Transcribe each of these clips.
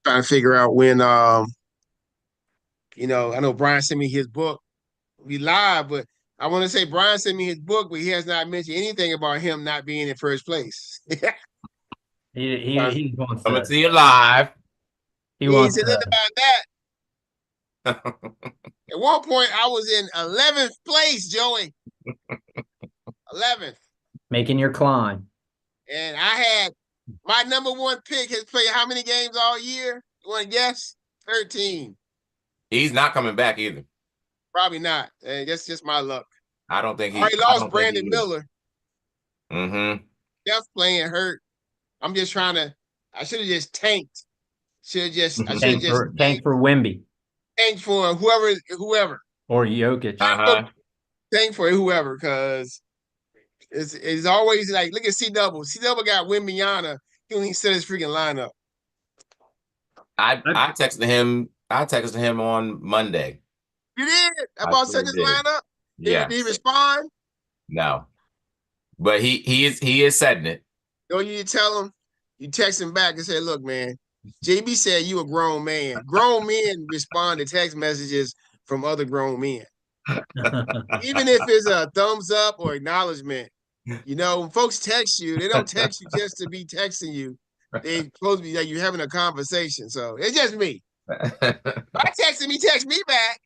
trying to figure out when I know Brian sent me his book. We live, but I want to say Brian sent me his book, but he has not mentioned anything about him not being in first place. He wants Coming to to you live. he He ain't wants said nothing to about that. At one point, I was in 11th place, Joey. 11th. making your climb. And I had my number one pick has played how many games all year? You want to guess? 13. He's not coming back either. Probably not. And that's just my luck. I don't think I already I lost don't think Brandon he is. Miller. Mm-hmm. Jeff playing hurt. I'm just trying to. I should have just tanked. I should have just Tank for Wemby tanked for whoever. or Jokic. Tank for whoever, because it's always like, look at C Double. C Double got Wimbiana. He only set his freaking lineup. I texted him. I texted him on Monday. You did about setting his lineup. Yeah. Did he respond? No, but he is setting it. Don't you tell him? You text him back and say, "Look, man, JB said you a grown man. Grown men respond to text messages from other grown men, even if it's a thumbs up or acknowledgement. You know, when folks text you, they don't text you just to be texting you. They supposed to be like you having a conversation. So it's just me. If I text him, he text me back.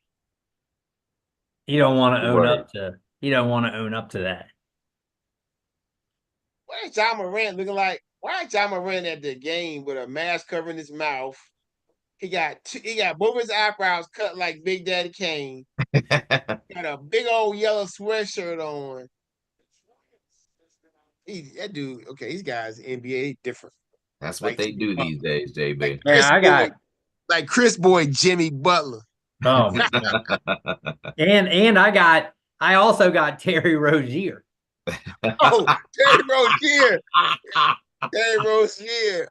He don't want to own up to. He don't want to own up to that. Why is John Morant looking like? Why is John Morant at the game with a mask covering his mouth? He got both his eyebrows cut like Big Daddy Kane. Got a big old yellow sweatshirt on. That dude, okay, these guys NBA different. That's what they do these days, JB. Like Chris Boy, Jimmy Butler. Oh, and I also got Terry Rozier. Oh, Terry Rozier. Terry Rozier.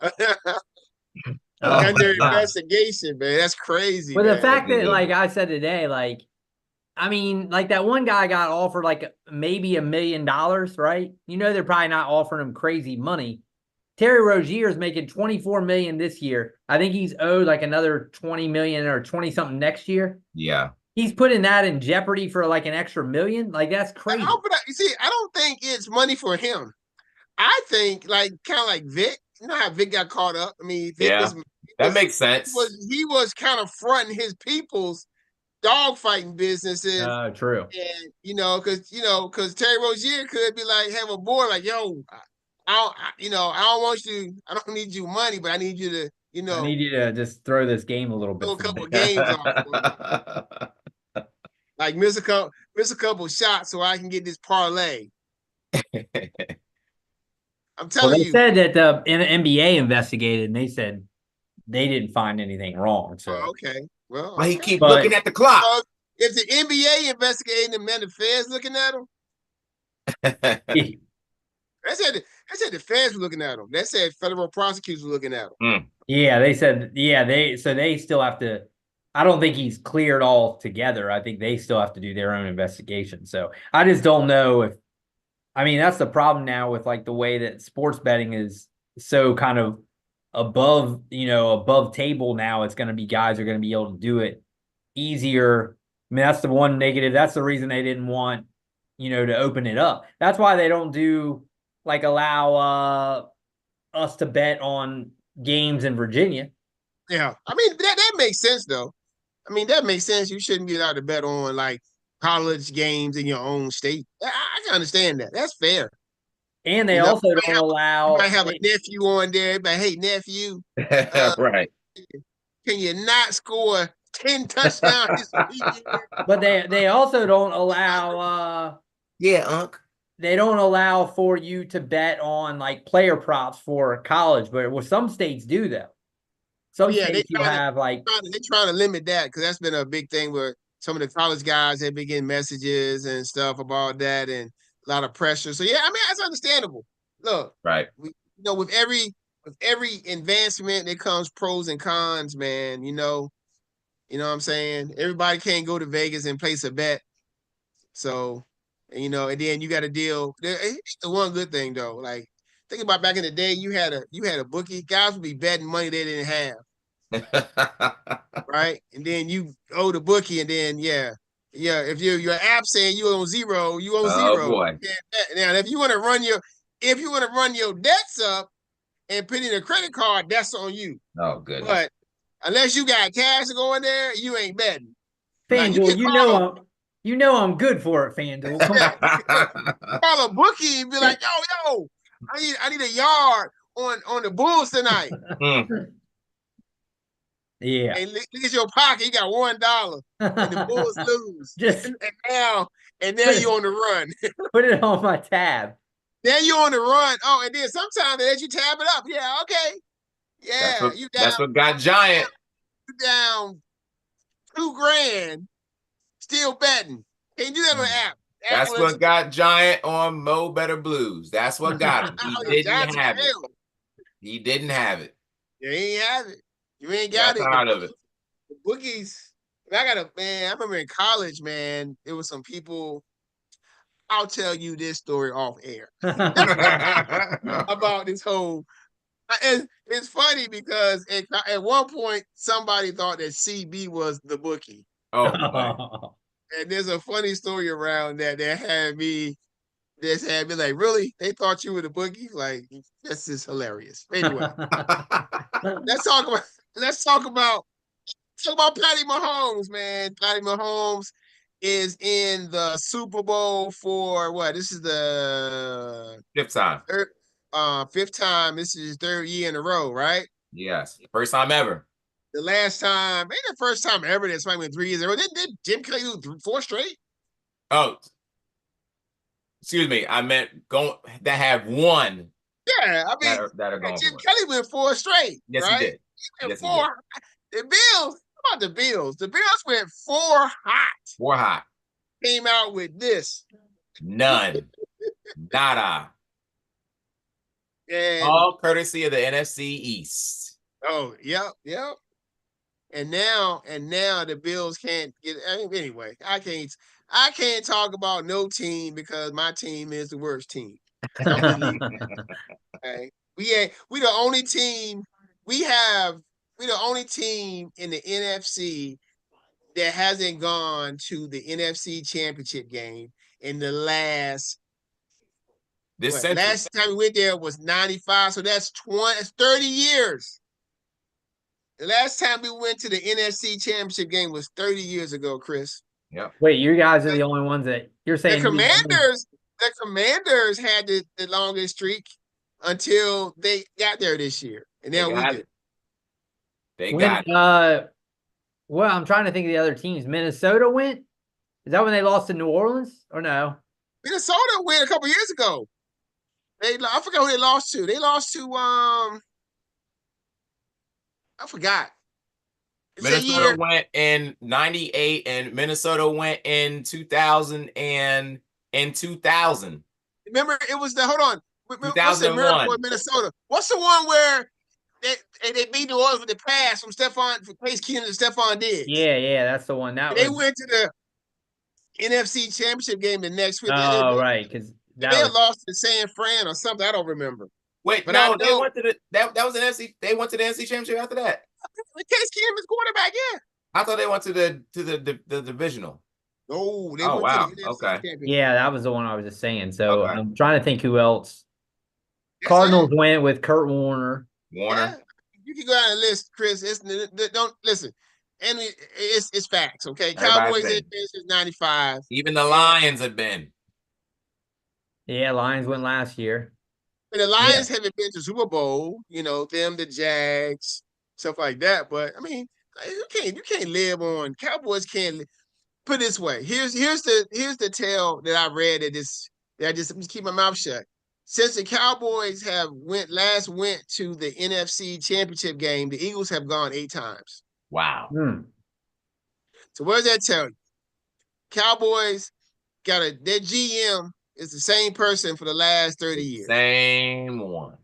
Under investigation, man. That's crazy. But the fact that, like I said today, like, I mean, like that one guy got offered like maybe $1 million, right? You know, they're probably not offering him crazy money. Terry Rozier is making $24 million this year. I think he's owed like another $20 million or 20 something next year. Yeah. He's putting that in jeopardy for like an extra $1 million. Like, that's crazy. You see, I don't think it's money for him. I think like kind of like Vic. You know how Vic got caught up? I mean, Vic that makes sense. He was kind of fronting his people's dogfighting businesses. True. And because Terry Rozier could be like, have a board like, yo, I don't want you. I don't need you money, but I need you to, I need you to just throw this game a little bit. Throw a couple games off. Like miss a couple shots so I can get this parlay. I'm telling you. They said that the NBA investigated and they said they didn't find anything wrong. So okay. Well, he keep looking at the clock. If the NBA investigating him, man, the feds looking at him. They said the feds were looking at him. They said federal prosecutors were looking at him. Yeah, they said, they still have to. I don't think he's cleared all together. I think they still have to do their own investigation. So I just don't know if, I mean, that's the problem now with like the way that sports betting is so kind of above table now. It's going to be guys are going to be able to do it easier. I mean, that's the one negative. That's the reason they didn't want, to open it up. That's why they don't allow us to bet on games in Virginia. Yeah. I mean, that makes sense though. I mean, that makes sense. You shouldn't be allowed to bet on like college games in your own state. I can understand that. That's fair. And they also don't allow. You might have a nephew on there, but hey, nephew, right? Can you not score 10 touchdowns? But they also don't allow. Unc. They don't allow for you to bet on like player props for college, but some states do though. Some states you have like they're trying to limit that because that's been a big thing where some of the college guys have been getting messages and stuff about that and a lot of pressure. So yeah, I mean that's understandable. Look, right? With every advancement, there comes pros and cons, man. You know what I'm saying? Everybody can't go to Vegas and place a bet. So, and then you got to deal. The one good thing though, like think about back in the day, you had a bookie. Guys would be betting money they didn't have. right? And then you owe the bookie, and then if your app saying you owe zero, you owe Oh zero. boy. Now, if you want to run your debts up and put in a credit card, that's on you. Oh goodness. But unless you got cash to go in there, you ain't betting. FanDuel, you know I'm good for it, FanDuel. Call a bookie and be like, yo, I need a yard on the Bulls tonight. Yeah. And look at your pocket, you got $1 and the Bulls lose. and now you're on the run. Put it on my tab. Now you're on the run. Oh, and then sometimes they let you tab it up. Yeah, okay. Yeah, that's what got Giant. You down $2,000, still betting. Can't do that on the app. That's what got Giant on Mo Better Blues. That's what got him. He didn't have it. He didn't have it. You ain't have it. You ain't got it. Tired of it. The bookies. I remember in college, man, there was some people. I'll tell you this story off air about this whole. And it's funny because at one point somebody thought that CB was the bookie. Oh, and there's a funny story around that had me like, really? They thought you were the bookie? Like, this is hilarious. Anyway, let's talk about Patty Mahomes, man. Patty Mahomes is in the Super Bowl for what? This is the fifth time. Fifth time. This is his third year in a row, right? Yes. First time ever. The last time, ain't the first time ever that's been 3 years in a row. Did Jim Kelly do 4 straight? Oh, excuse me. I meant that have one. Yeah, I mean, that are going Jim Kelly went 4 straight. Yes, right? he did. He went 4. The Bills. How about the Bills? The Bills went 4 hot. 4 hot. Came out with this. None. Nada. And, all courtesy of the NFC East. Oh, yep. And now the Bills can't get. Anyway, I can't talk about no team because my team is the worst team. Okay? We the only team we're the only team in the NFC that hasn't gone to the NFC Championship game in the last. Last time we went there was 95, so that's 30 years. The last time we went to the NFC Championship game was 30 years ago, Chris. Yeah. Wait, you guys are the only ones that you're saying. The Commanders had the longest streak until they got there this year, and now we did. They got it. Well, I'm trying to think of the other teams. Minnesota went. Is that when they lost to New Orleans or no? Minnesota went a couple years ago. I forgot who they lost to. They lost to I forgot. Minnesota went in 98 and Minnesota went in 2000 and in 2000. Remember, it was the 2001. What's the miracle in Minnesota? What's the one where they beat New Orleans with the pass from Case Keenum to Stephon Diggs? Yeah, that's the one. They went to the NFC Championship game the next week. Oh, right, because they lost to San Fran or something. I don't remember. Wait, but no, they went to the that was an NFC. They went to the NFC Championship after that. Case Keenum is quarterback. Yeah, I thought they went to the divisional. No, they went to the NFC okay. Yeah, that was the one I was just saying. So okay. I'm trying to think who else. Cardinals went with Kurt Warner. Yeah. You can go down and list, Chris. Don't listen. And it's facts, okay? Cowboys have been since 95. Even the Lions have been. Yeah, Lions went last year. And the Lions haven't been to Super Bowl, them, the Jags, stuff like that. But I mean, you can't live on Cowboys can't put it this way. Here's the tale that I read that I just keep my mouth shut. Since the Cowboys went to the NFC Championship game, the Eagles have gone 8 times. Wow. So what does that tell you? Cowboys their GM is the same person for the last 30 years. Same one.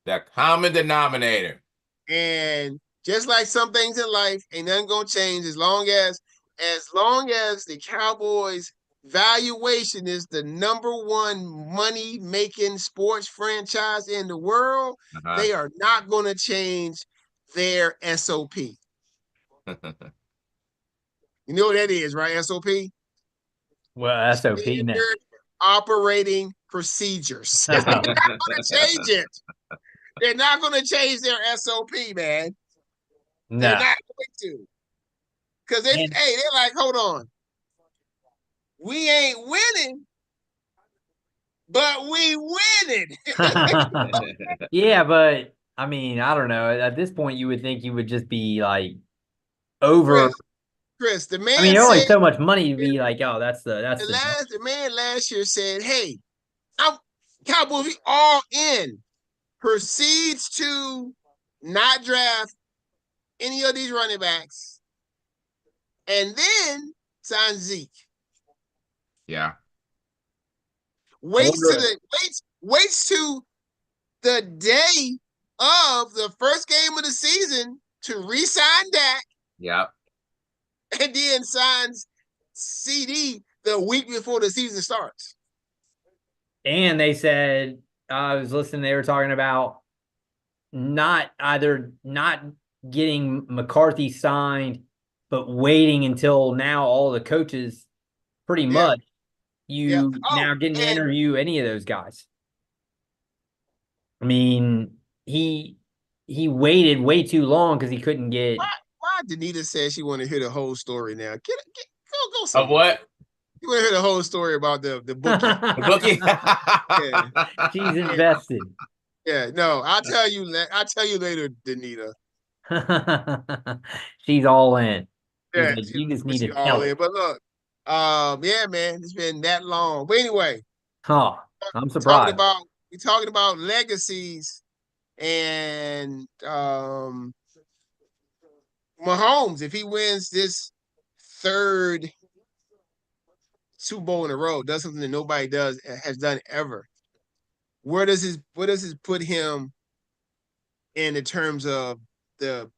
The common denominator. And just like some things in life, ain't nothing gonna change as long as the Cowboys valuation is the #1 money-making sports franchise in the world. They are not going to change their SOP. You know what that is, right? SOP? Well, SOP now. Operating procedures. They're not going to change it. They're not going to change their SOP, man. No. They're not going to. Because they're like, hold on. We ain't winning, but we winning. Yeah, but I mean, I don't know. At this point, you would think you would just be like over. Chris, the man. I mean, there's only so much money to be like, oh, the man last year said, "Hey, I'm Cowboys. We all in." Proceeds to not draft any of these running backs, and then signs Zeke. Yeah. Waits to the day of the first game of the season to re-sign Dak. Yeah. And then signs CD the week before the season starts. And they said, I was listening, they were talking about not getting McCarthy signed, but waiting until now all the coaches pretty much now getting to interview any of those guys. I mean, he waited way too long because he couldn't get. Why Danita said she want to hear the whole story now? Go somewhere. Of what? You want to hear the whole story about the bookie? The bookie? Yeah. She's invested. Yeah, no, I'll tell you later, Danita. She's all in. Yeah, you just need to tell it. But look, yeah, man, it's been that long. But anyway, I'm surprised. We're talking about legacies and Mahomes, if he wins this third Super Bowl in a row, does something that nobody has done ever. Where does this put him in the terms of the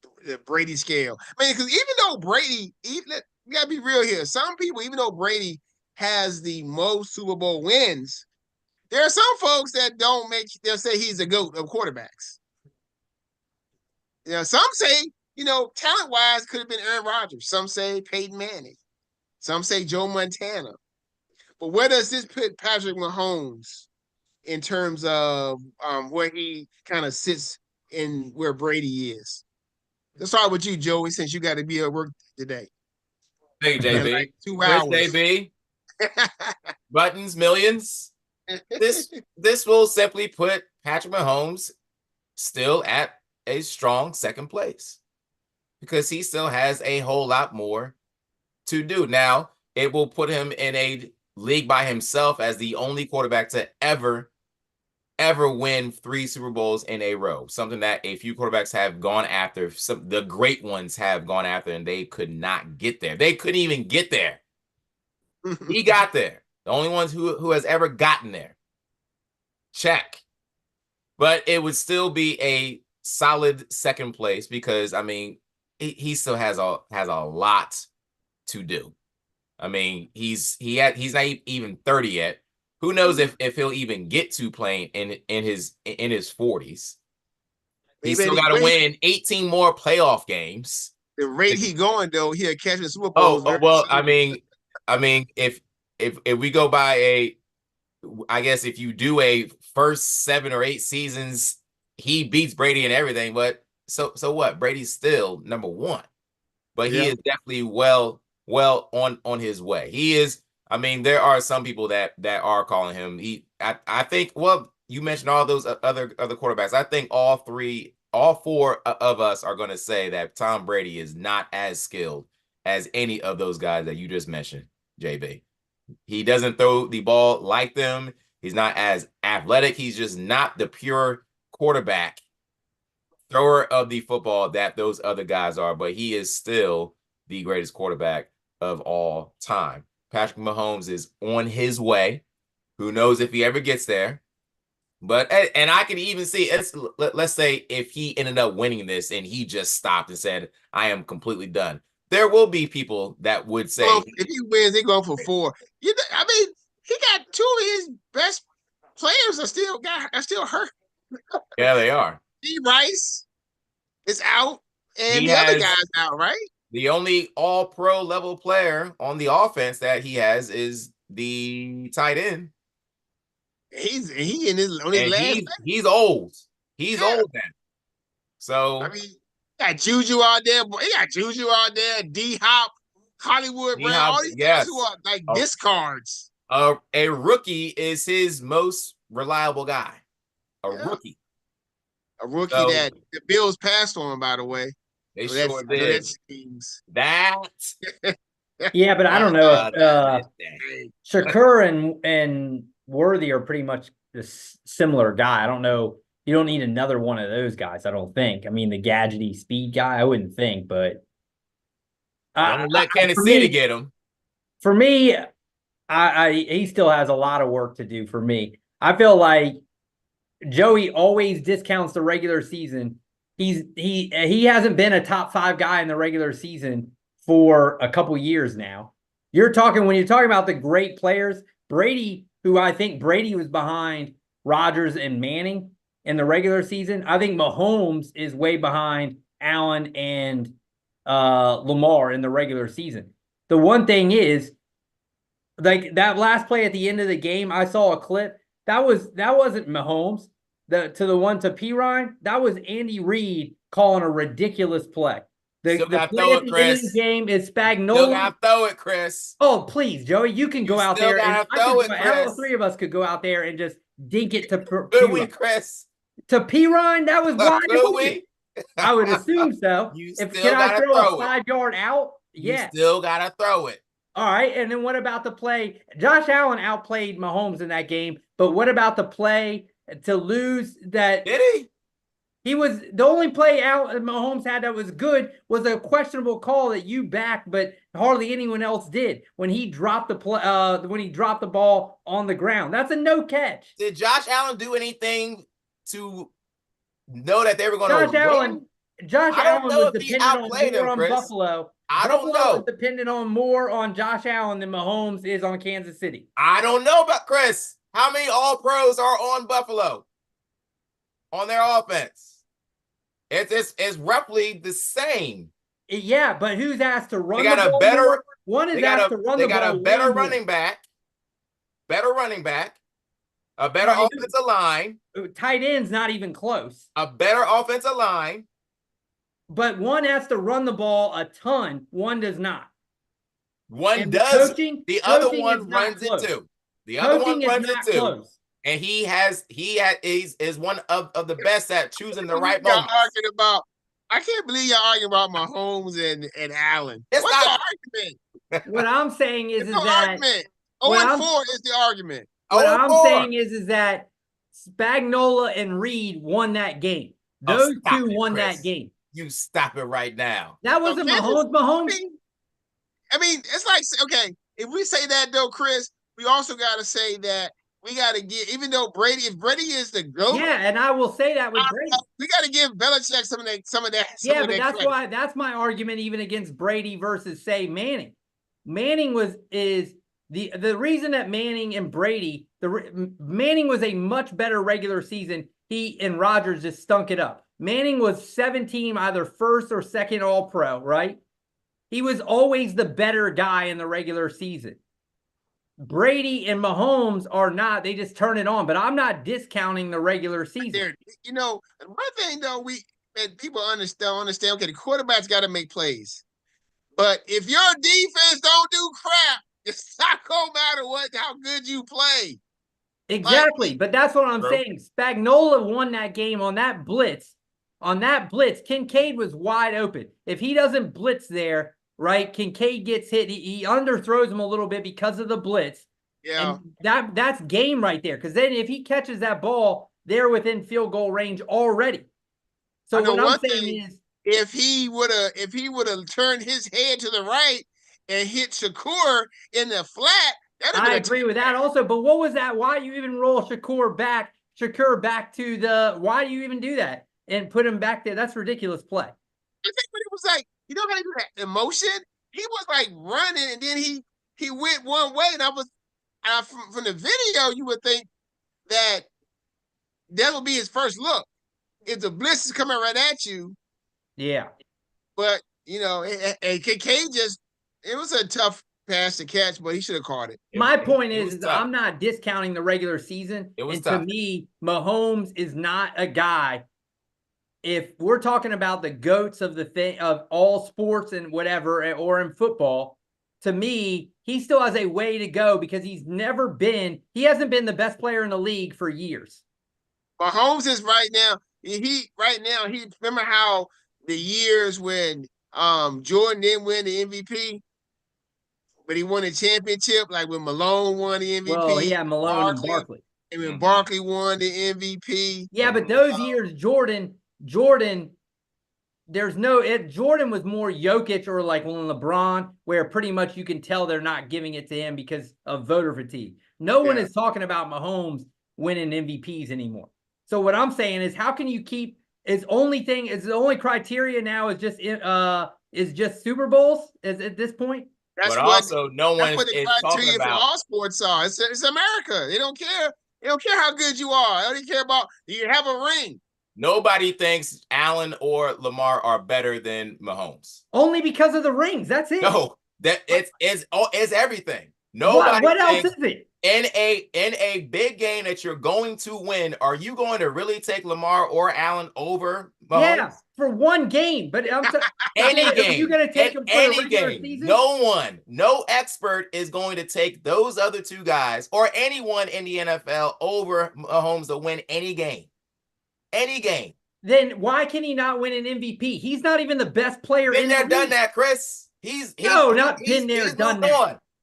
Brady scale? I mean, because even though Brady, we gotta be real here. Some people, even though Brady has the most Super Bowl wins, there are some folks that they'll say he's a GOAT of quarterbacks. You know, some say, talent-wise could have been Aaron Rodgers. Some say Peyton Manning. Some say Joe Montana. But where does this put Patrick Mahomes in terms of where he kind of sits in where Brady is? Let's start with you, Joey, since you got to be at work today. Hey, JB. Like 2 hours. JB. Buttons, millions. This will simply put Patrick Mahomes still at a strong second place because he still has a whole lot more to do. Now, it will put him in a league by himself as the only quarterback to ever win 3 Super Bowls in a row, something that a few quarterbacks have gone after. The great ones have gone after, and they could not get there. They couldn't even get there. He got there. The only ones who has ever gotten there. Check. But it would still be a solid second place because, I mean, he still has a lot to do. I mean, he's not even 30 yet. Who knows if he'll even get to playing in his 40s. He's still got to win 18 more playoff games. The rate he going though, he'll catch the Super Bowl. Oh well, I mean, if we go by I guess if you do a first 7 or 8 seasons, he beats Brady and everything. But so what? Brady's still number 1, but he is definitely well on his way. He is. I mean, there are some people that are calling him. I think. Well, you mentioned all those other quarterbacks. I think all 4 of us are going to say that Tom Brady is not as skilled as any of those guys that you just mentioned, JB. He doesn't throw the ball like them. He's not as athletic. He's just not the pure quarterback thrower of the football that those other guys are, but he is still the greatest quarterback of all time. Patrick Mahomes is on his way. Who knows if he ever gets there? But and I can even see let's say if he ended up winning this and he just stopped and said, "I am completely done." There will be people that would say, if he wins, they go for 4. I mean, he got 2 of his best players are still hurt. Yeah, they are. D. Rice is out. and He the other has- guys out, right? The only all-pro level player on the offense that he has is the tight end. He in his on his And last. he's old. He's Yeah. old now. So I mean, got Juju out there. Boy, he got Juju out there. D Hop, Hollywood Brown, D-Hop, all these yes. guys who are like Oh. discards. a rookie is his most reliable guy. Yeah. Rookie. A rookie So- that the Bills passed on, by the way. They So sure I know did. that stings. That. Yeah, but I don't know if that- Shakur and Worthy are pretty much the similar guy. I don't know. You don't need another one of those guys, I don't think. I mean, the gadgety speed guy, I wouldn't think, but Don't let Kansas for City me- get him. for me, he still has a lot of work to do for me. I feel like Joey always discounts the regular season. He hasn't been a top 5 guy in the regular season for a couple years now. When you're talking about the great players, Brady, who I think Brady was behind Rodgers and Manning in the regular season. I think Mahomes is way behind Allen and Lamar in the regular season. The one thing is, like that last play at the end of the game, I saw a clip. That wasn't Mahomes. The one to Pirine, that was Andy Reid calling a ridiculous play. The Still gotta play throw at it, the end of Chris. the game is Still Spagnuolo. gotta throw it, Chris. Oh, please, Joey, you can go You out still there and gotta throw it, all Chris. 3 of us could go out there and just dink it to Could we, Pirine. Chris? To Pirine, that was wide Could open. we? I would assume so. You If still can I gotta throw throw a it. 5-yard out? You Yeah. still gotta throw it. All right. And then what about the play? Josh Allen outplayed Mahomes in that game, but what about the play to lose that? Did he? He was the only play out Mahomes had that was good was a questionable call that you backed, but hardly anyone else did when he dropped the ball on the ground. That's a no catch. Did Josh Allen do anything to know that they were going to Josh win? Allen I don't was know if he dependent on outplayed more him, on Chris. Buffalo. I don't Buffalo know. is dependent on more on Josh Allen than Mahomes is on Kansas City. I don't know about Chris. How many All Pros are on Buffalo on their offense? It's roughly the same. Yeah, but who's asked to run They got the a ball better- more? One is They got asked to run the ball. a better way more. running back, a better Right. offensive line, Tight end's not even close. a better offensive line. But one has to run the ball a ton. One does not. One And does. coaching, The other coaching one is not runs close. it too. The other one Coaching is runs not it too. close. And he is one of the best at choosing the right Y'all moments. arguing about. I can't believe y'all arguing about Mahomes and Allen. It's What's not- the argument? What I'm saying is There's no that argument. what 0-4 is the argument. what Oh, I'm four. saying is that Spagnuolo and Reed won that game. Oh, Those stop two it, won Chris. that game. You stop it right now. That wasn't Okay. Mahomes. I mean, it's like, okay, if we say that though, Chris, we also got to say that we got to get, even though if Brady is the GOAT, Yeah, and I will say that with Brady. we got to give Belichick some of that. Yeah, but that's my argument even against Brady versus say Manning. Manning is the reason that Manning and Brady, Manning was a much better regular season. He and Rodgers just stunk it up. Manning was 17, either first or second All Pro, right? He was always the better guy in the regular season. Brady and Mahomes are not, they just turn it on, but I'm not discounting the regular season. You know, one thing though, people understand, okay, the quarterback's got to make plays. But if your defense don't do crap, it's not going to matter how good you play. Exactly, but that's what I'm saying. Spagnuolo won that game on that blitz. On that blitz, Kincaid was wide open. If he doesn't blitz there, right, Kincaid gets hit. He underthrows him a little bit because of the blitz. Yeah. And that's game right there. Because then if he catches that ball, they're within field goal range already. So what I'm saying is, if he would have turned his head to the right and hit Shakur in the flat, I agree with that also. But what was that? Why you even roll Shakur back to the? Why do you even do that and put him back there? That's ridiculous play. I think when it was like, you know how to do that emotion. He was like running, and then he went one way, and from the video, you would think that would be his first look. If the blitz is coming right at you, Yeah. but and Kincaid it was a tough pass to catch, but he should have caught it. My point is tough. I'm not discounting the regular season. It was and tough. To me, Mahomes is not a guy. If we're talking about the GOATs of the thing of all sports and whatever, or in football, to me, he still has a way to go because he hasn't been the best player in the league for years. Mahomes is right now. He remember how the years when Jordan didn't win the MVP, but he won a championship, like when Malone won the MVP. Well, he had Malone and Barkley. And when Barkley won the MVP. Yeah, but those years, Jordan, Jordan was more Jokic or like when LeBron, where pretty much you can tell they're not giving it to him because of voter fatigue. No one is talking about Mahomes winning MVPs anymore. So what I'm saying is, how can you keep the only criteria now is just Super Bowls at this point? But also, no one is talking about for all sports are. It's America. They don't care. They don't care how good you are. They don't care about do you have a ring. Nobody thinks Allen or Lamar are better than Mahomes. Only because of the rings. That's it. No, that it's everything. Nobody. What else is it? In a big game that you're going to win, are you going to really take Lamar or Allen over Mahomes? Yeah, for one game. But any game, you're going to take him for any game. Season? No expert is going to take those other two guys or anyone in the NFL over Mahomes to win any game. Any game. Then why can he not win an MVP? He's not even the best player in there, done that, Chris. He's done that.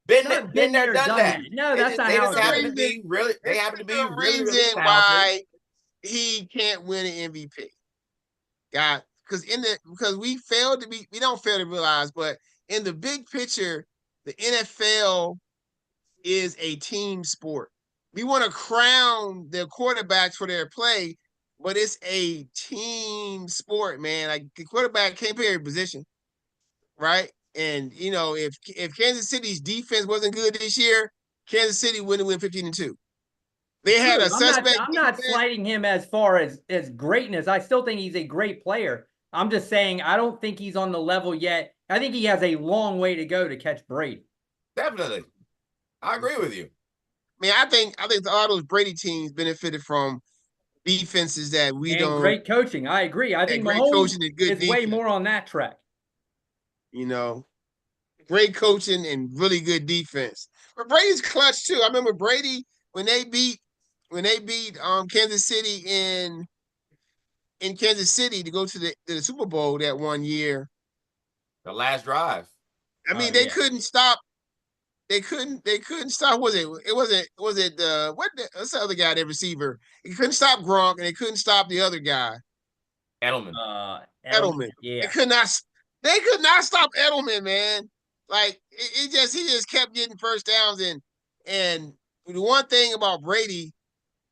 Been there, done that. No, that's not how it happen to be really. They happen to be really talented. Why he can't win an MVP. God, because we don't fail to realize, but in the big picture, the NFL is a team sport. We want to crown their quarterbacks for their play, but it's a team sport, man. Like the quarterback can't play every position, right? And if Kansas City's defense wasn't good this year, Kansas City wouldn't win 15-2. They had a suspect. I'm not slighting him as far as greatness. I still think he's a great player. I'm just saying I don't think he's on the level yet. I think he has a long way to go to catch Brady. Definitely, I agree with you. I mean, I think all those Brady teams benefited from defenses that we don't. Great coaching. I agree. I think Mahomes is way more on that track. Great coaching and really good defense. But Brady's clutch too. I remember Brady when they beat Kansas City in Kansas City to go to the Super Bowl that one year. The last drive. I mean, they couldn't stop. They couldn't stop. What's the other guy, the receiver? He couldn't stop Gronk, and they couldn't stop the other guy. Edelman. Edelman. Yeah. They could not stop Edelman, man. Like he just kept getting first downs and the one thing about Brady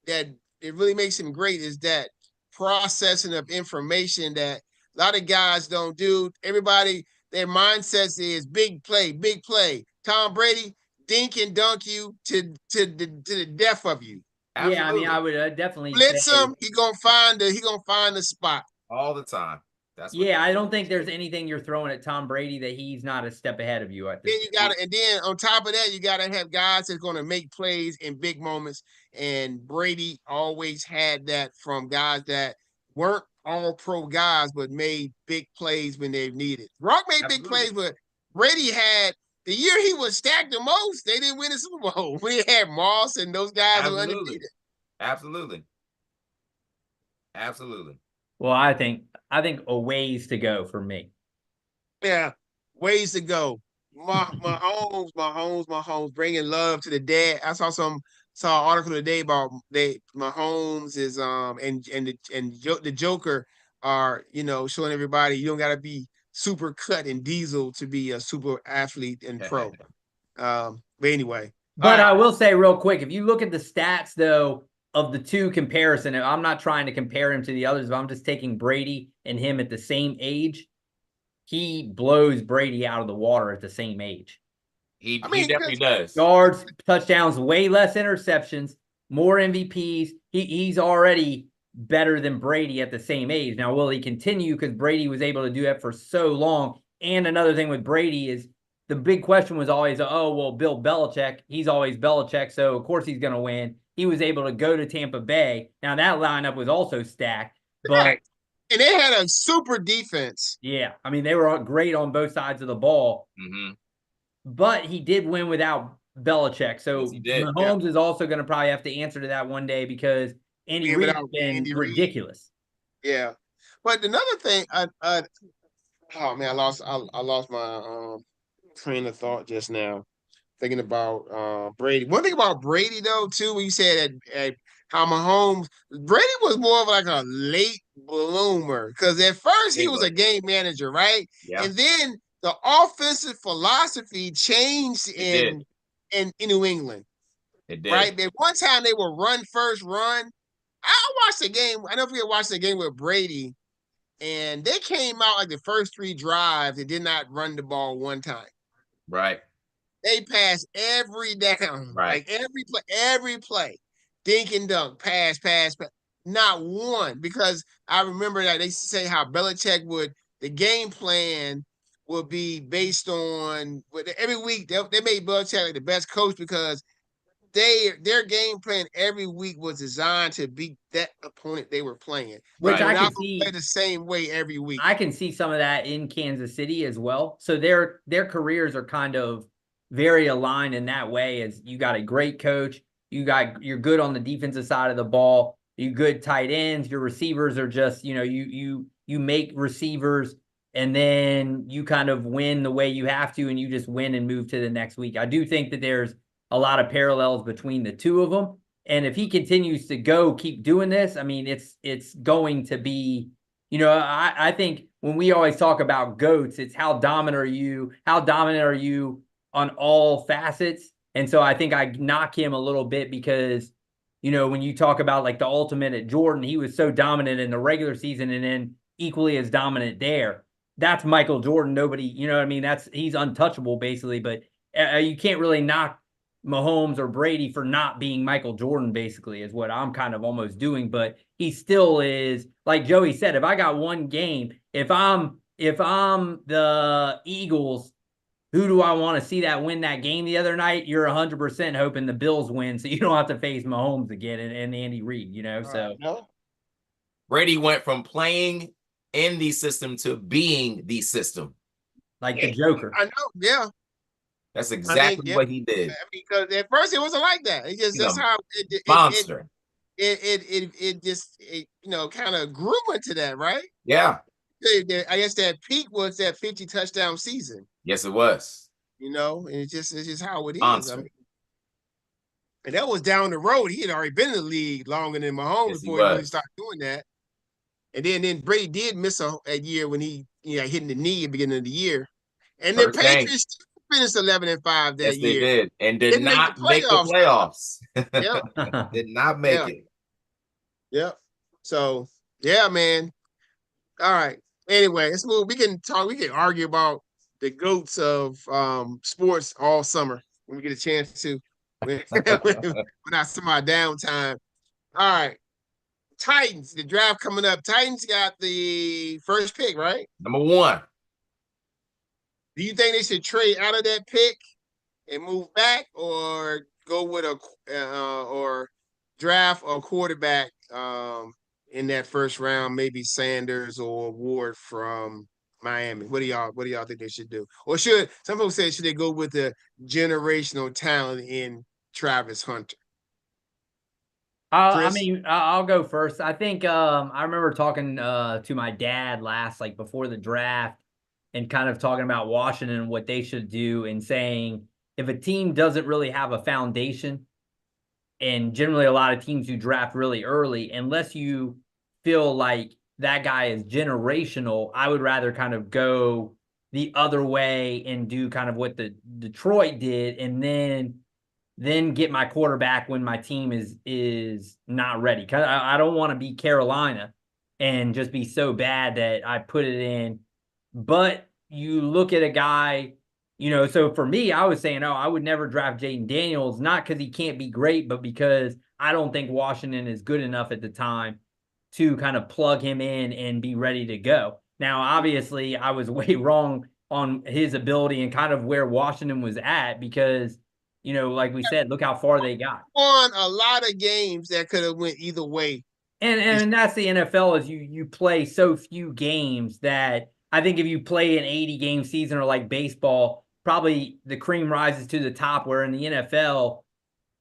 that it really makes him great is that processing of information that a lot of guys don't do. Everybody, their mindset is big play, big play. Tom Brady dink and dunk you to the death of you. Absolutely. Yeah, I mean, I would definitely blitz him. He gonna find the spot all the time. I don't think there's anything you're throwing at Tom Brady that he's not a step ahead of you at this. And then on top of that, you gotta have guys that's gonna make plays in big moments. And Brady always had that from guys that weren't all pro guys, but made big plays when they needed. Gronk made big plays, but Brady had the year he was stacked the most. They didn't win the Super Bowl. We had Moss and those guys who undefeated. Absolutely. Well, I think a ways to go for me. Yeah, ways to go. Mahomes, bringing love to the dad. I saw an article today about Mahomes is the Joker are showing everybody you don't got to be super cut and diesel to be a super athlete and pro. But anyway, but I will say real quick, if you look at the stats though of the two comparison, I'm not trying to compare him to the others, but I'm just taking Brady and him at the same age. He blows Brady out of the water at the same age. He definitely does. Yards, touchdowns, way less interceptions, more MVPs. He's already better than Brady at the same age. Now, will he continue? Because Brady was able to do that for so long. And another thing with Brady is the big question was always, oh, well, Bill Belichick, he's always Belichick, so of course he's going to win. He was able to go to Tampa Bay. Now, that lineup was also stacked, but Right. And they had a super defense. yeah, I mean, they were great on both sides of the ball, but he did win without Belichick. So Yes, he did. Mahomes is also going to probably have to answer to that one day because Andy Reid's been ridiculous. Yeah. But another thing, oh man, I lost my train of thought just now. Thinking about Brady. One thing about Brady though, too, when you said at how Mahomes, Brady was more of like a late bloomer because at first he was a game manager, right? Yeah. And then the offensive philosophy changed in New England. It did. Right? At one time they were run first, run. I watched the game. I never forget watching the game with Brady, and they came out like the first 3 drives. They did not run the ball one time. Right. They passed every down, right? Like every play, dink and dunk, pass. Not one, because I remember that they used to say how Belichick the game plan would be based on every week. They made Belichick like the best coach because their game plan every week was designed to beat that opponent they were playing. Which I can see play the same way every week. I can see some of that in Kansas City as well. So their careers are kind of very aligned in that way. As you got a great coach, you're good on the defensive side of the ball, you good tight ends, your receivers are just, you make receivers and then you kind of win the way you have to and you just win and move to the next week. I do think that there's a lot of parallels between the two of them. And if he continues to keep doing this, I mean, it's going to be, I think when we always talk about GOATs, it's how dominant are you on all facets. And so I think I knock him a little bit because, when you talk about like the ultimate at Jordan, he was so dominant in the regular season and then equally as dominant there. That's Michael Jordan. Nobody, he's untouchable basically, but you can't really knock Mahomes or Brady for not being Michael Jordan, basically, is what I'm kind of almost doing. But he still is, like Joey said, if I got one game, if I'm the Eagles, who do I want to see that win that game the other night? You're 100% hoping the Bills win, so you don't have to face Mahomes again and Andy Reid, so. No. Brady went from playing in the system to being the system. Like the Joker. I know, yeah. That's exactly what he did. Because at first it wasn't like that. That's how monster. It just kind of grew into that, right? Yeah. I guess that peak was that 50 touchdown season. Yes, it was. And it's just how it is. Monster. And that was down the road. He had already been in the league longer than Mahomes before he really started doing that. And then Brady did miss a year when he hitting the knee at the beginning of the year. And the Patriots finished 11-5 that year. Yes, they did. And did not make the playoffs. Yep. Did not make it. Yep. So, yeah, man. All right. Anyway, let's move. We can argue about the GOATs of sports all summer when we get a chance to. Without some of our downtime. All right. Titans, the draft coming up. Titans got the first pick, right? Number 1. Do you think they should trade out of that pick and move back, or go with or draft a quarterback in that first round, maybe Sanders or Ward from Miami? What do y'all think they should do? Or some folks say should they go with the generational talent in Travis Hunter? I'll go first. I think I remember talking to my dad before the draft and kind of talking about Washington and what they should do and saying if a team doesn't really have a foundation, and generally a lot of teams who draft really early, unless you feel like that guy is generational, I would rather kind of go the other way and do kind of what the Detroit did and then get my quarterback when my team is not ready. Because I don't want to be Carolina and just be so bad that I put it in. But you look at a guy, so for me, I was saying, I would never draft Jayden Daniels, not because he can't be great, but because I don't think Washington is good enough at the time to kind of plug him in and be ready to go. Now, obviously, I was way wrong on his ability and kind of where Washington was at because, like we said, look how far they got. Won a lot of games that could have went either way. And that's the NFL is you play so few games that I think if you play an 80-game season or like baseball, probably the cream rises to the top, where in the NFL,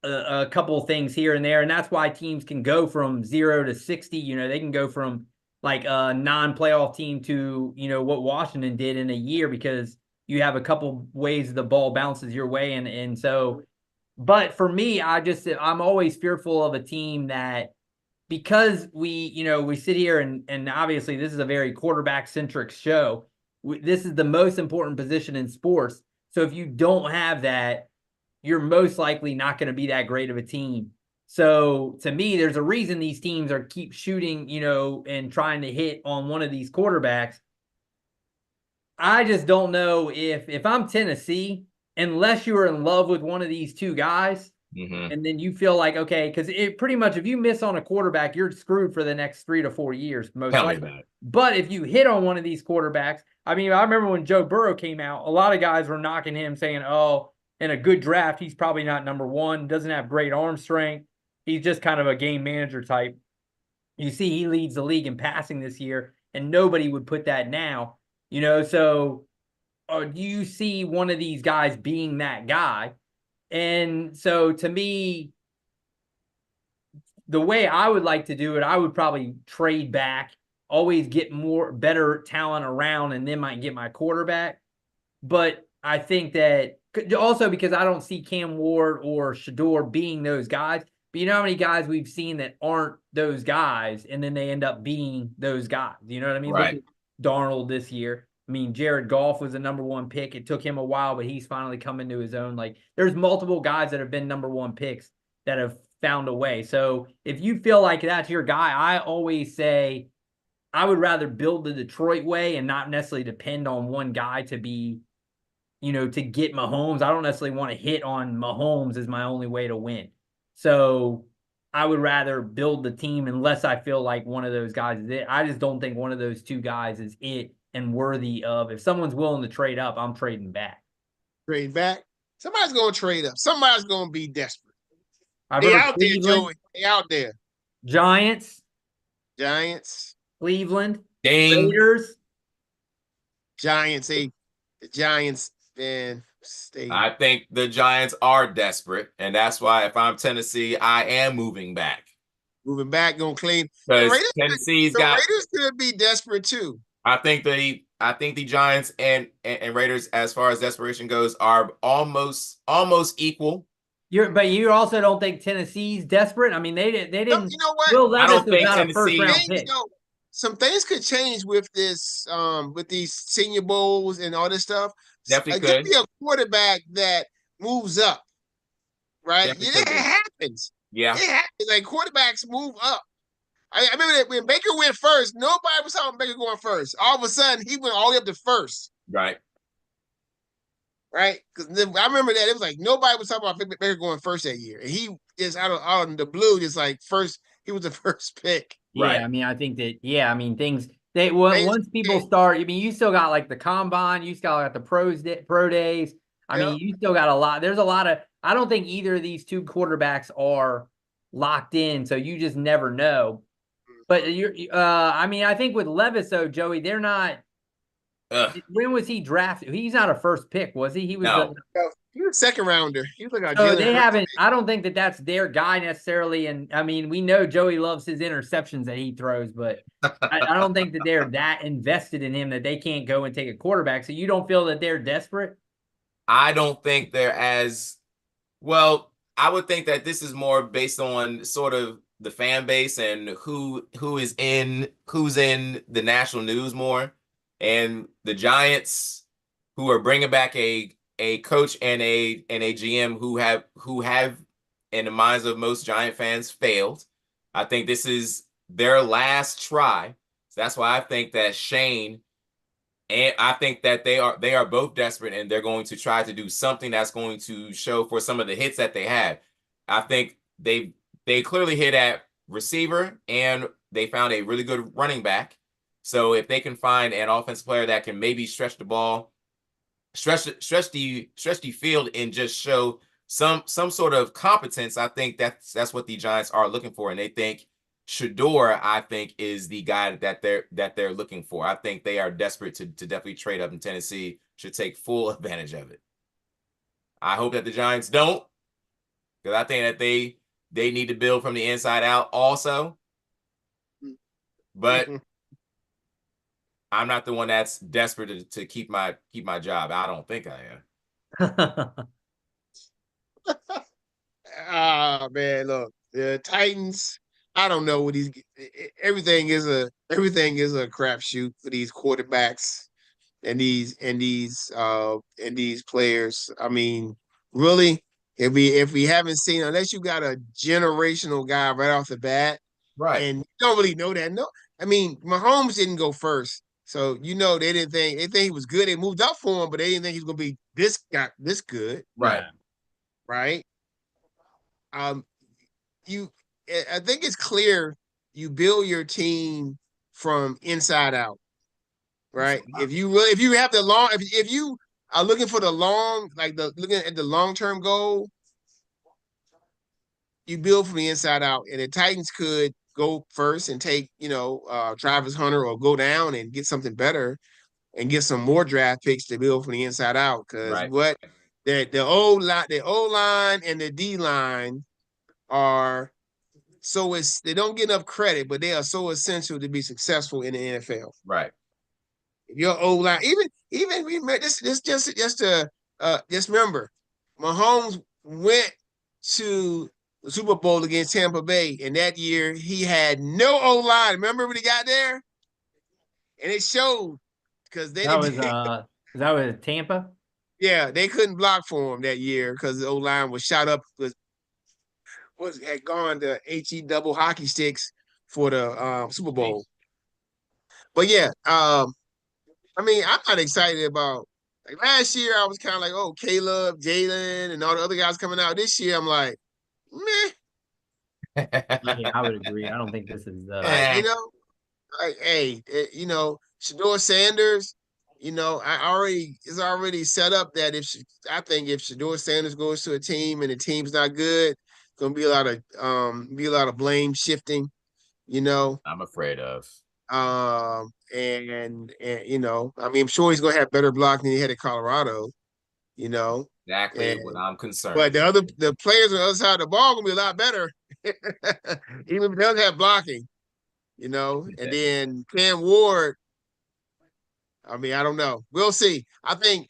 a couple of things here and there. And that's why teams can go from 0 to 60. They can go from like a non-playoff team to, what Washington did in a year because you have a couple ways the ball bounces your way. And so, but for me, I'm always fearful of a team that, because we sit here and obviously this is a very quarterback centric show. This is the most important position in sports. So if you don't have that, you're most likely not going to be that great of a team. So to me, there's a reason these teams keep shooting, and trying to hit on one of these quarterbacks. I just don't know if I'm Tennessee, unless you're in love with one of these two guys, and then you feel like, okay, because it pretty much, if you miss on a quarterback, you're screwed for the next 3 to 4 years, most likely. But if you hit on one of these quarterbacks, I mean, I remember when Joe Burrow came out, a lot of guys were knocking him, saying, oh, in a good draft, he's probably not number one, doesn't have great arm strength. He's just kind of a game manager type. You see, he leads the league in passing this year, and nobody would put that now. So do you see one of these guys being that guy? And so to me, the way I would like to do it, I would probably trade back, always get better talent around, and then might get my quarterback. But I think that also because I don't see Cam Ward or Shedeur being those guys. But you know how many guys we've seen that aren't those guys, and then they end up being those guys. You know what I mean? Right. Look at Darnold this year. I mean, Jared Goff was a number 1 pick. It took him a while, but he's finally come into his own. Like, there's multiple guys that have been number 1 picks that have found a way. So if you feel like that's your guy, I always say I would rather build the Detroit way and not necessarily depend on one guy to be, to get Mahomes. I don't necessarily want to hit on Mahomes as my only way to win. So I would rather build the team unless I feel like one of those guys is it. I just don't think one of those two guys is it and worthy of. If someone's willing to trade up, I'm trading back. Trade back? Somebody's going to trade up. Somebody's going to be desperate. They out there, Joey. They out there. Giants. Cleveland. Raiders. Giants. The Giants, man. I think the Giants are desperate, and that's why if I'm Tennessee, I am moving back. Moving back, going to clean. Because Tennessee's got. The Raiders could be desperate too. I think the Giants and Raiders, as far as desperation goes, are almost equal. But you also don't think Tennessee's desperate? I mean, they didn't. You know what? Will Levis was not Tennessee, a first-round pick. Some things could change with this, with these Senior Bowls and all this stuff. Definitely could be a quarterback that moves up, right? It happens. Yeah, it happens. Like quarterbacks move up. I remember that when Baker went first, nobody was talking Baker going first. All of a sudden, he went all the way up to first. Right. Because I remember that it was like nobody was talking about Baker going first that year, and he just out of the blue, just like first, he was the first pick. Yeah, right. I mean, I think that. Yeah, I mean, once people start. I mean, you still got like the combine, you still got the pro days. I mean, you still got a lot. There's a lot of. I don't think either of these two quarterbacks are locked in, so you just never know. But I mean, I think with Levis though, Joey, they're not. When was he drafted? He's not a first pick, was he? He was. No. He was a second rounder. He was like so they haven't. I don't think that that's their guy necessarily. And I mean, we know Joey loves his interceptions that he throws, but I don't think that they're that invested in him that they can't go and take a quarterback. So you don't feel that they're desperate? I don't think they're as well. I would think that this is more based on sort of the fan base and who's in the national news more, and the Giants, who are bringing back a coach and a GM who have in the minds of most Giant fans failed. I think this is their last try. So that's why I think that Shane, and I think that they are both desperate, and they're going to try to do something that's going to show for some of the hits that they had. I think they clearly hit at receiver and they found a really good running back. So if they can find an offensive player that can maybe stretch the ball, stretch the field and just show some sort of competence, I think that's what the Giants are looking for. And they think Shedeur, I think, is the guy that they're looking for. I think they are desperate to definitely trade up, in Tennessee should take full advantage of it. I hope that the Giants don't, because I think that they need to build from the inside out also. But I'm not the one that's desperate to keep my job. I don't think I am. Man, look, the Titans. I don't know what everything is a crapshoot for these quarterbacks and these players. I mean, really, if we haven't seen, unless you got a generational guy right off the bat, Right. and you don't really know that. No, I mean, Mahomes didn't go first. So they think he was good. They moved up for him, but they didn't think he was gonna be this good. Right. Right. I think it's clear you build your team from inside out. Right. If you have if you are looking for looking at the long-term goal, you build from the inside out. And the Titans could go first and take, Travis Hunter, or go down and get something better and get some more draft picks to build from the inside out. Because the O-line and the D-line are they don't get enough credit, but they are so essential to be successful in the NFL. Right. If your O-line, even just remember, Mahomes went to the Super Bowl against Tampa Bay, and that year he had no O-line. Remember when he got there? And it showed, because that was Tampa. Yeah, they couldn't block for him that year because the O-line was shot up, had gone to HE double hockey sticks for the Super Bowl. But yeah, I mean, I'm not excited about, like, last year I was kind of like, oh, Caleb, Jalen, and all the other guys coming out. This year I'm like, meh. Yeah, I would agree. I don't think this is Shedeur Sanders, it's already set up that if Shedeur Sanders goes to a team and the team's not good, it's gonna be a lot of blame shifting, I'm afraid of. And I'm sure he's gonna have better block than he had at Colorado, Exactly what I'm concerned. But the players on the other side of the ball gonna be a lot better, even if they don't have blocking, And then Cam Ward, I mean, I don't know. We'll see. I think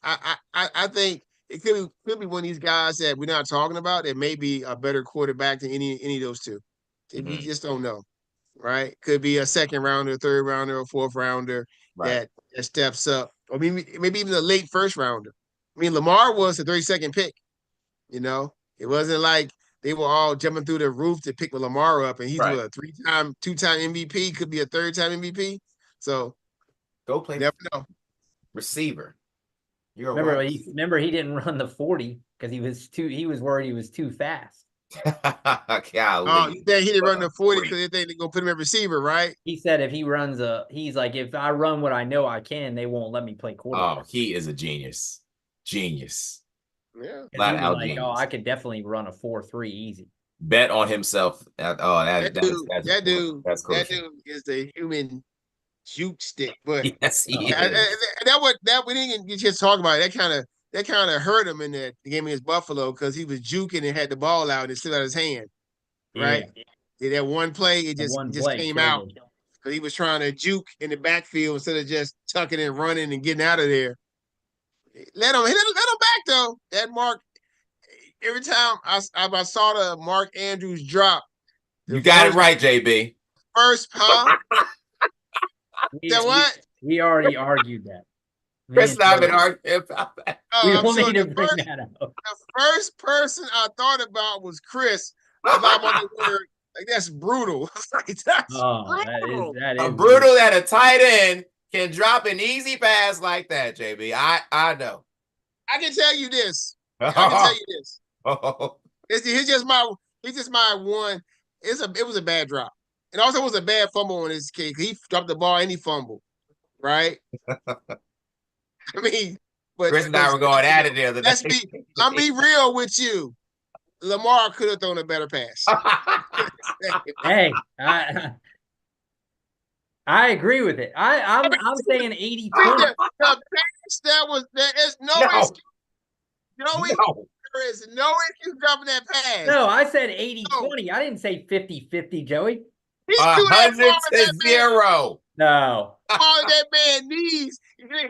it could be one of these guys that we're not talking about that may be a better quarterback than any of those two. We just don't know, right? Could be a second rounder, third rounder, or fourth rounder that steps up, or maybe even a late first rounder. I mean, Lamar was the 32nd pick. It wasn't like they were all jumping through the roof to pick Lamar up, and he's a two-time MVP, could be a third-time MVP. So go play. Never know. Receiver. Remember he didn't run the 40 because he was worried he was too fast. Oh, you think he didn't run the 40 because they think they're gonna put him at receiver, right? He said if he runs he's like, if I run what I know I can, they won't let me play quarterback. Oh, he is a genius. Yeah. Genius. I could definitely run a 4.3 easy. Bet on himself. That dude is the human juke stick. But yes, he is. That we didn't get to talk about it. That kind of hurt him in the game against Buffalo because he was juking and had the ball out and it still out his hand. Right? Yeah. That one play, it just came out because he was trying to juke in the backfield instead of just tucking and running and getting out of there. Let him back though. That Mark, every time I saw the Mark Andrews drop. You got it right, JB. What? We already argued that. Chris and I have been arguing about that. We don't need to bring that up. The first person I thought about was Chris. About my word, like, that's brutal. That is brutal that a tight end can drop an easy pass like that, JB. I know. I can tell you this. Oh. He's just my one. It was a bad drop. And also, it was a bad fumble in this case. He dropped the ball and he fumbled, right? I mean, but Chris and I were going at it the other day. I'm be real with you. Lamar could have thrown a better pass. Hey, I agree with it. I'm saying 80-20. The pass that is no excuse. There is no excuse dropping that pass. No, I said 80-20. I didn't say 50-50, Joey. He threw that ball at that 100-0. No. Ball at that man's knees. He should have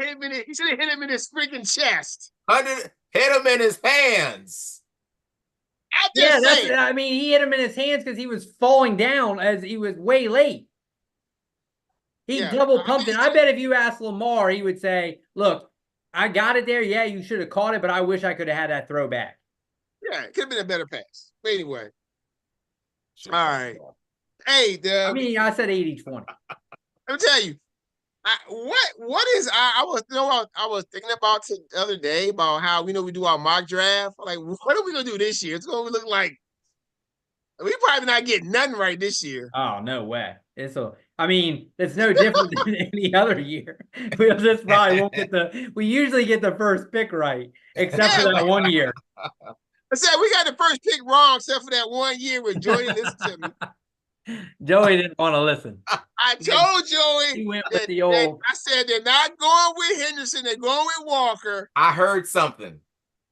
hit him in his freaking chest. 100 hit him in his hands. I mean, he hit him in his hands because he was falling down as he was way late. He double pumped it. I bet if you asked Lamar, he would say, look, I got it there. Yeah, you should have caught it, but I wish I could have had that throw back. Yeah, it could have been a better pass. But anyway. All right. Hey, I said 80-20. Let me tell you, I was thinking about the other day about how we do our mock draft. Like, what are we gonna do this year? It's gonna look like we probably not getting nothing right this year. Oh, no way. It's no different than any other year. We just probably won't we usually get the first pick right, except for that 1 year. I said we got the first pick wrong, except for that 1 year where Joey listened to me. Joey didn't want to listen. I told Joey he went with the old. I said they're not going with Henderson, they're going with Walker. I heard something.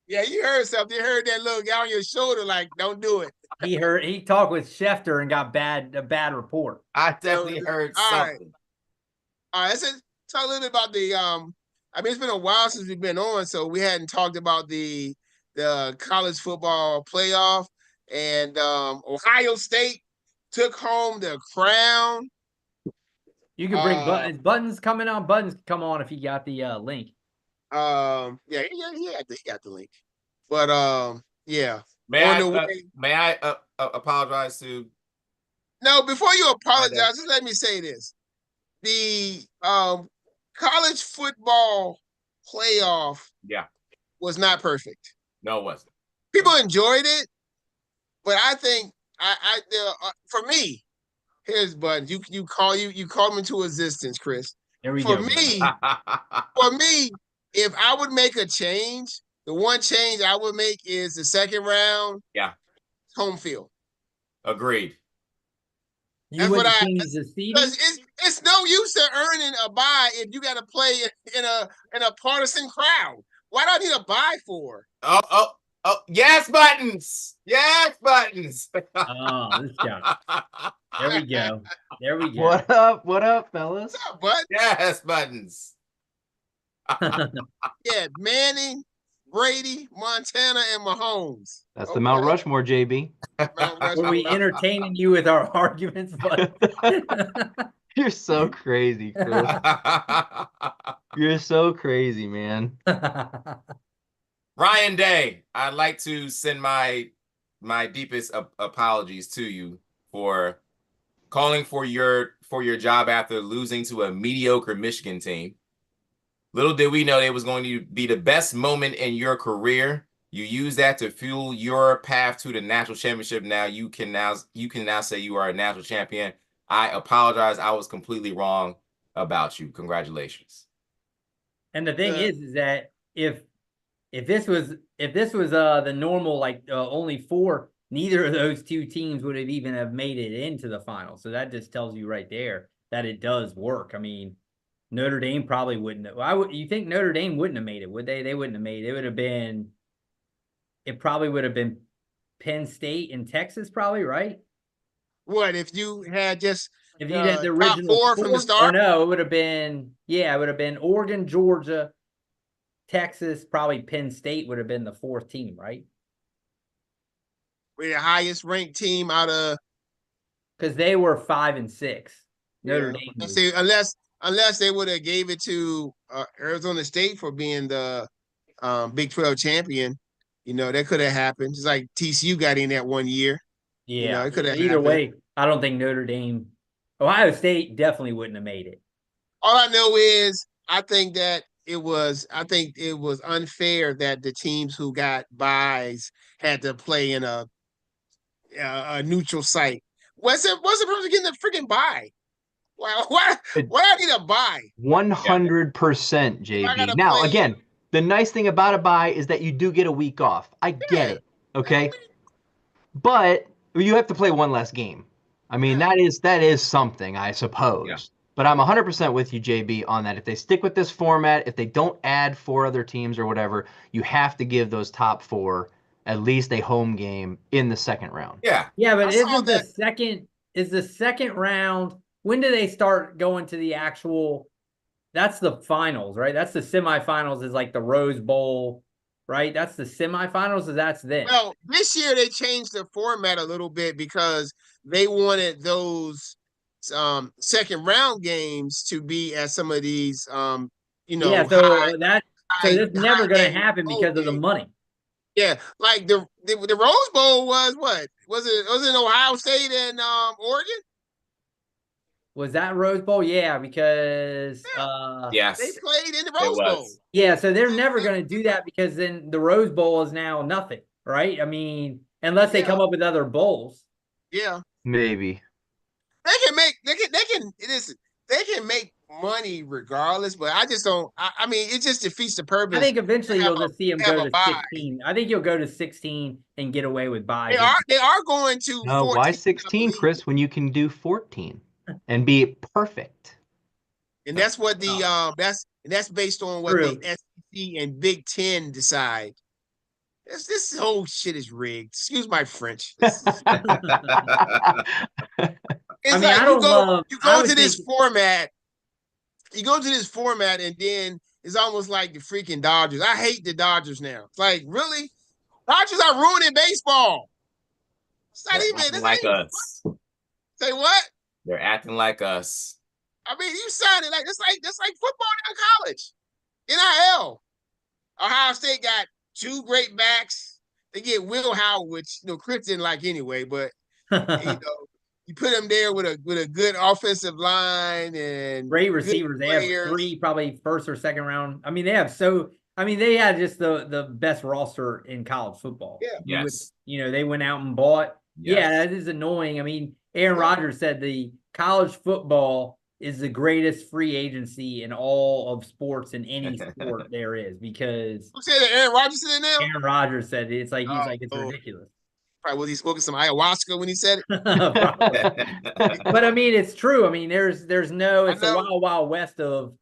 Yeah, you heard something. You heard that little guy on your shoulder, like, don't do it. He talked with Schefter and got a bad report. I definitely heard something. All right, let's talk a little bit about the it's been a while since we've been on, so we hadn't talked about the college football playoff, and Ohio State took home the crown. You can bring buttons coming on. Buttons come on if you got the link. He got the link. But yeah. May I apologize to? No, before you apologize, just let me say this: the college football playoff, was not perfect. No, it wasn't. People enjoyed it, but I think for me, here's Buttons. You call them into existence, Chris. There we go. For me, if I would make a change, the one change I would make is the second round. Yeah. Home field. Agreed. You would change the seeding? It's no use to earning a bye if you got to play in a partisan crowd. Why do I need a bye for? Oh, yes, Buttons. Yes, Buttons. Oh, this guy. There we go. What up, fellas? What's up, bud? Yes, Buttons. Yeah, Manning, Brady, Montana, and Mahomes. That's the Mount Rushmore, JB. Were we entertaining you with our arguments? You're so crazy, Chris. You're so crazy, man. Ryan Day, I'd like to send my deepest apologies to you for calling for your job after losing to a mediocre Michigan team. Little did we know it was going to be the best moment in your career. You use that to fuel your path to the national championship. Now you can now say you are a national champion. I apologize. I was completely wrong about you. Congratulations. And the thing is that if this was the normal, like only 4, neither of those two teams would have made it into the final. So that just tells you right there that it does work. I mean, Notre Dame probably wouldn't have. You think Notre Dame wouldn't have made it, would they? They wouldn't have made it. It probably would have been Penn State and Texas, probably, right? What if you had had the original top 4 from the start? Or no, it would have been Oregon, Georgia, Texas, probably Penn State would have been the 4th team, right? We're the highest ranked team out of, because they were 5 and 6. Notre Dame. Unless they would have gave it to Arizona State for being the Big 12 champion, that could have happened. Just like TCU got in that 1 year. Yeah, it could have either way. I don't think Ohio State definitely wouldn't have made it. All I know is I think it was unfair that the teams who got byes had to play in a neutral site. What's the purpose of getting the freaking bye? Why I need a bye? 100%, JB. gotta Now, play- again, the nice thing about a bye is that you do get a week off. I get it. Okay. But you have to play one less game. I mean, that is something, I suppose. Yeah. But I'm 100% with you, JB, on that. If they stick with this format, if they don't add 4 other teams or whatever, you have to give those top 4 at least a home game in the second round. Yeah. Yeah, but I saw isn't the that- second is the second round? When do they start going to the actual? That's the finals, right? That's the semifinals. Is like the Rose Bowl, right? That's the semifinals. That's then. Well, this year they changed the format a little bit because they wanted those second round games to be at some of these yeah, so that's high never going to game happen because of the games. money. Yeah, like the Rose Bowl was what? Was it Ohio State and Oregon? Was that Rose Bowl? Yeah, because Yes. They played in the It Rose Bowl. was. yeah, so they're never going to do that because then the Rose Bowl is now nothing, right? I mean, unless they Yeah. come up with other bowls. Yeah. Maybe. They can make money regardless, but I just don't. I mean, it just defeats the purpose. I think eventually have you'll just see them have go a to bye. 16. I think you'll go to 16 and get away with buys. They are going to. No, 14, why I 16, believe. Chris, when you can do 14 and be perfect? And that's what the that's based on what True. the SEC and Big Ten decide. This whole shit is rigged. Excuse my French. It's I mean, like I don't love. you I go would to this think- format. You go to this format, and then it's almost like the freaking Dodgers. I hate the Dodgers now. It's like, really? Dodgers are ruining baseball. It's not They're even acting this like ain't- us. Say what? They're acting like us. I mean, you sounded like it's like football in college. NIL. Ohio State got 2 great backs. They get Will Howard, which Chris didn't like anyway, but you put him there with a good offensive line and Great good receivers. They have players. 3 probably first or second round. I mean, they have they had just the best roster in college football. Yeah. Yes. They went out and bought. Yes. Yeah, that is annoying. I mean, Aaron Rodgers said the college football is the greatest free agency in all of sports in any sport there is because Who said that? Aaron Rodgers said it now? Aaron Rodgers said it's like it's Oh. ridiculous. Probably was he smoking some ayahuasca when he said it? Probably. But I mean, it's true. I mean, it's the know. wild, wild west of,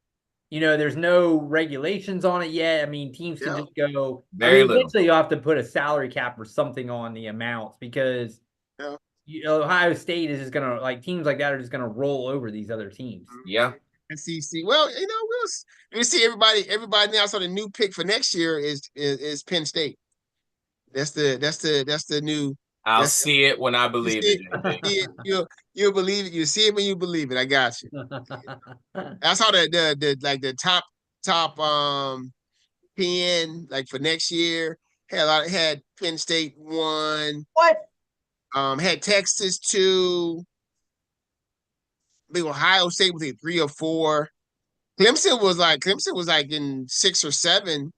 there's no regulations on it yet. I mean, teams can just go. Very little. Eventually, you'll have to put a salary cap or something on the amounts because Ohio State is just gonna teams like that are just gonna roll over these other teams. Yeah. SEC. Well, we'll see everybody now. So the new pick for next year is Penn State. That's the new. I'll see it when I believe it. JB. You'll believe it. You see it when you believe it. I got you. That's how the top PN for next year had Penn State 1. What? Had Texas 2. I think Ohio State was 3 or 4. Clemson was like in 6 or 7.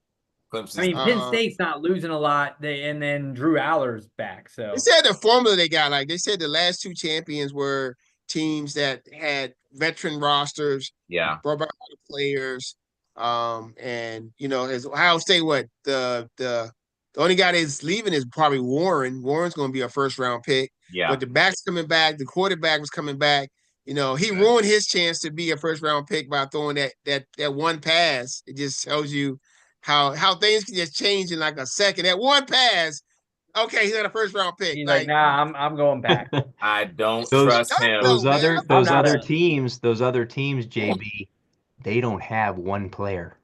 Clemson. I mean, Penn State's not losing a lot, and then Drew Aller's back. So They said the formula they got, they said the last 2 champions were teams that had veteran rosters, Yeah. brought back a lot of players. And as Ohio State, the only guy that's leaving is probably Warren. Warren's going to be a first round pick. Yeah. But the back's coming back. The quarterback was coming back. He ruined his chance to be a first round pick by throwing that one pass. It just tells you how things can just change in like a second. That one pass, okay, he's got a first round pick. he's like, nah, I'm going back. I don't Those- trust him. those- Those man. other not- teams, JB, they don't have one player.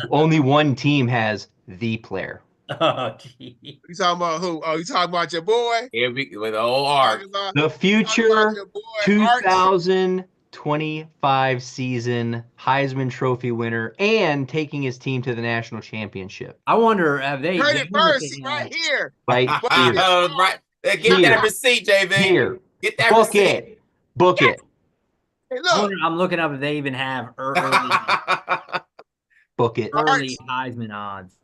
Only one team has the player. Oh, gee. You talking about who? Oh, you talking about your boy? Here we with the whole art. Talking about- The talking about future your boy, Arch? 2025 season Heisman Trophy winner and taking his team to the national championship. I wonder, have they Heard they it first. looking Right at- here. Right here. Right. Get Here. that receipt, JB. Here. Get that Book receipt. it. Book it. Hey, I look. wonder- I'm looking up if they even have early Book it. Heisman odds.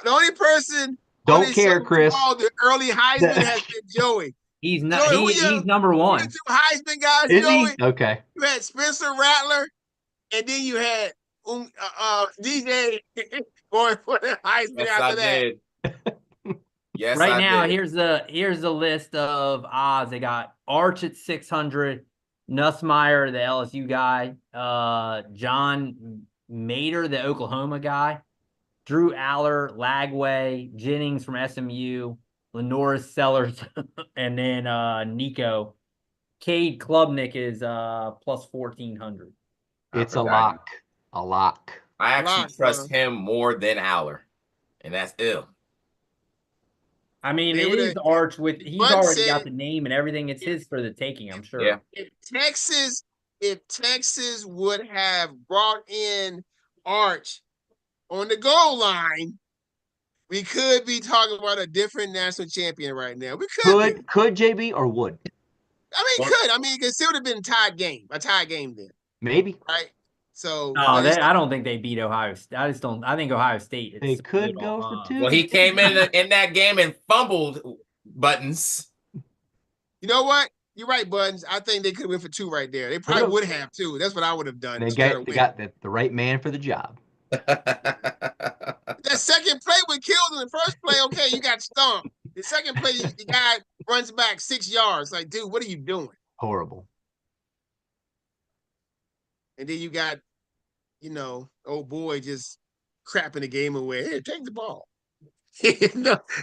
The only person Don't on this care, show Chris. called the early Heisman has been Joey. He's not. Joey, who He's number Who one. the two Heisman guys, Is Joey? he? Okay. You had Spencer Rattler, and then you had DJ going for the Heisman Yes, after I that. did. Yes, Right I now, did. here's the list of odds. They got Arch at 600, Nussmeier, the LSU guy, John Mater, the Oklahoma guy, Drew Aller, Lagway, Jennings from SMU, Lenoris Sellers, and then Nico. Cade Klubnik is plus 1,400. It's a forgot. lock. A lock. I actually Lock, trust bro. him more than Aller, and that's ill. I mean, They it would've- is Arch with he's Bud already got said- the name and everything. It's his for the taking, I'm sure. Yeah. If Texas would have brought in Arch on the goal line, we could be talking about a different national champion right now. We could. Be. Could JB or would? I mean, Or- could. I mean, it could still have been a tied game then, Maybe. right? So No, but it's- I don't think they beat Ohio State. I just don't. I think Ohio State. They it's could a go little, for two. Well, he came in that game and fumbled buttons. you know what? You're right, Buttons. I think they could win for 2 right there. They probably Could've. would have too. That's what I would have done. They to try to got, win. the right man for the job. That second play would kill in the first play. Okay, you got stomped. The second play, the guy runs back 6 yards. Like, dude, what are you doing? Horrible. And then you got, old boy just crapping the game away. Hey, take the ball.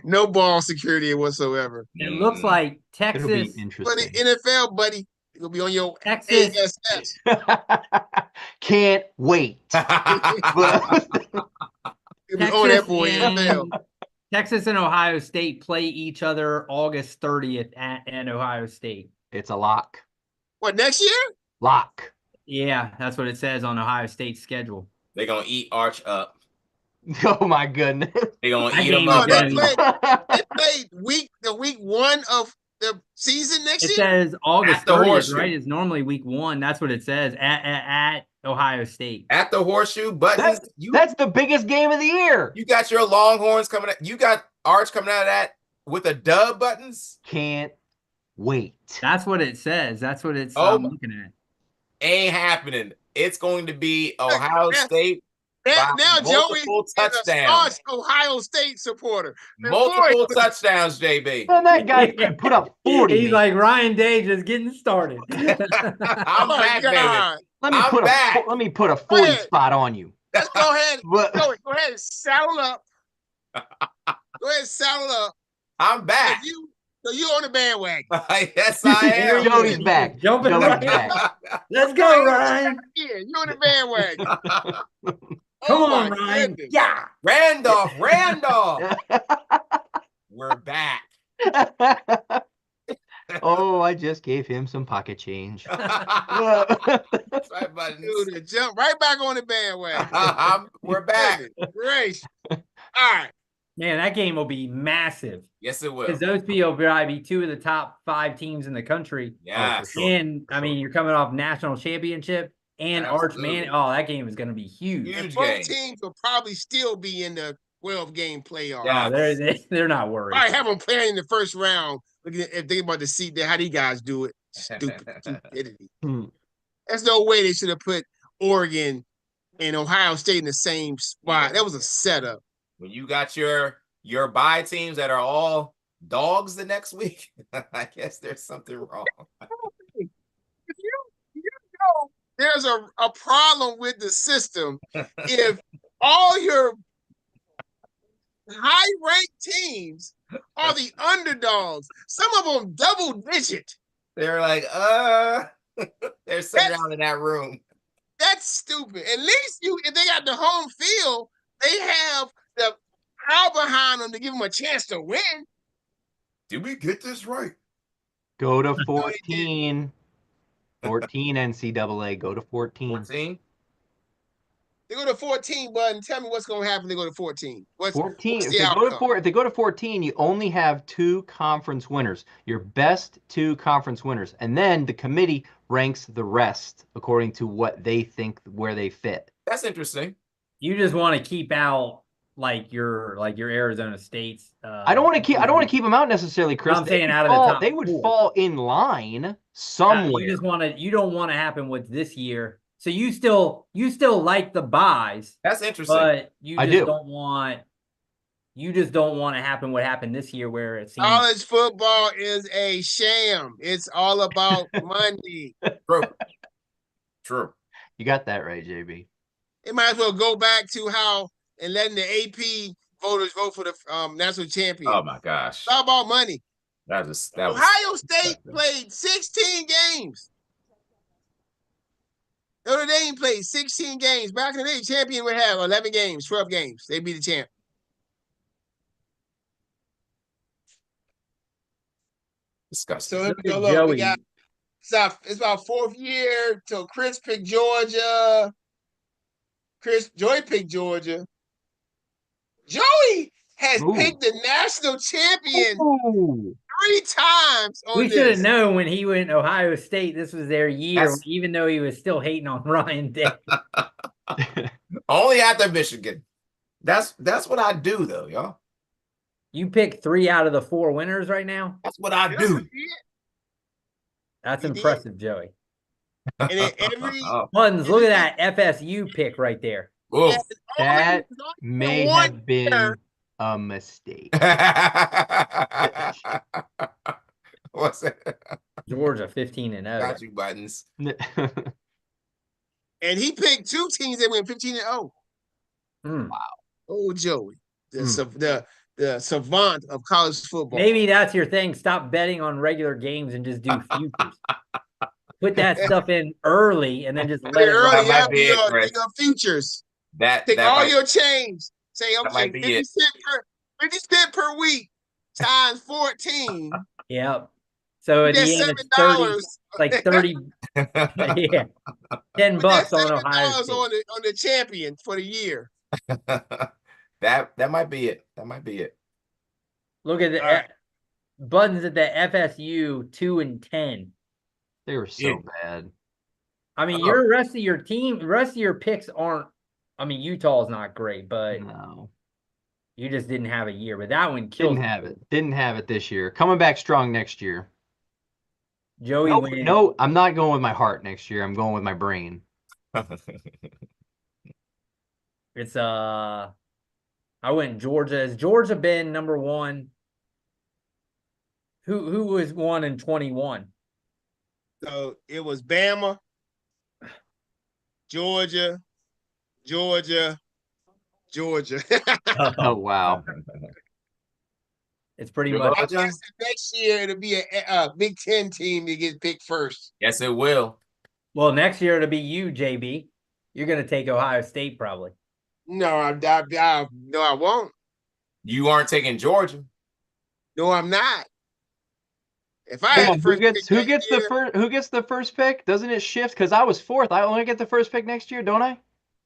no ball security whatsoever. It looks like It'll be Texas. But interesting. the NFL, buddy, it'll be on your Texas. ASS. Can't wait. But- It'll be on that boy and, NFL. Texas and Ohio State play each other August 30th at Ohio State. it's a lock. What, next year? Lock. Yeah, that's what it says on Ohio State's schedule. They're gonna eat Arch up. Oh my goodness. They're gonna That eat him game up. is They gonna played, they played week 1 of the season next It year? says August At the 30th, Horseshoe. right? It's normally week 1. That's what it says at Ohio State. At the Horseshoe, buttons. That's the biggest game of the year. You got your Longhorns coming out. You got Arch coming out of that with a dub, buttons. Can't wait. That's what it says. That's what it's Oh. I'm looking at. Ain't happening. It's going to be Ohio Yeah. State Now, by Joey multiple is a touchdowns. staunch Ohio State supporter. Multiple touchdowns, JB. Man, that guy could put up 40. He's man. like Ryan Day just getting started. I'm Oh my back, baby. God. let me I'm put back. a 40 ahead. spot on you. Let's go ahead. But Joey, go ahead and saddle up. Go ahead and saddle up. I'm back. So you on the bandwagon. Yes, I am. Joey's back. Jumping Joey's right back. Let's go, Ryan. Yeah, you on the bandwagon. Come Oh on, my Ryan. goodness. Yeah. Randolph. We're back. Oh, I just gave him some pocket change. That's right, buttons. Dude, jump right back on the bandwagon. We're back. Great. All right. Man, that game will be massive. Yes, it will. Because those will probably be 2 of the top 5 teams in the country. Yes. sure. And I mean, you're coming off national championship and Arch Absolutely. Man. Oh, that game is going to be huge. Huge. And both game. teams will probably still be in the 12-game playoff. Yeah. They're not worried. Probably have them playing in the first round. If they about to see how these guys do it. Stupidity. Hmm. There's no way they should have put Oregon and Ohio State in the same spot. That was a setup. When you got your bye teams that are all dogs the next week, I guess there's something wrong. If you know there's a problem with the system if all your high-ranked teams are the underdogs, some of them double digit. They're like, they're sitting around in that room. That's stupid. At least if they got the home field, they have the crowd behind them to give them a chance to win. Did we get this right? Go to 14. 14 NCAA. Go to 14. 14? They go to 14, bud, and tell me what's going to happen. They go to 14. 14. what's If the they, go to outcome? if they go to 14, you only have 2 conference winners. Your best 2 conference winners. And then the committee ranks the rest according to what they think where they fit. That's interesting. You just want to keep out like your Arizona States. I don't want to keep them out necessarily, Chris. I'm saying out of the top they would four. fall in line somewhere. You don't want to happen with this year. So you still like the buys, That's interesting. but you I just do. don't want to happen what happened this year where it seems College football is a sham. It's all about money. True. You got that right, JB. It might as well go back to how and letting the AP voters vote for the national champion. Oh my gosh. It's all about money. That was Ohio State played 16 games. Notre Dame played 16 games. Back in the day, champion would have 11 games, 12 games. They'd be the champ. disgusting. So here we go. Look at Look, we Joey. got it's about fourth year till Chris picked Georgia. Joey picked Georgia. Joey has Ooh. picked the national champion Ooh. 3 times on we this. should have known when he went Ohio State, this was their year, That's- even though he was still hating on Ryan Day. Only after Michigan. That's what I do though, y'all. You picked 3 out of the 4 winners right now. That's what I Yes, do. he did. That's You did. impressive, Joey. And then every Buttons, look at that FSU pick right there. Whoa. That it was only may one have been year. a mistake. What's it? Georgia 15-0. Got you, Buttons. And he picked 2 teams that went 15-0. Hmm. Oh, Joey, the savant of college football. Maybe that's your thing. Stop betting on regular games and just do futures. Put that stuff in early and then just let it early, run. might have be it, your Chris. futures. That Take all might- your change. Say, that okay, might be 50 it. cent per week times 14. Yep. So at That's the end, it's 30, $7. like 30, yeah, $10 That's on $7 Ohio State. on the champion for the year. that might be it. That might be it. Look at the All right. Buttons at the FSU 2-10. They were so Yeah. bad. I mean, Oh. your rest of your picks aren't. I mean, Utah's not great, but No. you just didn't have a year. But that one killed. Didn't have it this year. Coming back strong next year. Joey No, went. no, I'm not going with my heart next year. I'm going with my brain. It's I went Georgia. Has Georgia been number 1? Who was 1 in 21? So it was Bama, Georgia. Oh wow. It's pretty Good much. luck. I guess next year it'll be a Big Ten team that gets picked first. Yes, it will. Well, next year it'll be you, JB. You're gonna take Ohio State probably. No, I won't. You aren't taking Georgia. No, I'm not. If I Come had on, the first pick who next gets year, the first? Who gets the first pick? Doesn't it shift? Because I was 4th. I only get the first pick next year, don't I?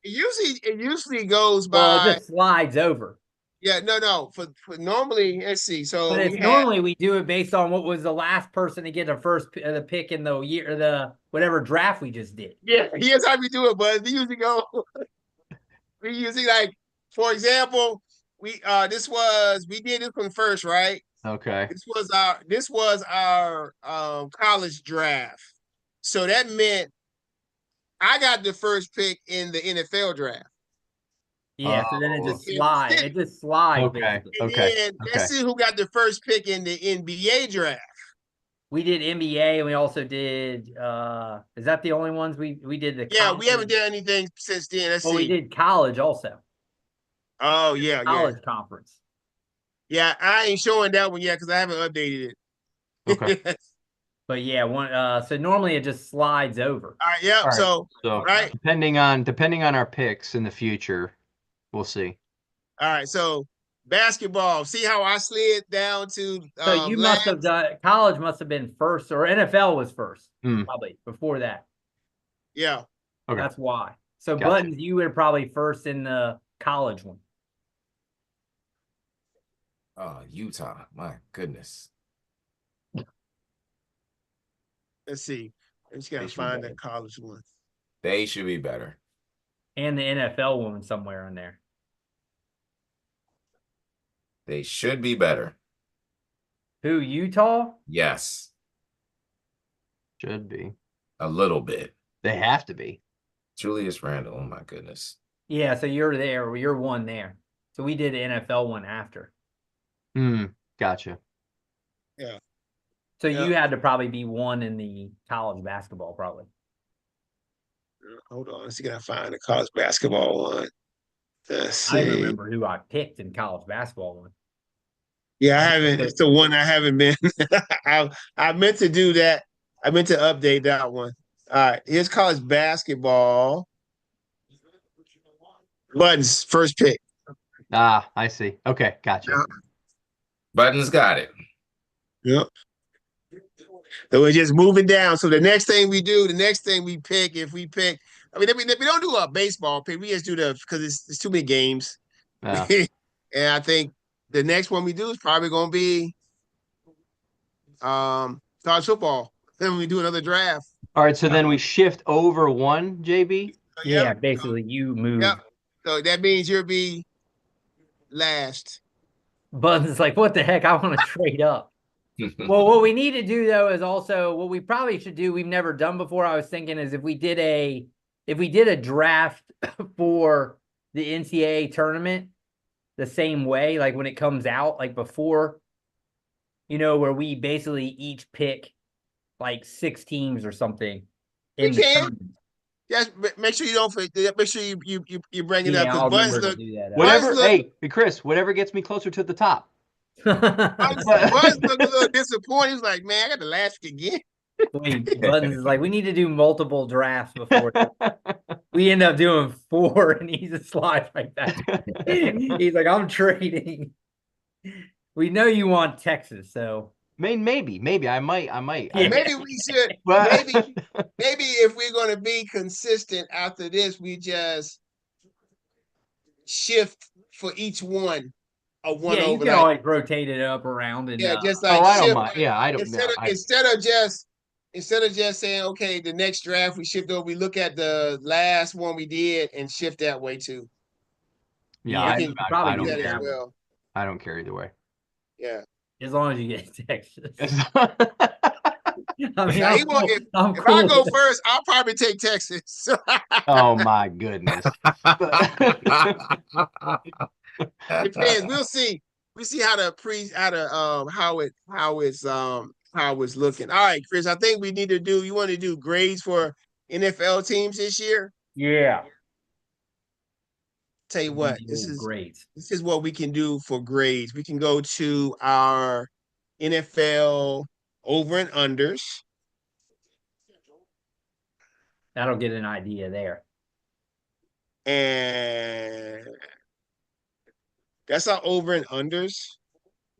it usually goes by. Well, it just slides over. Yeah, no. For normally, let's see. So But it's we had- normally we do it based on what was the last person to get the pick in the year, the whatever draft we just did. yeah, here's how we do it, but we usually go. We usually like, for example, we did this one first, right? Okay. This was our college draft. So that meant I got the first pick in the NFL draft. Yeah, so then it just Oh. slides. It just slides. Okay. Basically. And Okay, then okay. let's see who got the first pick in the NBA draft. We did NBA and we also did. Is that the only ones we did? The Yeah, we haven't conference? done anything since then. Let's Well, see. we did college also. Oh yeah. College conference. Yeah, I ain't showing that one yet because I haven't updated it. Okay. But yeah, so normally it just slides over. All right, yeah. All right. So So right. depending on our picks in the future, we'll see. All right, so basketball. See how I slid down to So you must have done college must have been first, or NFL was first, Hmm. probably before that. yeah. Okay. That's why. So Gotcha. Buttons, you were probably first in the college one. Oh, Utah. My goodness. Let's see. I just gotta They should find be that college one. They should be better. And the NFL one somewhere in there. They should be better. Who, Utah? Yes, Should be. a little bit. They have to be. Julius Randle, oh my goodness. Yeah, so you're there. You're one there. So we did the NFL one after. Gotcha. So Yeah. you had to probably be one in the college basketball, probably. Hold on. Let's see. Can I find the college basketball one? Let's I see. remember who I picked in college basketball one. Yeah, I haven't. It's the one I haven't been. I meant to do that. I meant to update that one. All right. Here's college basketball. Buttons, first pick. Ah, I see. Okay, gotcha. Yeah. Buttons got it. Yep. So we're just moving down. So the next thing we do, the next thing we pick, if we pick, I mean, we don't do a baseball pick. We just do because it's too many games. Yeah. And I think the next one we do is probably going to be college football. Then we do another draft. All right, so then we shift over one, JB. Yeah, Yep. basically you move. Yep. So that means you'll be last. Buttons is like, what the heck? I want to trade up. Well, what we need to do though is also what we probably should do. We've never done before. I was thinking is if we did a draft for the NCAA tournament the same way, like when it comes out, like before, where we basically each pick like 6 teams or something. We in the can. tournament. Just make sure you don't forget. Make sure you bring it Yeah, up I'll because Buttons remember to look. do that. Whatever. look- Hey, Chris, whatever gets me closer to the top. Buttons look a little disappointed. He's like, man, I got the last pick again. Wait, Buttons is like, we need to do multiple drafts before we end up doing 4 and he's a slide right back. He's like, I'm trading. We know you want Texas, so Maybe I might. Yeah. Maybe we should. But- Maybe if we're going to be consistent after this, we just shift for each one a one yeah, you over. can Like, always rotate it up around and yeah, just like Oh, I don't shift. mind. Yeah, I don't. Instead No, of instead of just saying, okay, the next draft we shift over, we look at the last one we did and shift that way too. yeah, Yeah, I, we can I probably Do don't that as care. well. I don't care either way. Yeah. as long as you get Texas. I mean, Now, I'm cool. I'm If cool I go with it. first, I'll probably take Texas. Oh my goodness. Depends. We'll see. We see how how it's looking. All right, Chris. I think we need to do. You want to do grades for NFL teams this year? Yeah. Tell you what, this great. is what we can do for grades. We can go to our NFL over and unders. That'll get an idea there. And that's our over and unders.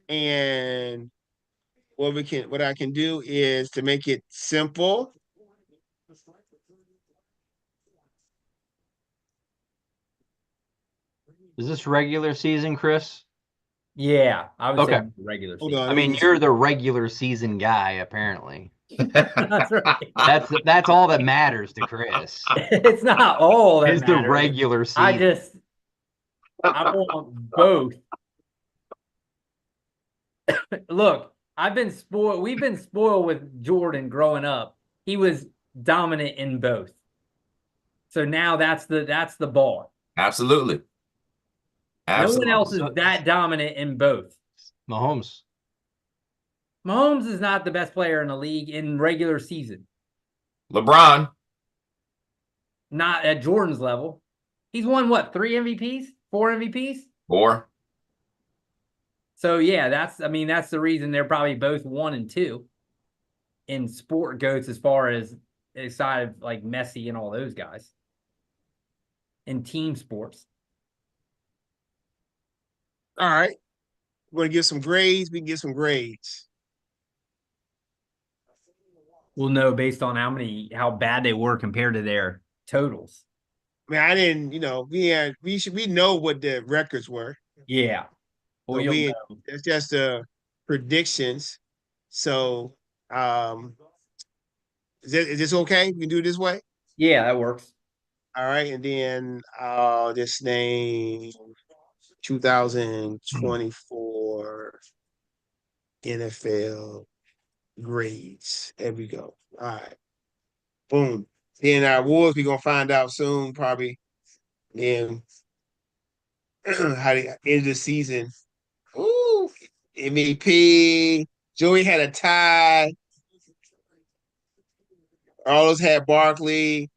And what I can do is to make it simple. Is this regular season, Chris? Yeah, I would Okay. say regular Hold season. on. I mean, you're the regular season guy, apparently. That's right. That's all that matters to Chris. It's not all that Is the matters. regular season. I want both. Look, I've been spoiled. We've been spoiled with Jordan growing up. He was dominant in both. So now that's the bar. Absolutely. No one else is that dominant in both. Mahomes. Mahomes is not the best player in the league in regular season. LeBron. Not at Jordan's level. He's won what, 3 MVPs? 4 MVPs? 4. So yeah, that's the reason they're probably both 1 and 2 in sport goats as far as side of like Messi and all those guys. In team sports. All right. We're going to give some grades. We can give some grades. We'll know based on how bad they were compared to their totals. I mean, I didn't, we know what the records were. Yeah. Well, So you'll know. it's just predictions. So is this okay? We can do it this way? Yeah, that works. All right, and then this name 2024 for NFL grades. There we go. All right. Boom. Then our awards, we're gonna find out soon, probably. Then how the end of the season. Ooh, MVP. Joey had a tie. Arlos had Barkley.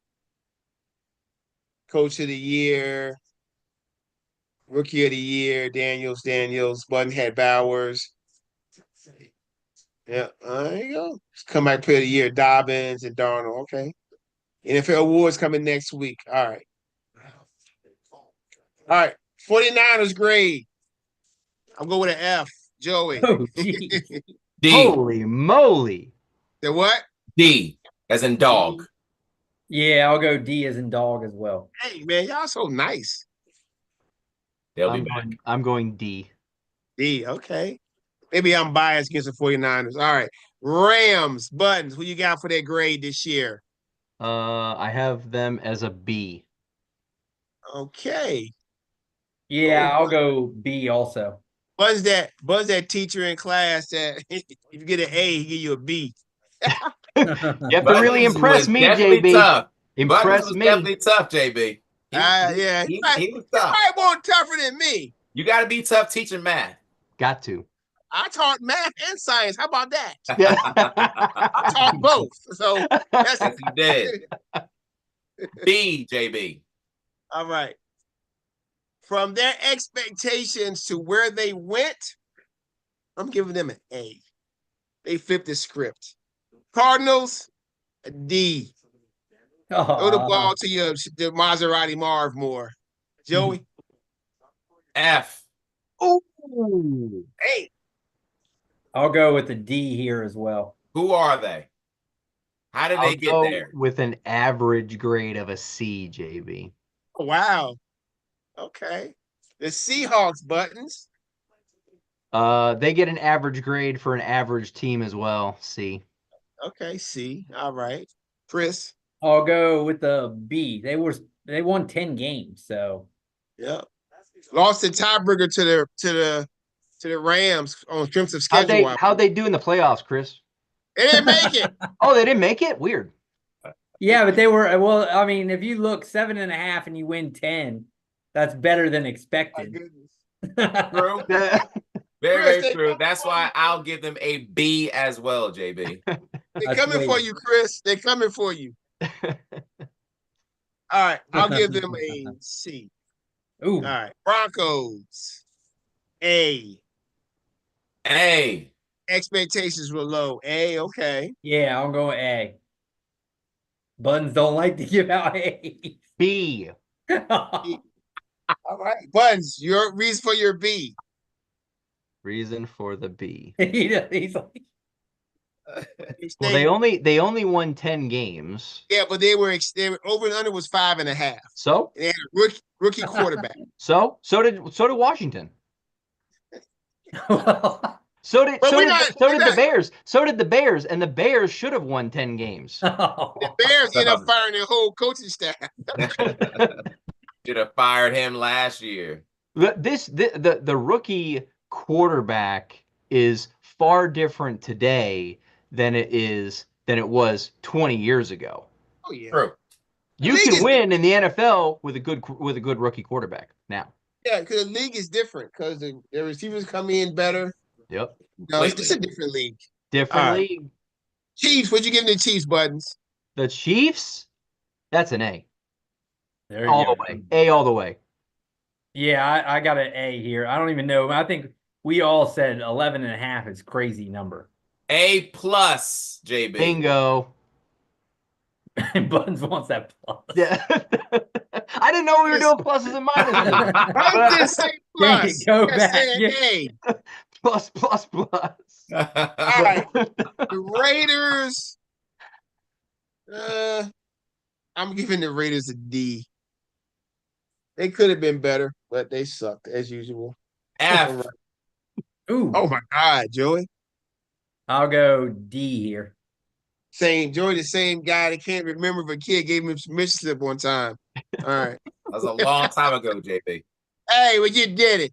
Coach of the year. Rookie of the year. Daniels. Button had Bowers. Yeah, there you go. Comeback player of the year, Dobbins and Darnold. Okay. NFL awards coming next week. All right. All right. 49ers grade. I'm going with an F. Joey. Oh, geez. D. Holy moly. The what? D as in dog. Yeah, I'll go D as in dog as well. Hey, man, y'all so nice. They'll be back. I'm going D. D, okay. Maybe I'm biased against the 49ers. All right. Rams, Buttons, who you got for that grade this year? I have them as a B. Okay. Yeah, Oh, I'll go B also. Buzz that teacher in class that if you get an A, he give you a B. You have to really Buttons impress was me, definitely JB. Tough. Impress Buttons was me. definitely tough, JB. Yeah. He was tough. Probably more tougher than me. You got to be tough teaching math. Got to. I taught math and science. How about that? Yeah. I taught both. So that's Yes, you did. B, JB. all right. From their expectations to where they went, I'm giving them an A. They flipped the script. Cardinals, a D. Throw the ball to the Maserati Marv more. Joey, F. Ooh. hey, I'll go with the D here as well. Who are they? How did I'll they get go there? with an average grade of a C, JB. wow. Okay. The Seahawks, Buttons. They get an average grade for an average team as well. C. Okay, C. All right. Chris. I'll go with the B. They won 10 games, so Yep. Lost the tiebreaker to the Rams on Crimson schedule. How'd they do in the playoffs, Chris? They didn't make it. Oh, they didn't make it? Weird. yeah, but they were well. I mean, if you look 7.5 and you win 10, that's better than My expected. goodness. True. Very true. That's why I'll give them a B as well, JB. They're That's coming for amazing. you, Chris. They're coming for you. All right. I'll give them a C. Ooh, All right. Broncos. A. A. Expectations were low. A, okay. yeah, I'll go A. Buttons don't like to give out A. B. All right. Buns, your reason for your B. Reason for the B. He's like, Well, they only won 10 games. Yeah, but they were over and under was 5.5. So They had a rookie quarterback. so did Washington. well, So did But we're the not- Bears. So did the Bears, and the Bears should have won 10 games. The Bears ended up firing their whole coaching staff. Should have fired him last year. The rookie quarterback is far different today than it was 20 years ago. Oh yeah. True. You league can is- win in the NFL with a good rookie quarterback now. Yeah, because the league is different because the receivers come in better. Yep. No, it's just a different league. Different All right. league. Chiefs, what'd you give the Chiefs, Buttons? The Chiefs, that's an A. there you All go. the way. A all the way. Yeah, I got an A here. I don't even know. I think we all said 11.5 is crazy number. A plus, JB. Bingo. And Buttons wants that plus. Yeah. I didn't know we were doing pluses and minuses. I'm just saying plus. Go Just back. saying Yeah. A. Plus. All right. The Raiders. I'm giving the Raiders a D. They could have been better, but they sucked as usual. F. Ooh, Oh my God, Joey. I'll go D here. Joey, the same guy that can't remember if a kid gave him some mission slip one time. All right. That was a long time ago, JB. Hey, well, you did it.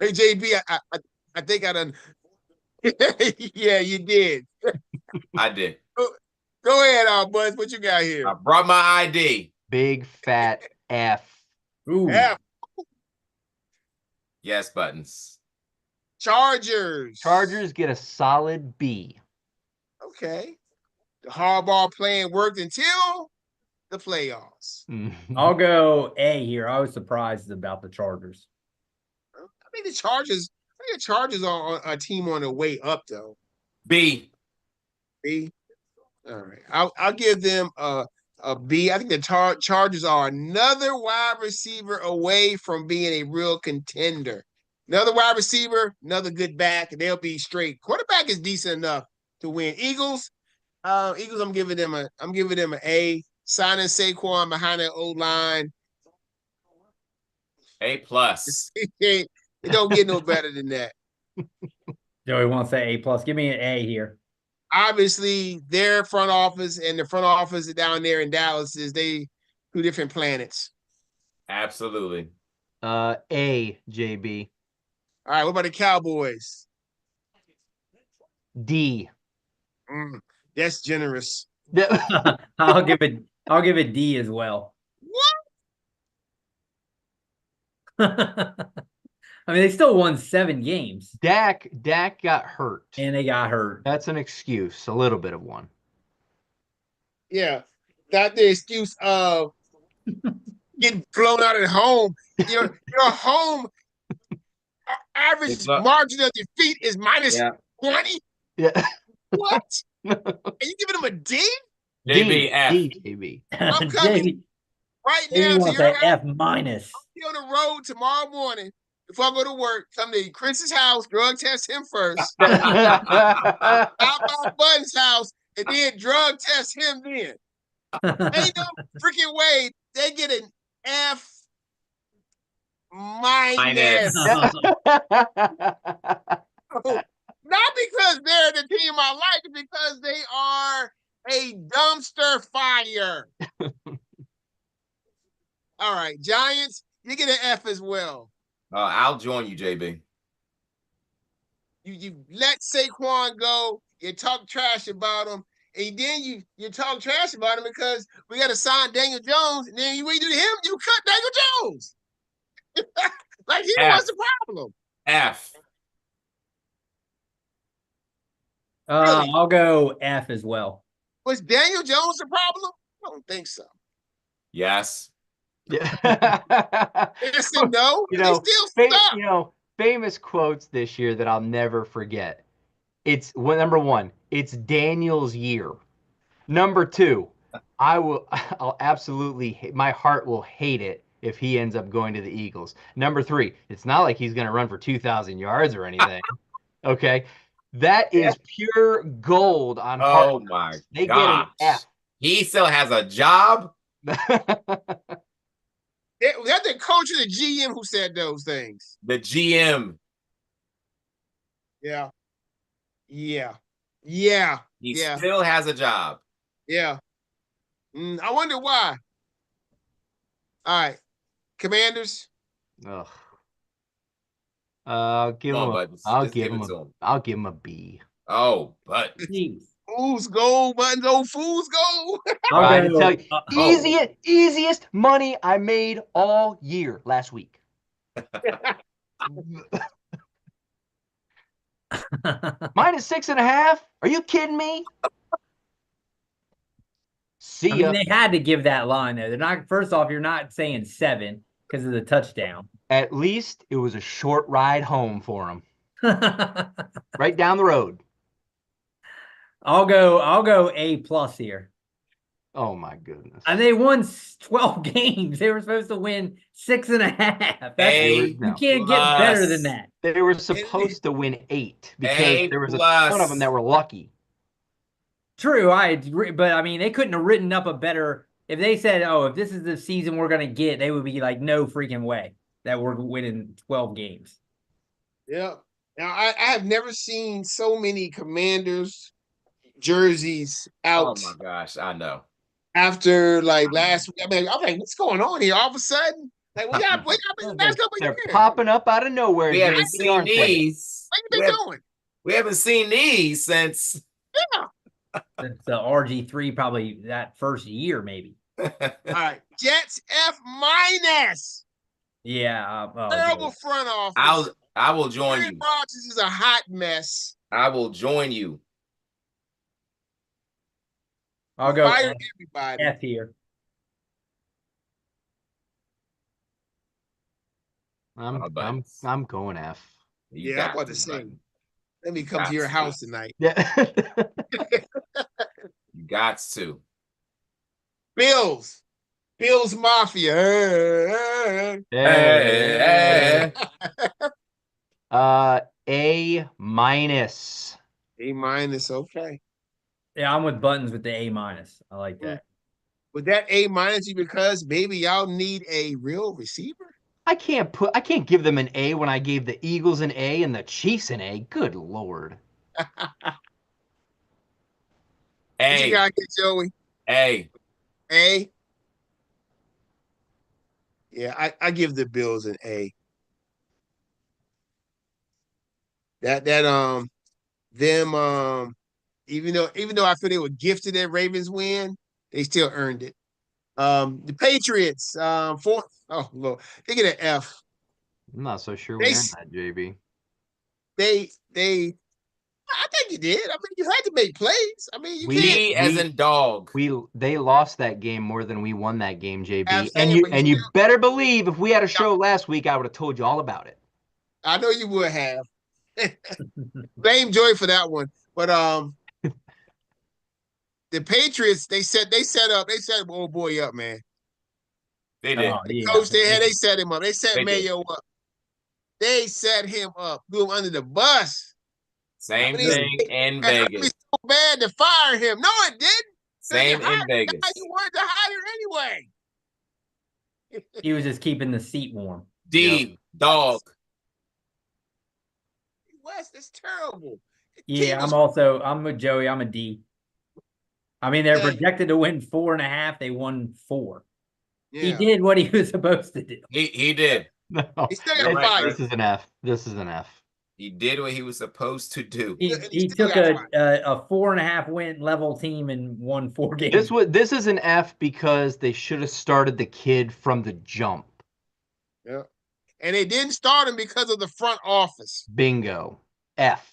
Hey, JB, I think I done. Yeah, you did. I did. Go ahead, Buzz. What you got here? I brought my ID. Big fat F. Ooh. F. Yes, buttons. Chargers. Chargers get a solid B. Okay. The hardball plan worked until the playoffs. I'll go A here. I was surprised about the Chargers. I think the Chargers are a team on the way up, though. B. B. All right. I'll give them a B. I think the Chargers are another wide receiver away from being a real contender. Another wide receiver, another good back, and they'll be straight. Quarterback is decent enough to win. Eagles, I'm giving them an A. Signing Saquon behind that old line. A plus. It don't get no better than that. Joey wants to say A plus. Give me an A here. Obviously, their front office and the front office down there in Dallas is two different planets. Absolutely. A, JB. All right, what about the Cowboys? D. That's generous. I'll give it D as well. What? I mean, they still won 7 games. Dak got hurt. And they got hurt. That's an excuse, a little bit of one. Yeah. Not the excuse of getting blown out at home. Your home average margin of defeat is minus 20. Yeah. What? Are you giving them a D? JB F. D, JB. I'm coming right now to your house. F minus. I'll be on the road tomorrow morning. Before I go to work, come to Chris's house, drug test him first. Out by Bud's house, and then drug test him then. Ain't no freaking way they get an F minus. Minus. Not because they're the team I like, because they are a dumpster fire. All right, Giants, you get an F as well. I'll join you, JB. You let Saquon go. You talk trash about him, and then you talk trash about him because we got to sign Daniel Jones. And then what you do to him? You cut Daniel Jones. Like he was the problem. F. Really? I'll go F as well. Was Daniel Jones the problem? I don't think so. Yes. Yes and no. You know, They still suck. Famous quotes this year that I'll never forget. Number 1, it's Daniel's year. Number 2, I'll absolutely, my heart will hate it if he ends up going to the Eagles. Number 3, it's not like he's going to run for 2,000 yards or anything. Okay. That is pure gold on Oh my They gosh. get an F. He still has a job? That's the coach or the GM who said those things. The GM. Yeah. He Yeah. still has a job. Yeah. I wonder why. All right. Commanders. Ugh. I'll give him a B. Oh, but Fools go, buttons. Oh, fools go. I tell you, easiest money I made all year last week. Minus 6.5. Are you kidding me? See ya. I mean, they had to give that line though. They're not. First off, you're not saying 7 because of the touchdown. At least it was a short ride home for him. Right down the road. I'll go A plus here. Oh my goodness. And they won 12 games. They were supposed to win 6.5. You can't get better than that. They were supposed to win 8 because there was a ton of them that were lucky. True, I agree, but I mean, they couldn't have written up a better. If they said, "Oh, if this is the season we're gonna get," they would be like, "No freaking way that we're winning 12 games." Yeah. Now I have never seen so many Commanders jerseys out. Oh my gosh, I know. After like last week, I mean, I'm like, what's going on here? All of a sudden, Like we got the last couple of They're years. popping up out of nowhere. We haven't JB, seen aren't they? these. What you been doing? We haven't seen these since. That's the RG3 probably that first year, maybe. All right, Jets F minus. Yeah. Terrible front office. I will join Aaron you. Rodgers is a hot mess. I will join you. I'll go Fire everybody. F here. I'm going F. You Yeah, I'm got about to say. Let me come to your house tonight. Yeah. You got to. Bills Mafia. Hey. A minus. A minus, okay. Yeah, I'm with Buttons with the A minus. I like that. Would that A minus you because maybe y'all need a real receiver? I can't give them an A when I gave the Eagles an A and the Chiefs an A. Good Lord. What you got here, Joey? A. A? Yeah, I give the Bills an A. Even though I feel they were gifted at Ravens win, they still earned it. The Patriots, fourth. Oh Lord, they get an F. I'm not so sure we earned that, JB. I think you did. I mean, you had to make plays. I mean, you can't. D as in dog. They lost that game more than we won that game, JB. Absolutely, And you better believe if we had a show last week, I would have told you all about it. I know you would have. Blame Joey for that one. But the Patriots, they set old boy up, man. They did. Coach, they set him up. They set Mayo up. They set him up. Threw him under the bus. Same thing in Vegas. It was so bad to fire him. No, it didn't. Same in Vegas. You wanted to hire anyway. He was just keeping the seat warm. D, dog. West, that's terrible. Yeah, I'm with Joey. I'm a D. I mean, they're projected to win 4.5. They won 4. Yeah. He did what he was supposed to do. He did. No, he still got fired. This is an F. This is an F. He did what he was supposed to do. He took a 4.5 win level team and won 4 games. This is an F because they should have started the kid from the jump. Yeah. And they didn't start him because of the front office. Bingo. F.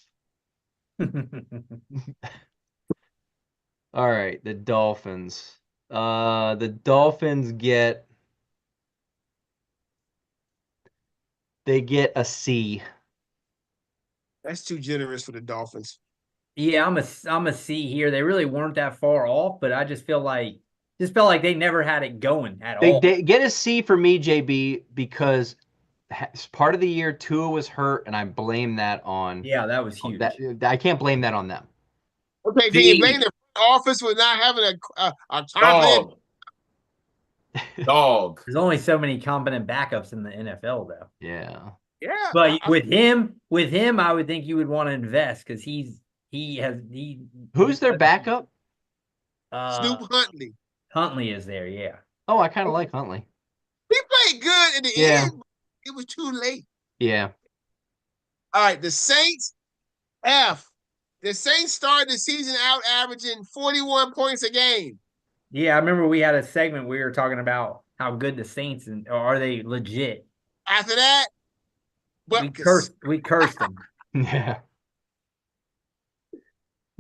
All right, the Dolphins. The Dolphins get a C. That's too generous for the Dolphins. Yeah, I'm a C here. They really weren't that far off, but I just felt like they never had it going at all. They get a C for me, JB, because part of the year Tua was hurt, and I blame that on. Yeah, that was huge. I can't blame that on them. Okay, can you blame the office for not having a dog? Dog. There's only so many competent backups in the NFL, though. Yeah. Yeah. But with him, I would think you would want to invest because Who's their backup? Snoop Huntley. Huntley is there, yeah. Oh, I kind of like Huntley. He played good in the end. It was too late. Yeah. All right, the Saints, F. The Saints started the season out averaging 41 points a game. Yeah, I remember we had a segment we were talking about how good the Saints are they legit. After that, we cursed them. Yeah.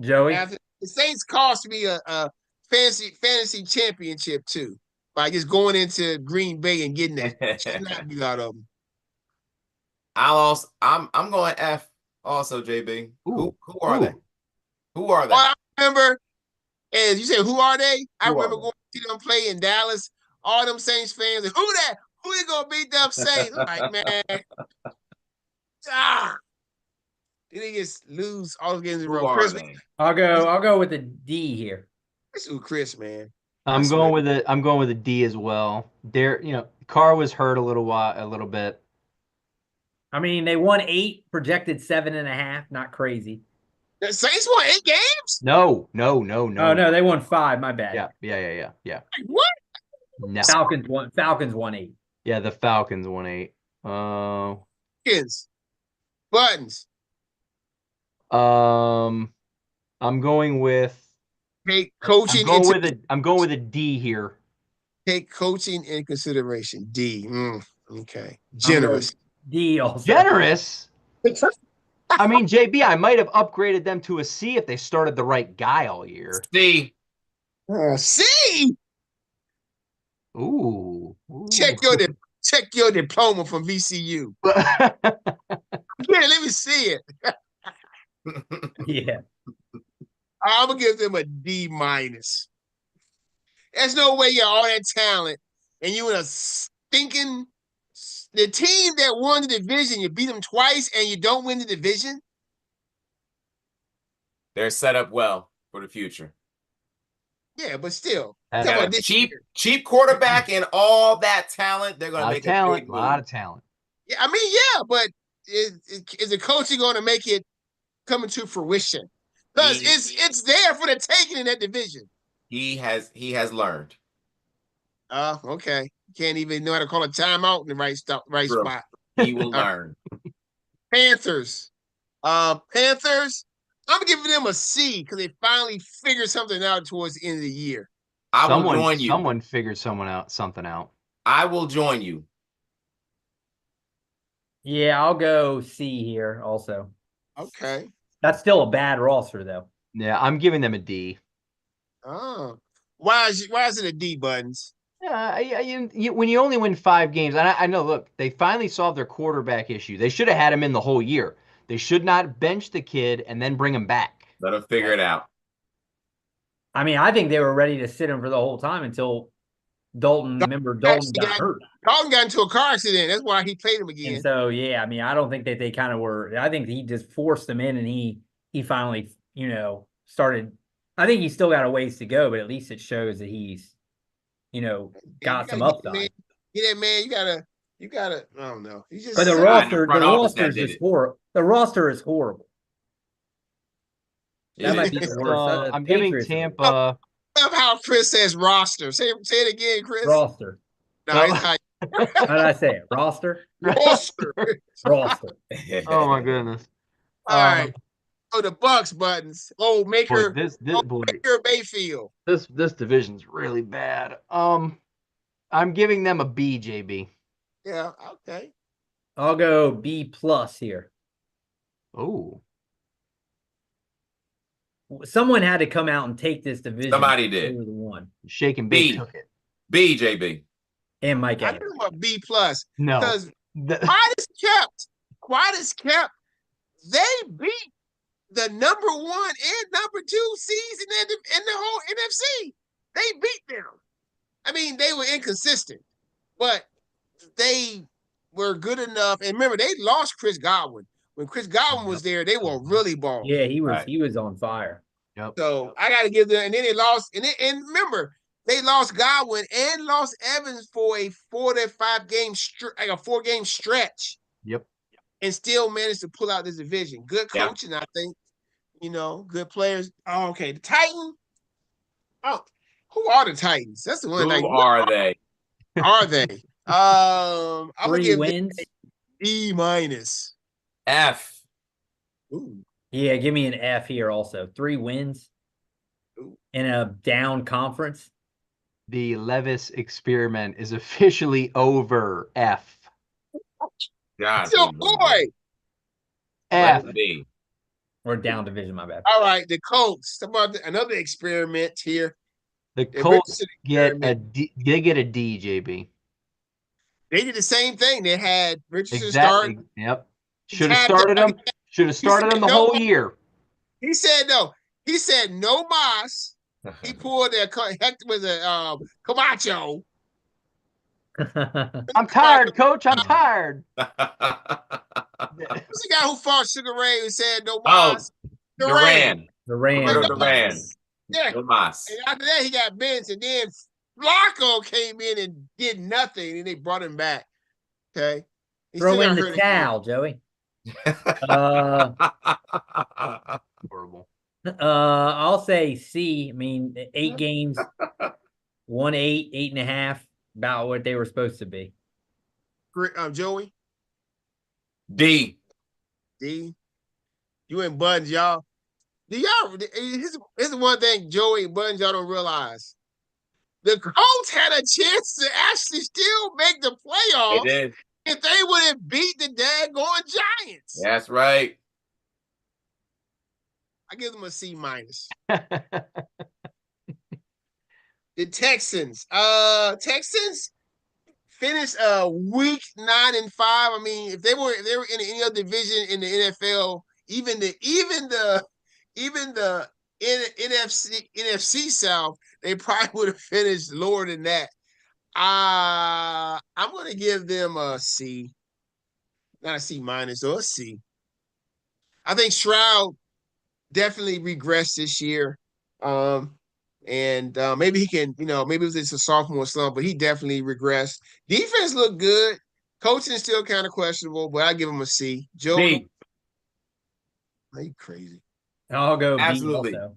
Joey? The Saints cost me a fantasy championship too by just going into Green Bay and getting that snap beat out of them. I'm going F also, JB. Who are they? Who are they? I remember, and you said who are they? I remember going to see them play in Dallas. All them Saints fans, and who that? Who is gonna beat them Saints? Like, man. They just lose all games in a row. Chris, I'll go with a D here. This is Chris, man. I'm going with a D as well. Carr was hurt a little bit. I mean, they won 8, projected 7.5. Not crazy. The Saints won 8 games? No. Oh no, they won 5. My bad. Yeah. Like, what? No. Falcons won 8. Yeah, the Falcons won 8. Skins. Buttons. I'm going with Take coaching into I'm going with a D here. take coaching in consideration. D. Okay. I'm going Generous. D also. Generous. I mean, JB, I might have upgraded them to a C if they started the right guy all year. C. C. Ooh. Check your diploma from VCU. Yeah, let me see it. Yeah. I'm gonna give them a D minus. There's no way you're all that talent and you in a stinking the team that won the division, you beat them twice and you don't win the division. They're set up well for the future. Yeah, but still, Got talking Got about a this cheap, year. cheap quarterback and all that talent. They're a going to lot make of talent. a big A lot move. of talent. Yeah, I mean, yeah, but is the coaching going to make it come into fruition? Because it's there for the taking in that division. He has learned. Okay. Can't even know how to call a timeout in the right True. spot. He will learn. Panthers. Panthers, I'm giving them a C because they finally figured something out towards the end of the year. I will join you. Someone figured something out. I will join you. Yeah, I'll go C here also. Okay. That's still a bad roster though. Yeah, I'm giving them a D. Oh. Why is it a D, Buttons? Yeah, when you only win 5 games, and I know, look, they finally solved their quarterback issue. They should have had him in the whole year. They should not bench the kid and then bring him back. Let him figure it out. I mean, I think they were ready to sit him for the whole time until Dalton got hurt. Dalton got into a car accident. That's why he played him again. And so, yeah, I mean, I don't think that they kind of were. I think he just forced them in, and he finally, started. I think he's still got a ways to go, but at least it shows that he's, got some upside. Get that man. You gotta. I don't know. He's just. But the roster is horrible. That might be the worst. I'm giving Tampa. I love how Chris says roster. Say it again, Chris. Roster. No, it's not. How did I say it? Roster? Roster. Roster. Oh my goodness. All right. Oh, the Bucks Buttons. Oh, Maker. Baker Mayfield. This division's really bad. I'm giving them a B, JB. Yeah, okay. I'll go B plus here. Oh. Someone had to come out and take this division. Somebody did. The one. Shake and Bake took it. B, JB. And Mike I give him a B plus. No. Because quiet is kept. They beat the number 1 and number 2 seeds in the whole NFC. They beat them. I mean, they were inconsistent, but they were good enough. And remember, they lost Chris Godwin. When Chris Godwin was there, they were really balling. Yeah, he was on fire. Yep. So I got to give them. And then they lost. And remember, they lost Godwin and lost Evans for a 4 to 5 game like a 4-game stretch. Yep. And still managed to pull out this division. Good coaching, I think. Good players. Oh, okay. The Titans. Oh, who are the Titans? That's the one. Who are they? Are they? I'm gonna give wins. D minus. F. Ooh. Yeah, give me an F here also. 3 wins in a down conference. The Levis experiment is officially over. F. God. It's your boy. F. B. Or down division, my bad. All right, the Colts. About another experiment here. The Colts get a D. They get a D, JB. They did the same thing. They had Richardson start. Yep. Should have started him. Should have started him the whole year. He said no. He said no mas. He pulled Hector with a Camacho. I'm tired, Coach. I'm tired. Who's the guy who fought Sugar Ray who said no Oh, mas? Duran. Duran. Yeah. No mas. And after that, he got benched, and then Flacco came in and did nothing, and they brought him back. Okay. Throw in the towel, Joey. Horrible. I'll say C. I mean, 8 games, 1 8, 8.5, about what they were supposed to be. Joey, D. D, you and Buttons, y'all. Do y'all? Here's the one thing, Joey and Buttons, y'all don't realize. The Colts had a chance to actually still make the They playoffs did. if they would have beat the daggone Giants. That's right. I give them a C minus. The Texans. Texans finished week 9-5. I mean, if they were in any other division in the NFL, even the NFC South, they probably would have finished lower than that. I'm gonna give them a C, not a C minus, or a C. I think Stroud definitely regressed this year. And maybe he can, maybe it was just a sophomore slump, but he definitely regressed. Defense looked good. Coaching is still kind of questionable, but I give him a C. Joey, B. are you crazy? I'll go B Absolutely. also.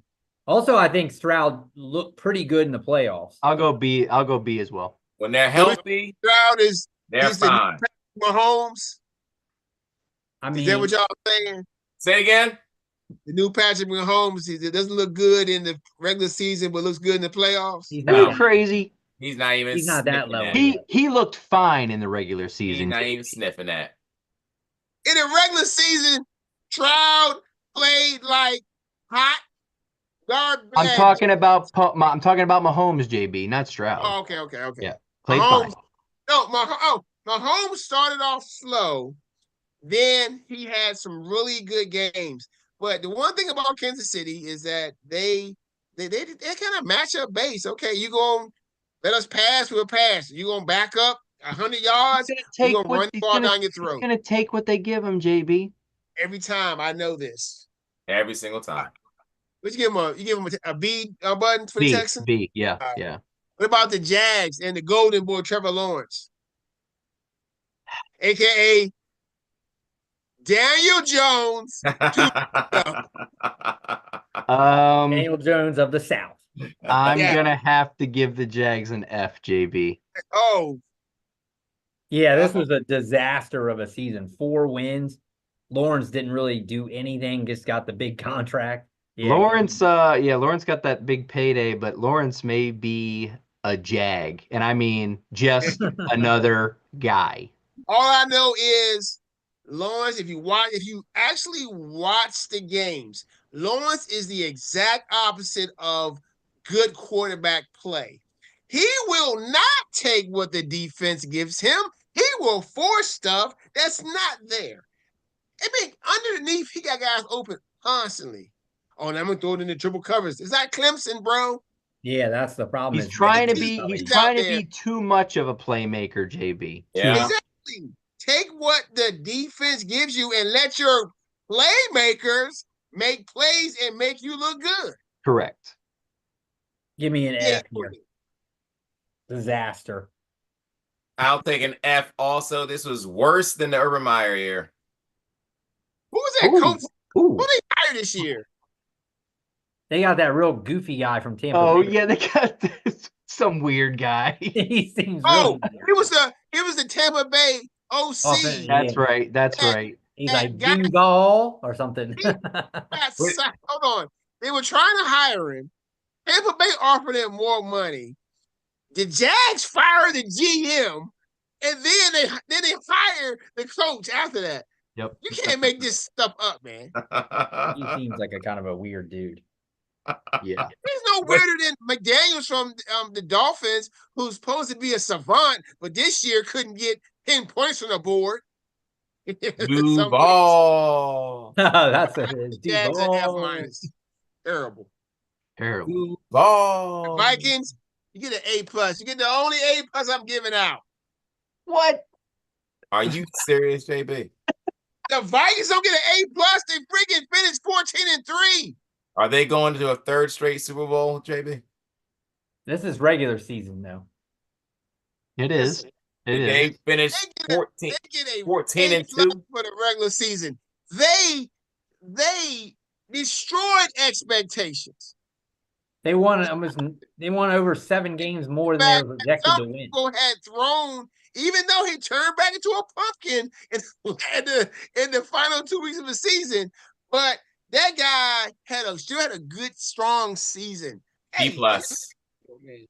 Also, I think Stroud looked pretty good in the playoffs. I'll go B. I'll go B as well. When they're healthy, Stroud is they're he's the fine. Mahomes. I Is that what mean, y'all saying? Say it again. The new Patrick Mahomes, it doesn't look good in the regular season, but looks good in the playoffs. he's Are you not, crazy? He's not even He's not that sniffing level. that. He looked fine in the regular He's season. not even sniffing that. In the regular season, Stroud played like hot garbage. I'm talking about Mahomes, JB, not Stroud. Oh, okay. Yeah. Played Mahomes, fine. no, Mahomes started off slow. Then he had some really good games. But the one thing about Kansas City is that they kind of match up base. Okay, you going to let us pass, we'll pass. You going to back up 100 yards, you're going to run the ball down your throat. He's going to take what they give him, JB. Every time, I know this. Every single time. But you give him a B button for the Texans? B, yeah, yeah. What about the Jags and the Golden Boy, Trevor Lawrence? AKA Daniel Jones. Daniel Jones of the South. I'm going to have to give the Jags an F, JB. Oh. Yeah, this was a disaster of a season. 4 wins. Lawrence didn't really do anything, just got the big contract. Yeah. Lawrence got that big payday, but Lawrence may be a Jag. And I mean just another guy. All I know is Lawrence, if you actually watch the games, Lawrence is the exact opposite of good quarterback play. He will not take what the defense gives him. He will force stuff that's not there. I mean, underneath, he got guys open constantly. Oh, and I'm gonna throw it in the triple covers. Is that Clemson, bro? Yeah, that's the problem. He's trying to be too much of a playmaker, JB. Yeah. Exactly. Take what the defense gives you and let your playmakers make plays and make you look good. Correct. Give me an F here. Disaster. I'll take an F also. This was worse than the Urban Meyer year. Who was that coach? Who they hired this year? They got that real goofy guy from Tampa. Oh, yeah, they got some weird guy. He seems really weird. He was the Tampa Bay OC. That's right. That's right. He's like Bingal or something. Hold on. They were trying to hire him. Tampa Bay offered him more money. The Jags fired the GM, and then they hire the coach after that. Yep. You can't make this stuff up, man. He seems like a kind of a weird dude. Yeah. He's no weirder than McDaniels from the Dolphins, who's supposed to be a savant, but this year couldn't get 10 points on the board. Duval. That's a Jags at F minus. Terrible. Duval. Vikings, you get an A plus. You get the only A plus I'm giving out. What? Are you serious, JB? The Vikings don't get an A plus. They freaking finished 14-3. Are they going to a third straight Super Bowl, JB? This is regular season, though. It is. They finished 14 and 2 for the regular season. They destroyed expectations. They won over 7 games more than they were projected to win. People had thrown even though he turned back into a pumpkin in the final 2 weeks of the season, but that guy still had a good, strong season. B Hey, plus. man.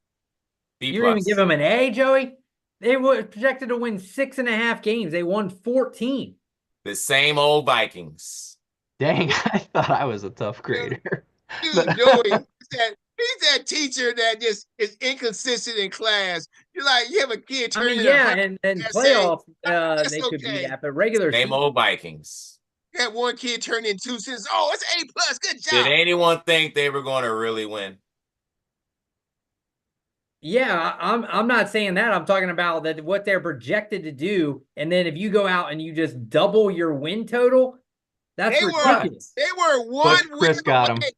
B You didn't even give plus. them an A, Joey? They were projected to win 6.5 games. They won 14. The same old Vikings. Dang, I thought I was a tough grader. Dude, Joey, he's that teacher that just is inconsistent in class. You're like, you have a kid I turning mean, in a yeah, high and essay. playoff, That's they could be okay. that, but regular Same season, old Vikings. You had one kid turn in 2 cents. Oh, it's A plus. Good job. Did anyone think they were going to really win? yeah, I'm not saying that. I'm talking about that what they're projected to do, and then if you go out and you just double your win total, that's They ridiculous. were one But win Chris got him. away.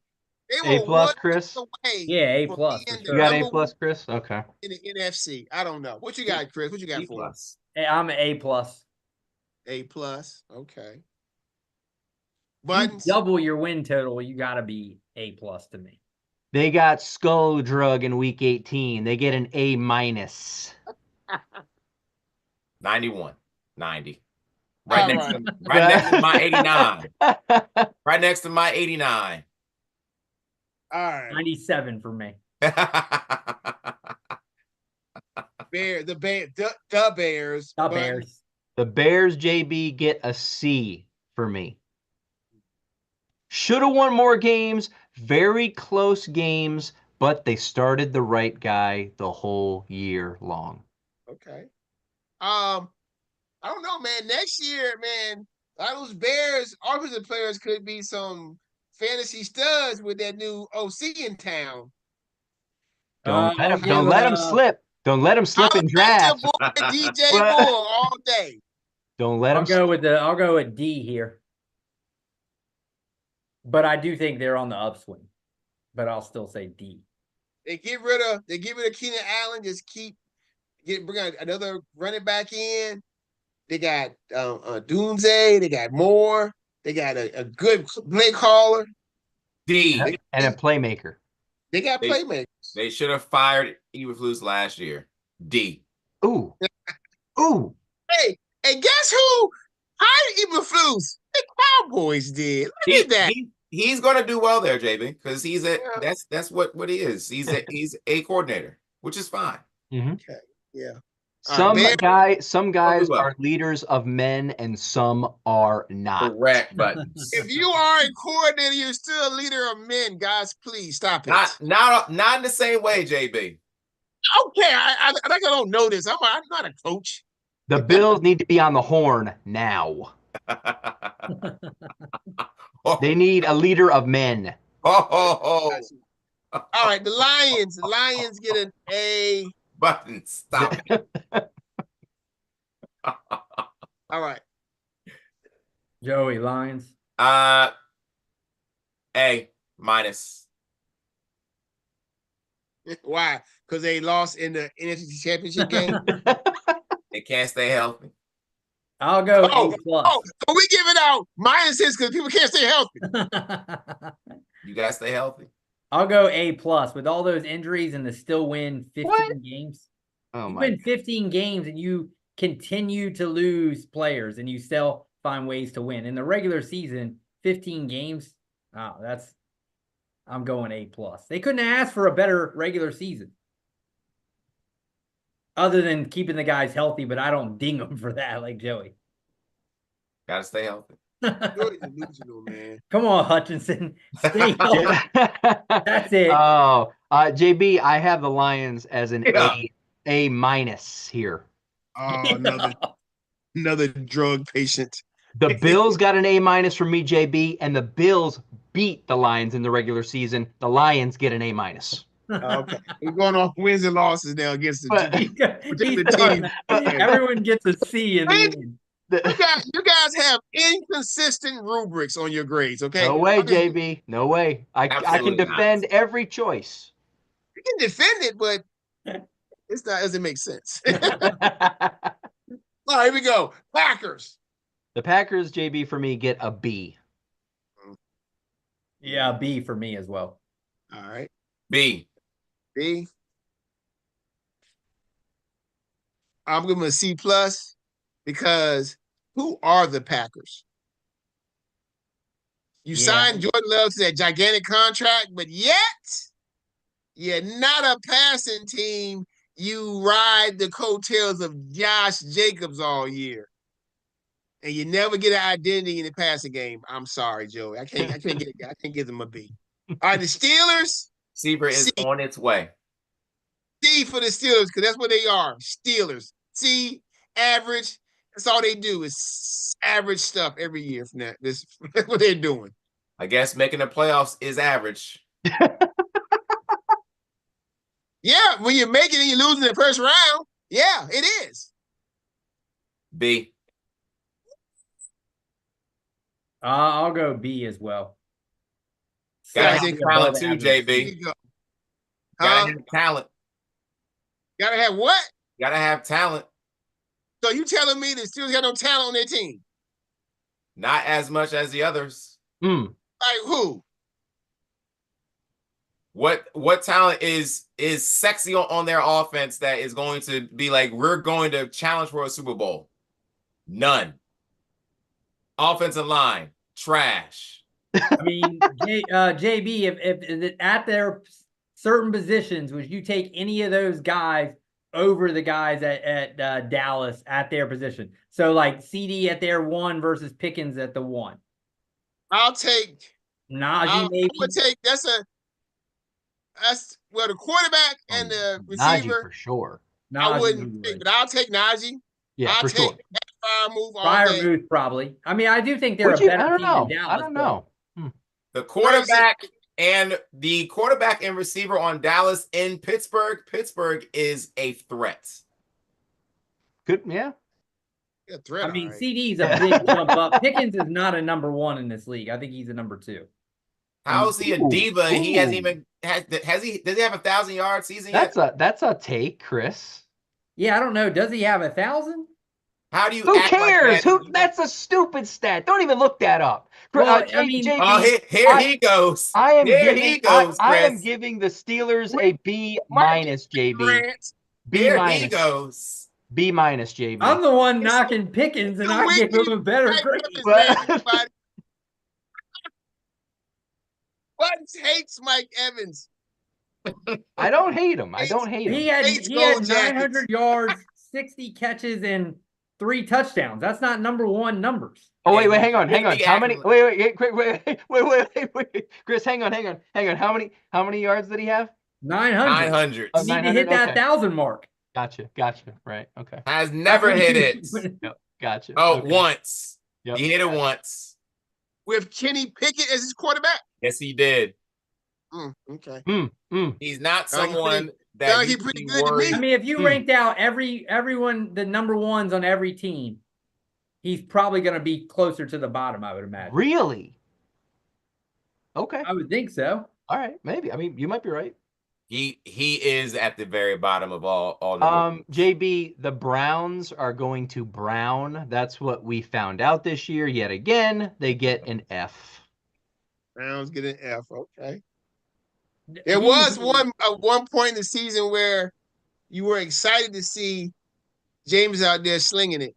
They A were plus, one Chris? win away. Yeah, A from plus for being the sure. You got A number plus, one Chris? Okay. in the NFC. I don't know. What you got, Chris? What you got B for him? plus. Hey, I'm an A plus. A plus. Okay. You Buttons. double your win total, you got to be A plus to me. They got skull drug in week 18. They get an A minus. 91. 90. All Right next to my 89. Right next to my 89. All right. 97 for me. The Bears. The Buttons. Bears. The Bears, JB, get a C for me. Should have won more games, very close games, but they started the right guy the whole year long. Okay. I don't know, man. Next year, man, a lot of those Bears offensive players could be some fantasy studs with that new OC in town. Don't let give, him slip. Don't let him slip in Your drafts. boy DJ But- Moore all day. Don't let him I'll go with D here. But I do think they're on the upswing. But I'll still say D. They get rid of Keenan Allen. Just bring another running back in. They got Dunze. They got Moore. They got a good play caller. D. and a playmaker. They got playmakers. They should have fired Eberflus last year. D. Ooh. Ooh. Hey, and guess who hired Eberflus? The Cowboys did. Look at that. He's going to do well there, JB, because he's Yeah. that's what he is. He's a coordinator, which is fine. Mm-hmm. Okay. Yeah. Some guys well. are leaders of men and some are not. Correct buttons. If you are a coordinator, you're still a leader of men. Guys, please stop it. Not in the same way, JB. Okay, I don't know this. I'm not a coach. The Bills need to be on the horn now. They need a leader of men. All right, the Lions. The Lions get an A. Button, stop it. All right. Joey, Lions. A minus. Why? Because they lost in the NFC Championship game. They can't stay healthy. I'll go A Oh, plus. so we giving out minuses because people can't stay healthy. You guys stay healthy. I'll go A plus with all those injuries and to still win 15 What? games. Oh You my win 15 games and you continue to lose players and you still find ways to win. In the regular season, 15 games. I'm going A plus. They couldn't ask for a better regular season. Other than keeping the guys healthy, but I don't ding them for that like Joey. Gotta stay healthy. Joey's delusional, man. Come on, Hutchinson. Stay healthy. That's it. Oh, JB, I have the Lions as an Yeah. A minus here. Oh, another drug patient. The Bills got an A minus from me, JB, and the Bills beat the Lions in the regular season. The Lions get an A minus. Okay, we're going off wins and losses now against the But- team. He's the team. done. Everyone gets a C in the end. You guys have inconsistent rubrics on your grades. Okay, No way, JB. No way. I can Absolutely defend every choice. You can defend it, but it doesn't make sense. All The right, here we go. Packers. Packers, JB, for me, get a B. Yeah, B for me as well. All right, B. B. I'm giving him a C+ because who are the Packers? You signed Jordan Love to that gigantic contract, but yet you're not a passing team. You ride the coattails of Josh Jacobs all year. And you never get an identity in the passing game. I'm sorry, Joey. I can't give them a B. All right, the Steelers. Seaver is on its way. C for the Steelers, because that's what they are. Steelers. C, average. That's all they do is average stuff every year from that. That's what they're doing. I guess making the playoffs is average. Yeah, when you make it and you lose in the first round, yeah, it is. B. I'll go B as well. Gotta Slightly have talent above too, average. There JB. you go. Gotta have talent. Gotta have what? Gotta have talent. So you telling me the Steelers got no talent on their team? Not as much as the others. Like who? What talent is sexy on their offense that is going to be like, we're going to challenge for a Super Bowl? None. Offensive line, trash. I mean, JB, if at their certain positions, would you take any of those guys over the guys at Dallas at their position? So like CD at their 1 versus Pickens at the 1. I'll take Najee maybe. I would take that's the quarterback and the receiver. Najee for sure. I wouldn't pick, but I'll take Najee. Yeah, I'll for take sure. that fire move all day. Freiermuth probably. I mean, I do think they're Would a you? better I don't team know. than Dallas. I don't know. The quarterback and receiver on Dallas in Pittsburgh. Pittsburgh is a threat. Good, yeah. Yeah, threat, I mean, all right. CD's a big jump up. Pickens is not a number 1 in this league. I think he's a number 2. How is he a diva? And he hasn't Ooh. even does he have 1,000-yard season yet? That's a take, Chris. Yeah, I don't know. Does he have 1,000? How do you? Who act like cares? that? That's a stupid stat. Don't even look that up. Well, I mean- JB, Oh, here he goes. I am Here giving he goes, I am Chris. giving the Steelers a B minus, JB. Grant, B Here he minus. goes. B minus, JB. I'm the one knocking Pickens, and the I give him a better Mike grade. Evans, But- man, everybody. Buttons hates Mike Evans. I don't hate him. I don't hate him. He had Hates gold jackets. 900 yards, 60 catches, and 3 touchdowns. That's not number 1 numbers. Oh wait, hang on. Really How many? accurate. Wait. Chris, hang on. How many yards did he have? 900. 900. Oh, You need to 900, hit that okay. 1,000 mark. Gotcha. Right. Okay. Has never hit it. Gotcha. Oh, okay. once. Yep. He hit it once. With Kenny Pickett as his quarterback. Yes, he did. Okay. He's not Sound like someone sound that like you he pretty can good to worry. me. I mean, if you ranked out everyone, the number 1s on every team, he's probably going to be closer to the bottom, I would imagine. Really? Okay. I would think so. All right. Maybe. I mean, you might be right. He is at the very bottom of all number. JB, the Browns are going to brown. That's what we found out this year. Yet again, they get an F. Browns get an F. Okay. There was one point in the season where you were excited to see James out there slinging it.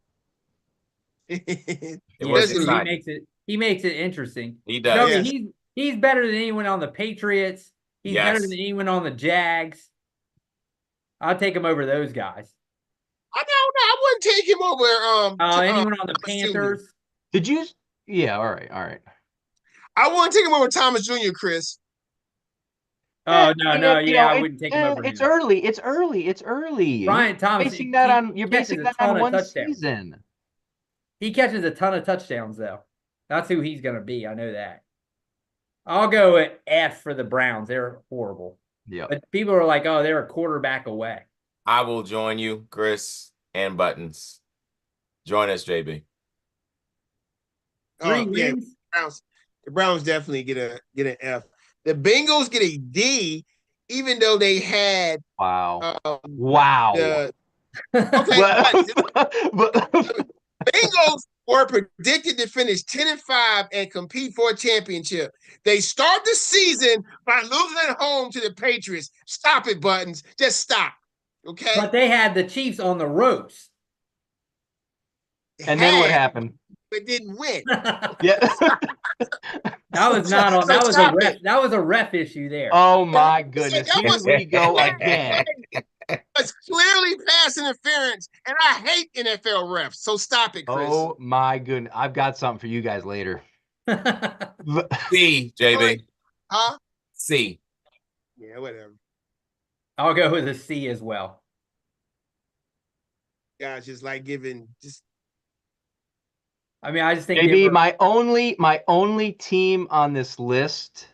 It Yeah, was so exciting. he makes it interesting. He No, does. Yes. he's better than anyone on the Patriots. He's better Yes. than anyone on the Jags. I'll take him over those guys. I wouldn't take him over. Anyone on the Thomas Jr. Panthers. Did you? Yeah. All right. I wouldn't take him over Thomas Jr., Chris. Oh no, I it- wouldn't take him over. It's him. early. It's early. Brian Thomas. You're catches basing a that ton on of one touchdowns. season. He catches a ton of touchdowns, though. That's who he's going to be. I know that. I'll go with F for the Browns. They're horrible. Yeah. But people are like, oh, they're a quarterback away. I will join you, Chris and Buttons. Join us, JB. Three Yeah, wins. the Browns definitely get an F. The Bengals get a D, even though they had Wow. the okay. But- Bengals were predicted to finish 10-5 and compete for a championship. They start the season by losing at home to the Patriots. Stop it, Buttons. Just stop. Okay. But they had the Chiefs on the ropes. And then what happened? But didn't win. Yeah. That was not on. So That was a stop ref. it. That was a ref issue there. Oh my goodness. That Here was- we go again. It's clearly pass interference, and I hate NFL refs. So stop it, Chris. Oh my goodness. I've got something for you guys later. C, JB. Huh? C. Yeah, whatever. I'll go with a C as well. Guys just like giving just I mean, I just think Maybe my only team on this list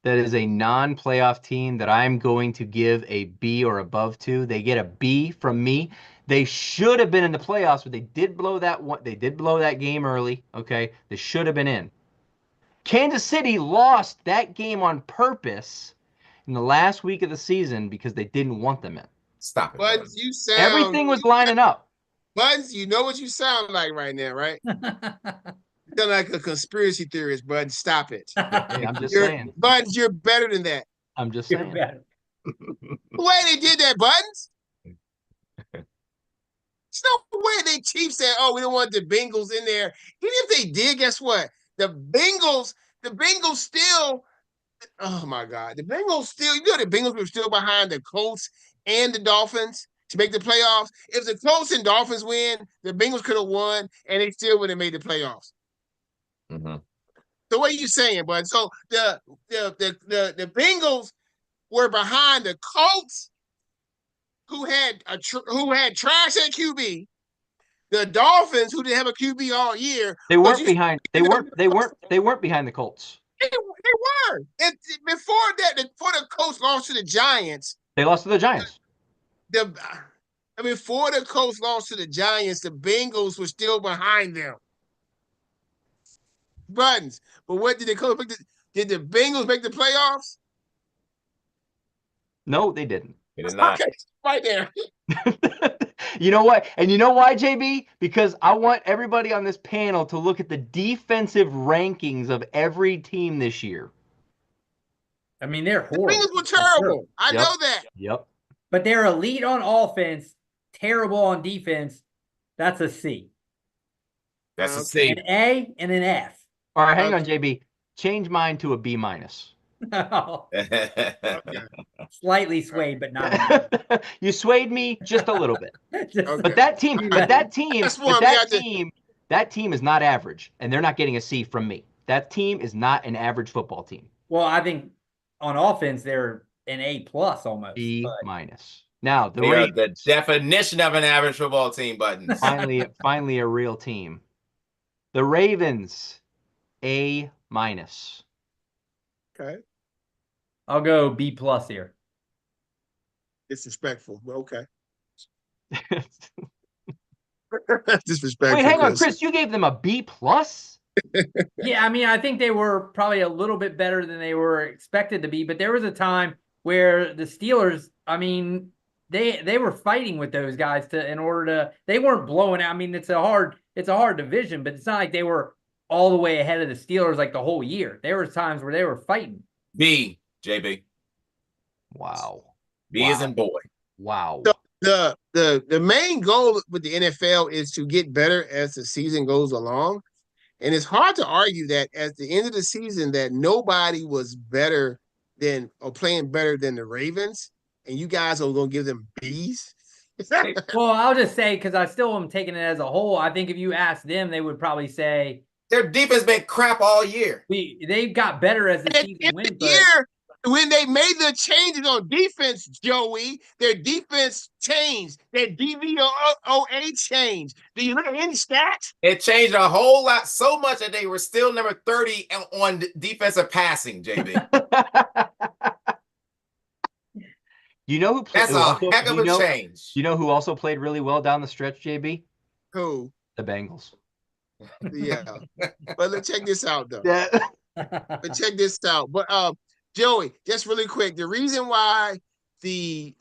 that is a non-playoff team that I'm going to give a B or above to. They get a B from me. They should have been in the playoffs, but they did blow that one. They did blow that game early. Okay, they should have been in. Kansas City lost that game on purpose in the last week of the season because they didn't want them in. Stop it. Buttons, you sound Everything was lining up. Buttons, you know what you sound like right now, right? You sound like a conspiracy theorist, Buttons. Stop it. Hey, I'm just saying. Buttons, you're better than that. I'm just You're saying. better. The way they did that, Buttons. There's no way they Chiefs said, "Oh, we don't want the Bengals in there." Even if they did, guess what? The Bengals still. Oh my God, the Bengals still. You know, the Bengals were still behind the Colts and the Dolphins to make the playoffs. If the Colts and Dolphins win, the Bengals could have won, and they still would have made the playoffs. Mm-hmm. So what are you saying, bud? So the Bengals were behind the Colts, who had trash at QB. The Dolphins, who didn't have a QB all year, They weren't behind. They weren't behind the Colts. they were. Before the Colts lost to the Giants, They lost to the Giants. before the Colts lost to the Giants, the Bengals were still behind them. Buttons. But what did the Colts make? Did the Bengals make the playoffs? No, they didn't. It is not. Okay, right there. You know what? And you know why, JB? Because I want everybody on this panel to look at the defensive rankings of every team this year. I mean, they're The horrible. Bengals were terrible. I Yep. know that. Yep. But they're elite on offense, terrible on defense. That's a C. That's a Okay. C. An A and an F. All right, hang on, JB. Change mine to a B minus. Slightly swayed, but not. You swayed me just a little bit. Just- Okay. But that team, That's one we got to- that team is not average, and they're not getting a C from me. That team is not an average football team. Well, I think on offense they're an A plus almost. B but- minus. Now the They are the Ravens, definition of an average football team, Buttons. finally a real team. The Ravens, A minus. Okay. I'll go B plus here. Disrespectful, but okay. Wait, Disrespectful. hang on, Chris. You gave them a B plus? Yeah, I mean, I think they were probably a little bit better than they were expected to be, but there was a time where the Steelers, I mean, they were fighting with those guys they weren't blowing out. I mean, it's a hard division, but it's not like they were all the way ahead of the Steelers like the whole year. There were times where they were fighting. B, JB. Wow. B is in boy. Wow. The main goal with the NFL is to get better as the season goes along. And it's hard to argue that at the end of the season that nobody was better than or playing better than the Ravens, and you guys are going to give them Bs. Well, I'll just say, because I still am taking it as a whole, I think if you ask them, they would probably say Their defense been crap all year. they got better as the At season the end went. of the But year, when they made the changes on defense, Joey, their defense changed. Their DVOA changed. Do you look at any stats? It changed a whole lot, so much that they were still number 30 on defensive passing, JB. You know who played? That's a heck of a change. You know who also played really well down the stretch, JB? Who? The Bengals. Yeah. But let's check this out, though. Yeah. But check this out. But Joey, just really quick, the reason why the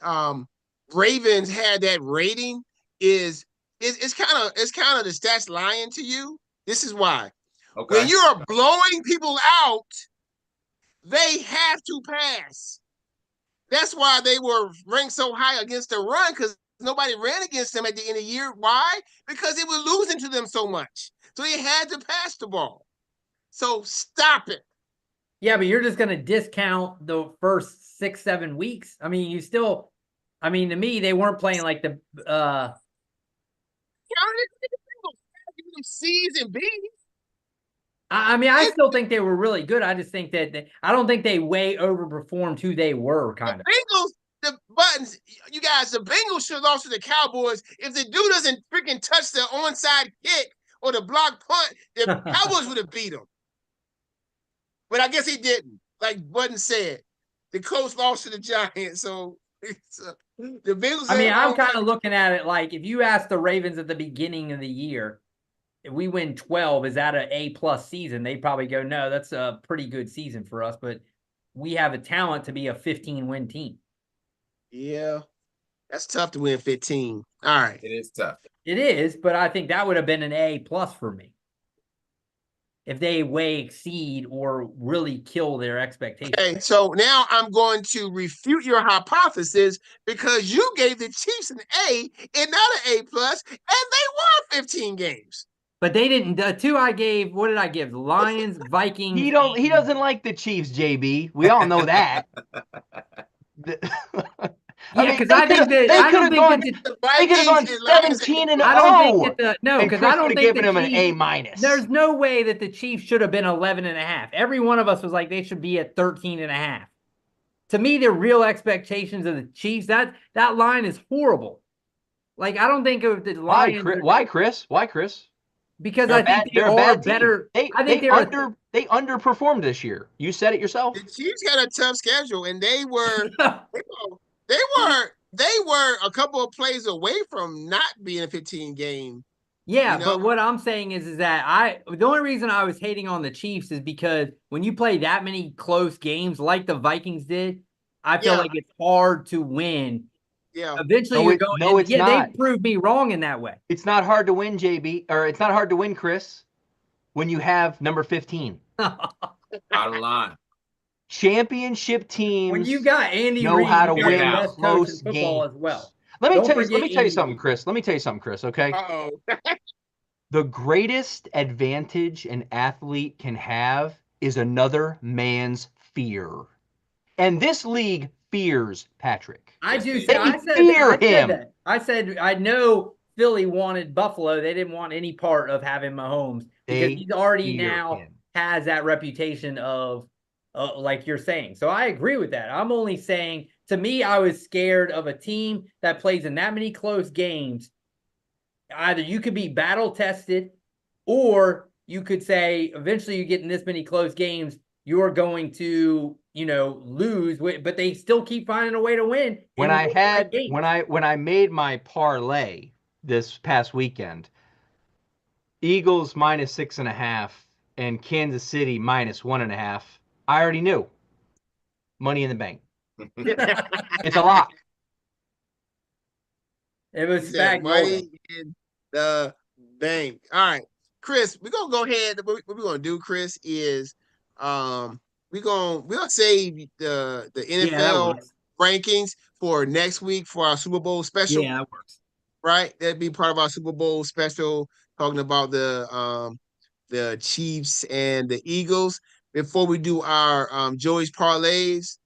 Ravens had that rating is it's kind of the stats lying to you. This is why. Okay. When you are blowing people out, they have to pass. That's why they were ranked so high against the run, because nobody ran against them at the end of the year. Why? Because they were losing to them so much. So they had to pass the ball. So stop it. Yeah, but you're just going to discount the first 6-7 weeks. I mean, to me, they weren't playing like the C's and B's. I still think they were really good. I just think that I don't think they way overperformed who they were, kind of. Bengals, the Buttons, you guys, the Bengals should have lost to the Cowboys. If the dude doesn't freaking touch the onside kick or the block punt, the Cowboys would have beat them. But I guess he didn't. Like Button said, the Colts lost to the Giants. So the Bengals. I'm kind of looking at it like if you asked the Ravens at the beginning of the year, if we win 12, is that an A+ season? They'd probably go, no, that's a pretty good season for us, but we have a talent to be a 15-win team. Yeah, that's tough to win 15. All right. It is tough. It is, but I think that would have been an A+ for me. If they way exceed or really kill their expectations. Okay, so now I'm going to refute your hypothesis because you gave the Chiefs an A and not an A+, and they won 15 games. But they didn't. The two I gave, what did I give? Lions, Vikings. He doesn't like the Chiefs, JB. We all know that. Yeah, because I think that they could have gone 17-0. I don't think that because I don't think given them Chiefs, an A-. There's no way that the Chiefs should have been 11.5. Every one of us was like they should be at 13.5. To me, the real expectations of the Chiefs, that line is horrible. Like I don't think of the Lions. Why, Chris? Because I think they are better. They underperformed this year. You said it yourself. The Chiefs had a tough schedule, and they were they were a couple of plays away from not being a 15 game. Yeah, but what I'm saying is that the only reason I was hating on the Chiefs is because when you play that many close games like the Vikings did, I feel like it's hard to win. Yeah. Eventually you're going. No, it's not. They proved me wrong in that way. It's not hard to win, JB, or it's not hard to win, Chris, when you have number 15. Out of line. Championship teams when you got Andy know Reid, how to win close games as well. Let me tell you something, Chris. Okay? Uh-oh. The greatest advantage an athlete can have is another man's fear. And this league fears Patrick. I do. I fear him. I said I know Philly wanted Buffalo. They didn't want any part of having Mahomes because he's already now has that reputation of like you're saying. So I agree with that. I'm only saying, to me, I was scared of a team that plays in that many close games. Either you could be battle tested, or you could say eventually you get in this many close games, you're going to, lose, but they still keep finding a way to win. When I made my parlay this past weekend, Eagles -6.5 and Kansas City -1.5, I already knew. Money in the bank. It's a lock. It was money in the bank. All right, Chris, we're gonna go ahead. What we're gonna do, Chris, is we're gonna save the NFL rankings for next week for our Super Bowl special. Yeah, that works. Right, that'd be part of our Super Bowl special, talking about the Chiefs and the Eagles. Before we do our Joey's parlays,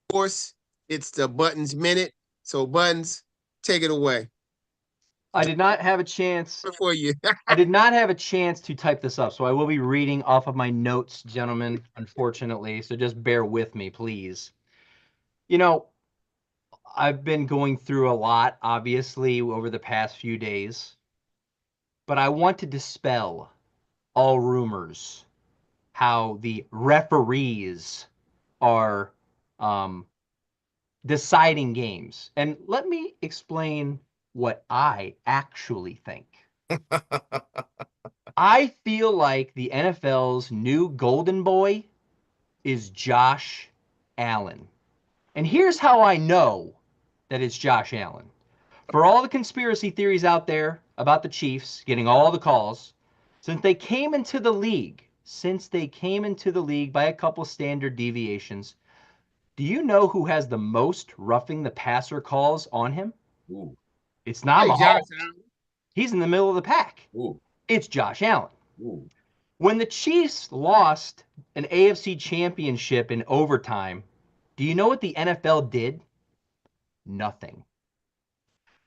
of course, it's the Buttons Minute. So Buttons, take it away. I did not have a chance. Before you. I did not have a chance to type this up, so I will be reading off of my notes, gentlemen, unfortunately. So just bear with me, please. I've been going through a lot, obviously, over the past few days. But I want to dispel all rumors how the referees are deciding games. And let me explain what I actually think. I feel like the NFL's new golden boy is Josh Allen. And here's how I know that it's Josh Allen. For all the conspiracy theories out there about the Chiefs getting all the calls, since they came into the league by a couple standard deviations, Do you know who has the most roughing the passer calls on him? Ooh, It's not Hey, Mahomes. Josh Allen. He's in the middle of the pack. ooh, It's Josh Allen. ooh. When the Chiefs lost an AFC championship in overtime, do you know what the NFL did? Nothing.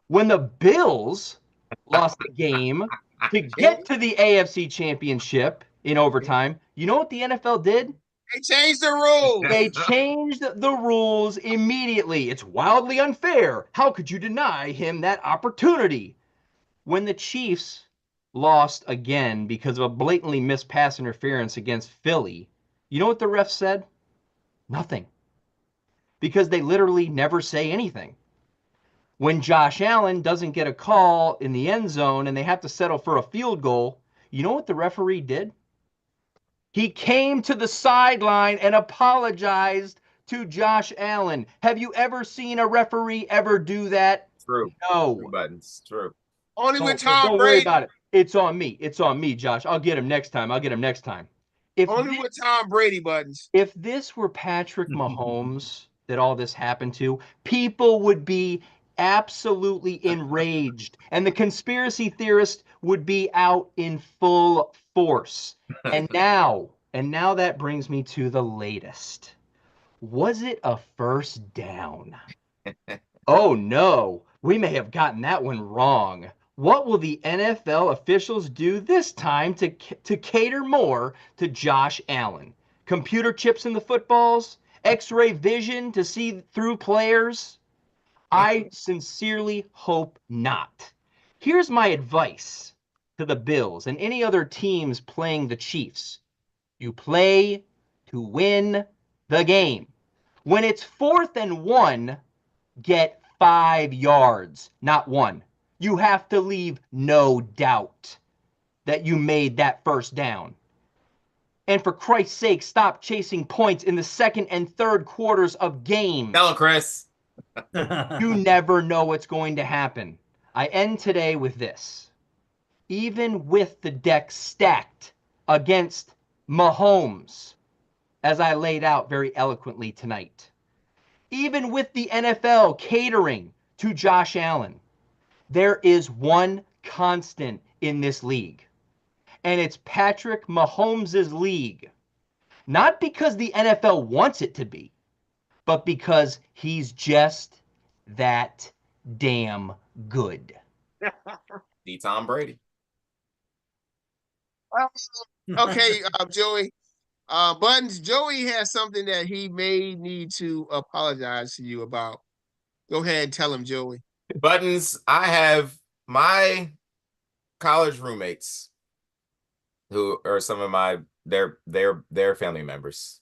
When the Bills lost the game to get to the AFC championship in overtime, you know what the NFL did? They changed the rules. They changed the rules immediately. It's wildly unfair. How could you deny him that opportunity? When the Chiefs lost again because of a blatantly missed pass interference against Philly, you know what the ref said? Nothing. Because they literally never say anything. When Josh Allen doesn't get a call in the end zone and they have to settle for a field goal, you know what the referee did? He came to the sideline and apologized to Josh Allen. Have you ever seen a referee ever do that? True. No. True, Buttons. True. Only with Tom Don't Brady. worry about it. It's on me. It's on me, Josh. I'll get him next time. I'll get him next time. Only with Tom Brady, Buttons. If this were Patrick Mahomes that all this happened to, people would be absolutely enraged, and the conspiracy theorists would be out in full force. And now that brings me to the latest. Was it a first down? Oh no, we may have gotten that one wrong. What will the NFL officials do this time to cater more to Josh Allen? Computer chips in the footballs? X-ray vision to see through players? I sincerely hope not. Here's my advice to the Bills and any other teams playing the Chiefs. You play to win the game. When it's 4th and 1, get 5 yards, not 1. You have to leave no doubt that you made that first down. And for Christ's sake, stop chasing points in the second and third quarters of games. Tell him, Chris. You never know what's going to happen. I end today with this. Even with the deck stacked against Mahomes, as I laid out very eloquently tonight, even with the NFL catering to Josh Allen, there is one constant in this league, and it's Patrick Mahomes' league. Not because the NFL wants it to be, but because he's just that damn good. The Tom Brady. Okay, Joey. Buttons, Joey has something that he may need to apologize to you about. Go ahead and tell him, Joey. Buttons, I have my college roommates who are some of my their family members.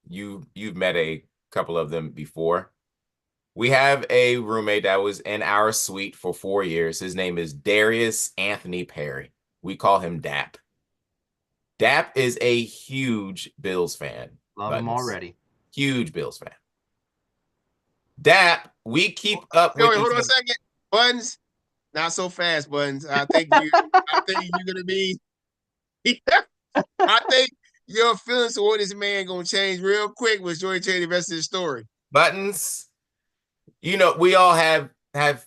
You've met a couple of them before. We have a roommate that was in our suite for 4 years. His name is Darius Anthony Perry. We call him Dap. Dap is a huge Bills fan. Love him already. Huge Bills fan. Dap, we keep up with. Joey, hold on a second. Buttons, not so fast, Buttons. I think you're gonna be. I think your feelings toward this man gonna change real quick when Joey tell you the rest of the story. Buttons, you know, we all have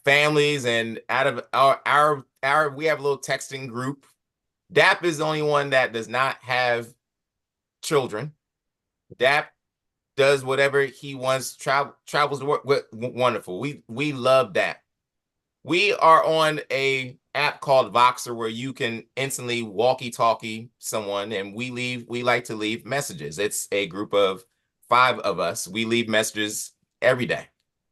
families, and out of our we have a little texting group. Dap is the only one that does not have children. Dap does whatever he wants, travels to work. Wonderful. We love Dap. We are on a app called Voxer where you can instantly walkie-talkie someone, and we like to leave messages. It's a group of 5 of us. We leave messages every day.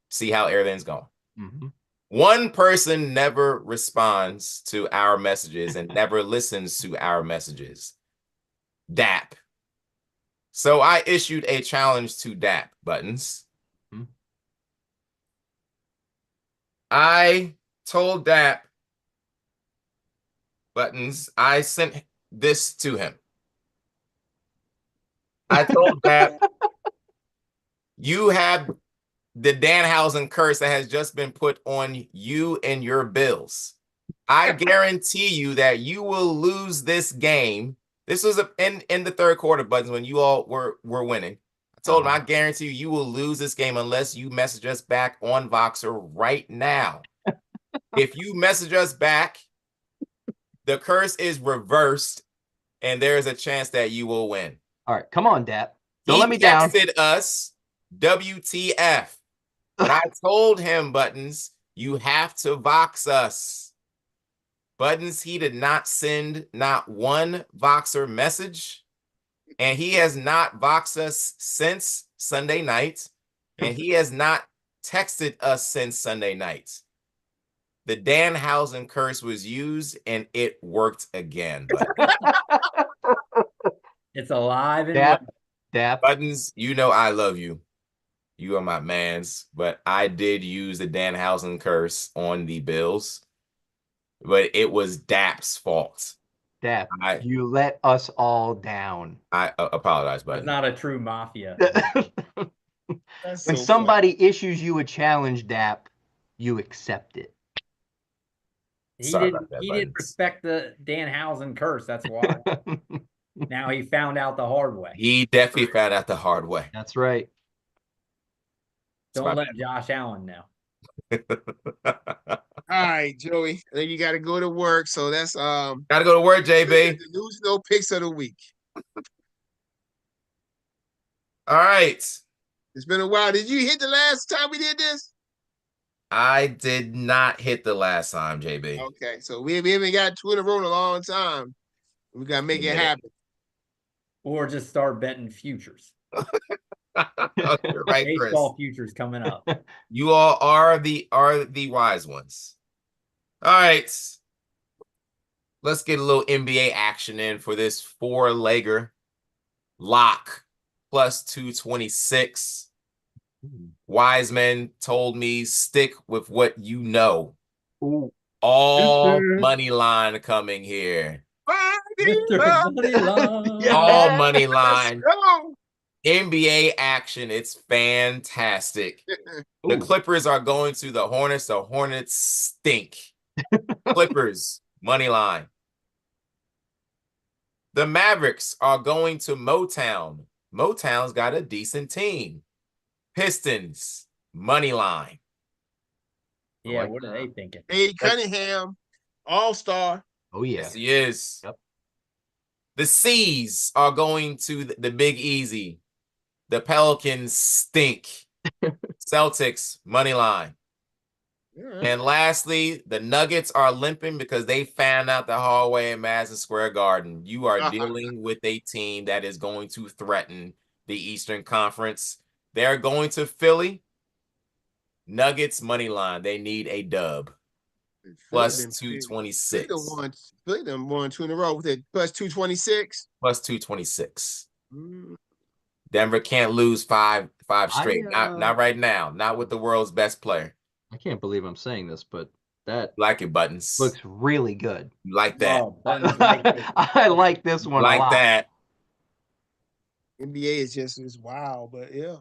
See how everything's going. Mm-hmm. One person never responds to our messages and never listens to our messages. Dap. So I issued a challenge to Dap, Buttons. Hmm. I told Dap, Buttons, I sent this to him. I told Dap, you have the Danhausen curse that has just been put on you and your Bills. I guarantee you that you will lose this game. This was in the third quarter, Buttons, when you all were winning. I told him, I guarantee you will lose this game unless you message us back on Voxer right now. If you message us back, the curse is reversed, and there is a chance that you will win. All right, come on, Dap. Don't let me down. He texted us WTF. But I told him, Buttons, you have to Vox us. Buttons, he did not send not one Voxer message, and he has not Voxed us since Sunday night, and he has not texted us since Sunday night. The Danhausen curse was used, and it worked again. It's alive and Dap. Buttons, you know I love you. You are my mans, but I did use the Danhausen curse on the Bills, but it was Dap's fault. Dap, you let us all down. I apologize, but it's not a true mafia. When somebody issues you a challenge, Dap, you accept it. He didn't respect the Danhausen curse. That's why. Now he found out the hard way. He definitely found out the hard way. That's right. Don't let Josh Allen know. All right, Joey. I think you got to go to work. So that's got to go to work, JB. The news no picks of the week. All right. It's been a while. Did you hit the last time we did this? I did not hit the last time, JB. Okay, so we haven't got 2 in a row in a long time. We got to make it happen. Or just start betting futures. Right, baseball Chris. futures coming up. You all are the wise ones. All right. Let's get a little NBA action in for this 4-legger. Lock plus 226. Wise men told me stick with what you know. Ooh. All money line coming here. All money line. NBA action. It's fantastic. The Clippers are going to the Hornets. The Hornets stink. Clippers, money line. The Mavericks are going to Motown. Motown's got a decent team. Pistons, money line. Yeah, what are they thinking? Hey, Cunningham, all-star. Oh, yeah. Yes, he is. Yep. The C's are going to the Big Easy. The Pelicans stink. Celtics, money line. Yeah. And lastly, the Nuggets are limping because they found out the hallway in Madison Square Garden. You are dealing with a team that is going to threaten the Eastern Conference. They're going to Philly. Nuggets, money line. They need a dub. Plus 226. Philly them won 2 in a row with it. Plus 226. Plus 226. Denver can't lose five straight. Not right now. Not with the world's best player. I can't believe I'm saying this, but that like it, Buttons. Looks really good. You like that? Oh, I like this one like a lot. that. NBA is wild, but yeah.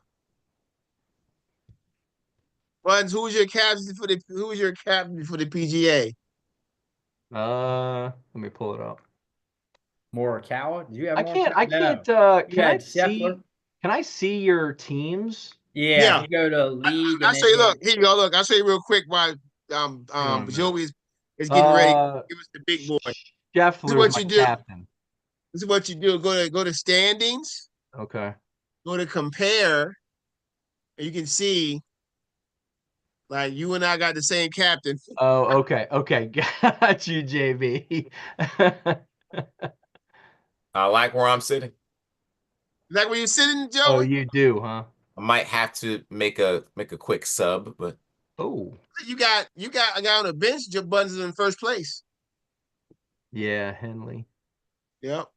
Buttons, who was your captain for the PGA? Let me pull it up. Morikawa? Do you have? I can't. Can I see your teams? Yeah. You go to league. I'll show you. Look, here you go. Look, I'll show you real quick while Joey is getting ready. Give us the big boy. Jeff, this is what you do. Captain. This is what you do. Go to standings. Okay. Go to compare, and you can see. Like you and I got the same captain. Oh, okay. Okay. Got you, JB. I like where I'm sitting. Like where you're sitting, Joey? Oh, you do, huh? I might have to make a quick sub, but you got a guy on the bench. Joe Buttons is in first place. Yeah, Henley. Yep.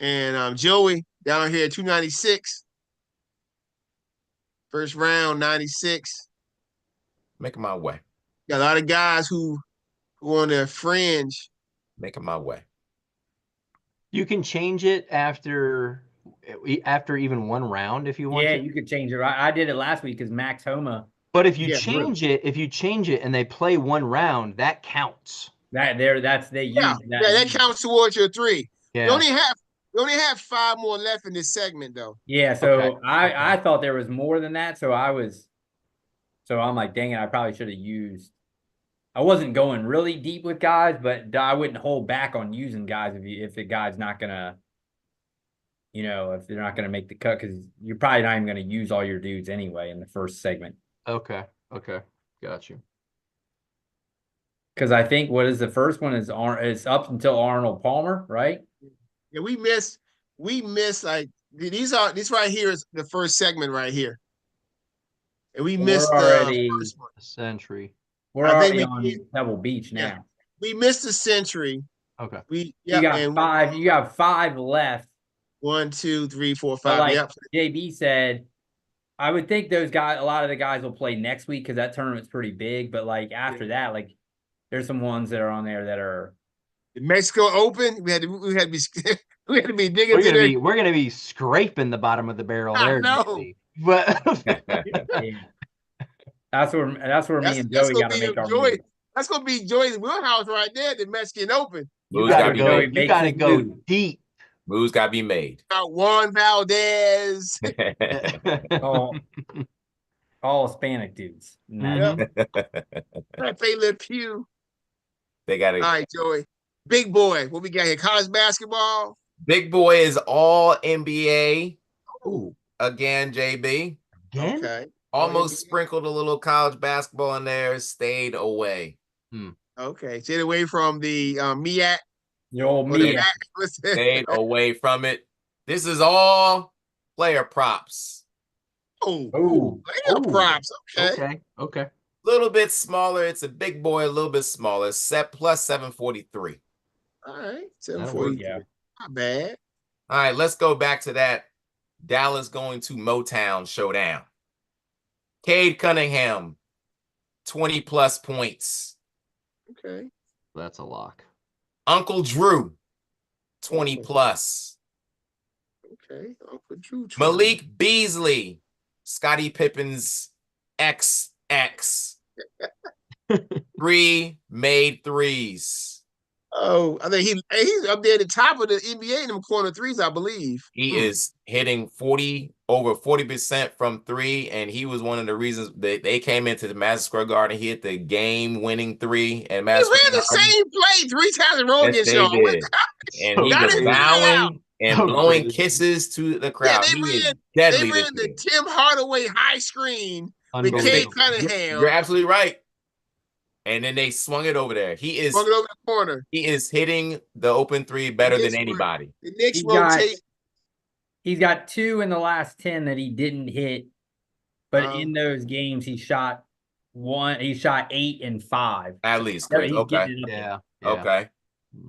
And Joey down here at 296. First round, 96. Making my way. Got a lot of guys who on their fringe. Making my way. You can change it after even one round if you want to. Yeah, you could change it. I did it last week because Max Homa. But if you change it and they play one round, that counts. That counts towards your 3. Yeah. We only have 5 more left in this segment, though. Yeah, so Okay, I thought there was more than that, so I'm like, dang it, I probably should have used. I wasn't going really deep with guys, but I wouldn't hold back on using guys if the guy's not gonna, if they're not gonna make the cut, because you're probably not even gonna use all your dudes anyway in the first segment. okay, got you. Because I think what is the first one is up until Arnold Palmer, right? Yeah, we missed like this right here is the first segment right here. And we missed already- the first one. A century. We're I think already we on did. Pebble Beach now. Yeah. We missed the century. Okay. You got 5 left. 1, 2, 3, 4, But 5. like Yep. JB said, I would think a lot of the guys will play next week because that tournament's pretty big. But like after that, like there's some ones that are on there that are The Mexico Open. We had to be we had to be digging We're through gonna there. be we're gonna be scraping the bottom of the barrel I there, know. JB. But yeah. That's where me and That's Joey gonna got to be make our Joey. move. That's gonna be Joey's wheelhouse right there, the Mexican Open. you Moves gotta gotta be go. made. You gotta go Move. deep. Moves gotta be made. Got Juan Valdez. All Hispanic dudes. Mhm. Pepe Le Pew. They gotta. All right, Joey. Big boy. What we got here? College basketball. Big boy is all NBA Ooh. again. JB Again? Okay. almost NBA. sprinkled a little college basketball in there. Stayed away. Okay. Stay away from the MEAC. The old Or the me. MAC. Stayed away from it. This is all player props. Oh, player props. Okay. Okay. A little bit smaller. It's a big boy, a little bit smaller. Set plus 743. All right. That'll 743. Yeah. Not bad. All right, let's go back to that Dallas going to Motown showdown. Cade Cunningham, 20 plus points. Okay. That's a lock. Uncle Drew, 20 plus. Okay. Uncle Drew. Malik Beasley, Scottie Pippen's XX. 3 made threes. Oh, I think he's up there at the top of the NBA in them corner threes, I believe. He is hitting over 40% from 3, and he was one of the reasons that they came into the Madison Square Garden. He hit the game-winning 3 at He Madison ran the Square Garden. same play 3 times in a row Yes, against they y'all. did. And he Got was his eye bowing and So blowing crazy. kisses to the Yeah, crowd. they He is ran deadly this the year. Tim Hardaway high screen with Yes, Cade Unbelievable. Cunningham. You're absolutely right. And then they swung it over there. He is Swung it over the corner. hitting the open 3 better This than one. anybody. The Knicks He got- rotate. He's got 2 in the last 10 that he didn't hit, but in those games he shot 8 and 5. At least. Yeah, Chris. he's Okay. getting it up there. Yeah. Okay.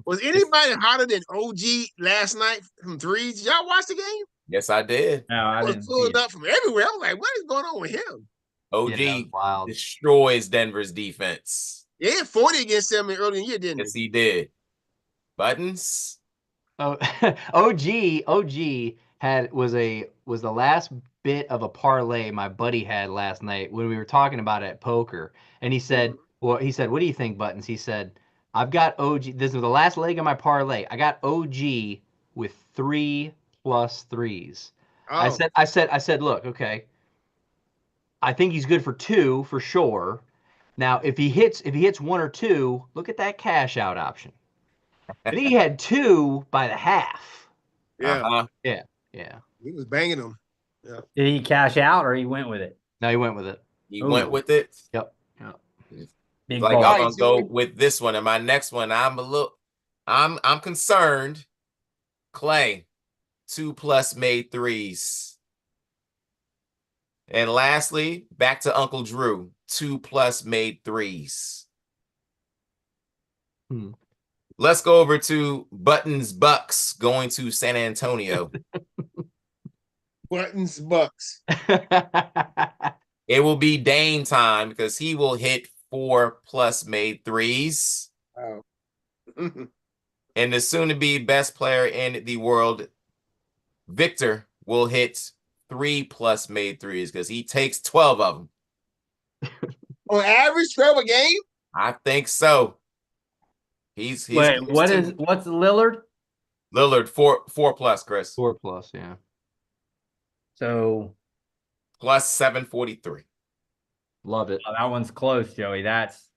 Was anybody hotter than OG last night from threes? Did y'all watch the game? Yes, I did. No, I He was didn't see pulling it. up from everywhere. I was like, what is going on with him? OG Yeah, that was wild. destroys Denver's defense. He had 40 against them early in the year, didn't Yes, he? he did. Buttons. Oh, OG was the last bit of a parlay my buddy had last night when we were talking about it at poker, and he said, what do you think, Buttons? He said, I've got OG. This was the last leg of my parlay. I got OG with 3 plus threes. Oh, I said, look, okay. I think he's good for 2 for sure. Now, if he hits 1 or 2, look at that cash out option. But he had 2 by the half. yeah. Uh-huh. Yeah. He was banging them. Did he cash out or he went with it? No, he went with it. He Ooh. went with it. Yep. Big Like ball. I'm Right, gonna so go we- with this one. And my next one, I'm concerned. Clay, 2 plus made threes. And lastly, back to Uncle Drew, 2 plus made threes. Let's go over to Buttons Bucks going to San Antonio. Buttons Bucks. It will be Dame time because he will hit 4 plus made threes. Wow. And the soon-to-be best player in the world, Victor, will hit 3 plus made threes because he takes 12 of them. On average, 12 a game? I think so. He's Wait, close to- what's Lillard? Lillard 4+ Chris 4+, yeah. So plus 743. Love it. that one's close, Joey. That's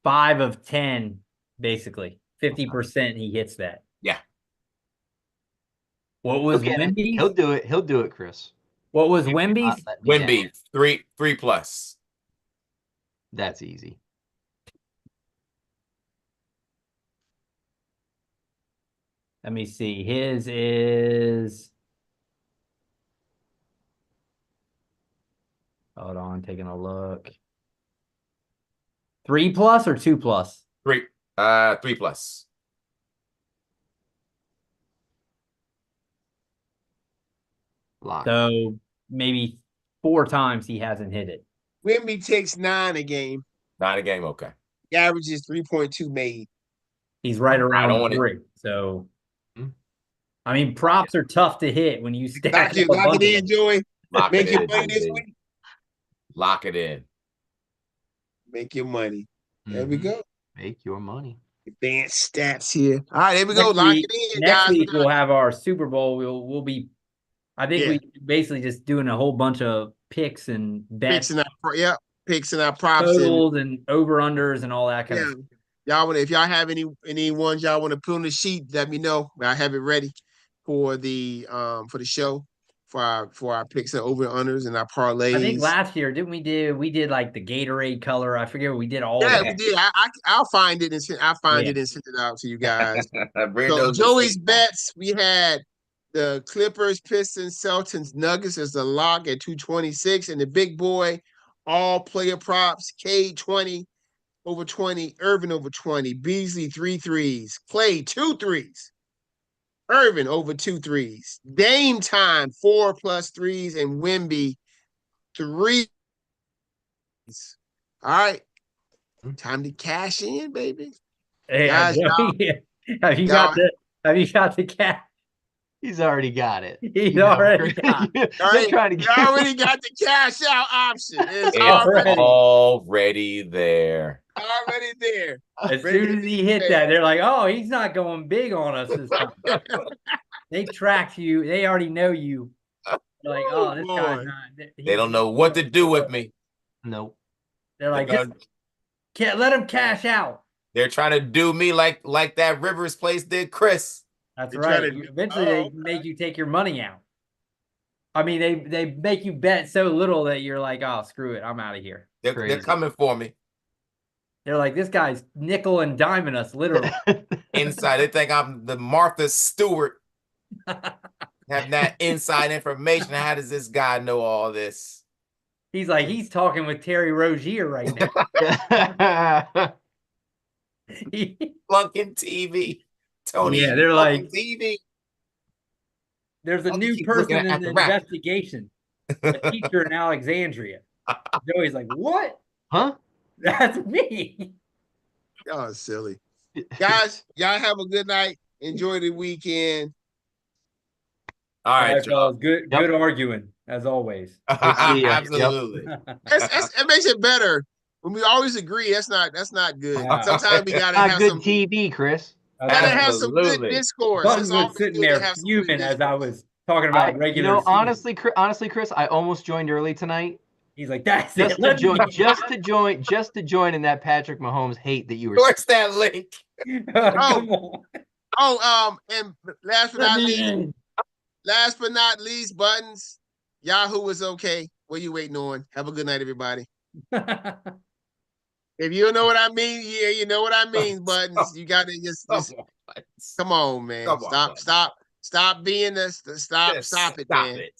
5 of 10, basically. 50% he hits that. Yeah. What was He'll Wemby's? do it. He'll do it, Chris. What was You cannot Wemby's? let me down. Wemby 3+. That's easy. Let me see. His is. Hold on, taking a look. 3+ or 2+? 3+. Lock. So maybe 4 times he hasn't hit it. Wemby takes 9 a game. 9 a game, okay. The average is 3.2 made. He's right around want it. 3. So, Hmm. I mean, props are tough to hit when you stack Lock up it, a lock bunch it of in, them. Joey. Lock Make it your in. money this JB. week. Lock it in. Make your money. There we Mhm. go. Make your money. Advanced stats here. All right, there we go. Next Lock week- it in, Next guys. week we'll have our Super Bowl. We'll be. I think Yeah. we basically just doing a whole bunch of picks and bets, Picks and our picks and our props and totals and over unders and all that kind yeah. of. Y'all want if y'all have any ones y'all want to put on the sheet, let me know. I have it ready for the show for our picks and over unders and our parlays. I think last year didn't we did like the Gatorade color. I forget we did all. Yeah, that. we did. I'll find it and send Yeah. it and send it out to you guys. Bring So those Joey's receipts. bets, we had the Clippers, Pistons, Celtics, Nuggets as the lock at 226, and the big boy all player props, Cade 20 over 20, Irvin over 20, Beasley 3 threes, Clay 2 threes, Irvin over 2 threes, Dame time 4+ threes, and Wemby 3. All right, time to cash in, baby. Hey, Guys, Joey, have you got the cat? He's already got it. He's You know, already Chris. got You're All right, trying to you already got the cash out option. It's It's already already there. there. As Ready soon to as be he hit paid. that, they're like, "Oh, he's not going big on us this time." They tracked you. They already know you. They're like, "Oh, this guy's Boy. not." They don't know what to do with me. Nope. They're like, They're, "Just can't let him cash out." they're trying to do me like that Rivers place did Chris. That's They're right. trying to- Eventually, they okay. make you take your money out. I mean, they make you bet so little that you're like, "Oh, screw it, I'm out of here." They're Crazy. coming for me. They're like, "This guy's nickel and diming us, literally." Inside, they think I'm the Martha Stewart. Having that inside information. How does this guy know all this? He's like, he's talking with Terry Rozier right now. Flunking TV. Tony, Yeah, they're flunking like- TV. There's a I'll new keep looking person at in the the rap. investigation, a teacher in Alexandria. Joey's like, "What? Huh? That's me." Y'all are silly. Guys, y'all have a good night. Enjoy the weekend. All right, y'all. fellas, good Yep. good arguing as always. see ya. Absolutely. It makes it better. When we always agree, that's not good. Yeah. Sometimes we gotta Not have good some TV, Chris. gotta have some good Absolutely. discourse. Button It's was always sitting good to there have some good fuming as I discourse. was talking about regular. season. Honestly, Chris, I almost joined early tonight He's like, "That's just it." to Let me join, just to join in that Patrick Mahomes hate that you were. Where's that link? Come on. And last but Let not me least, in. Buttons. Yahoo is okay. What you waiting on? Have a good night, everybody. If you don't know what I mean, yeah, you know what I mean, Buttons. You gotta just come on, man. Come on, Buttons. Stop being this. Stop Just it, stop man. it.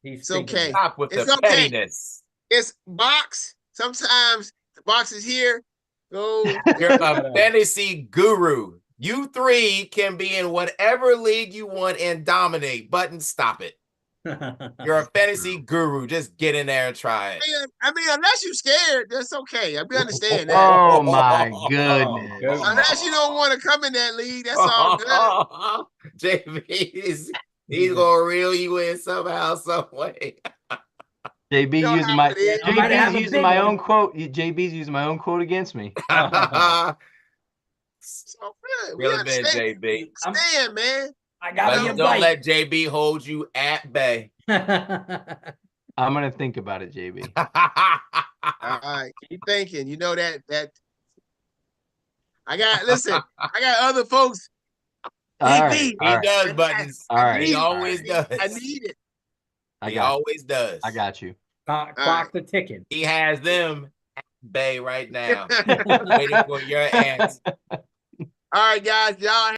He's It's okay. Stop with It's the okay. pettiness. It's box. Sometimes the box is here. Go. You're a fantasy guru. You three can be in whatever league you want and dominate. Button, stop it. You're a fantasy guru. Just get in there and try it. I mean, unless you're scared, that's okay. I understand that. Oh my goodness! Go. Unless you don't want to come in that league, that's all good. JB, he's gonna reel you in somehow, some way. JB You know using how my it is. I might have JB's a using big my one. own quote. JB's using my own quote against me. So good. We Reel him in, understand. JB. Understand, man. I got me a But don't bite. let JB hold you at bay. I'm gonna think about it, JB. All right. Keep thinking. You know that I got other folks. All JB, right, He all right, does buttons. all right. He always does. I need it. I He got, always does. I got you. Clock the ticking. He has them at bay right now, waiting for your answer. All right, guys. Y'all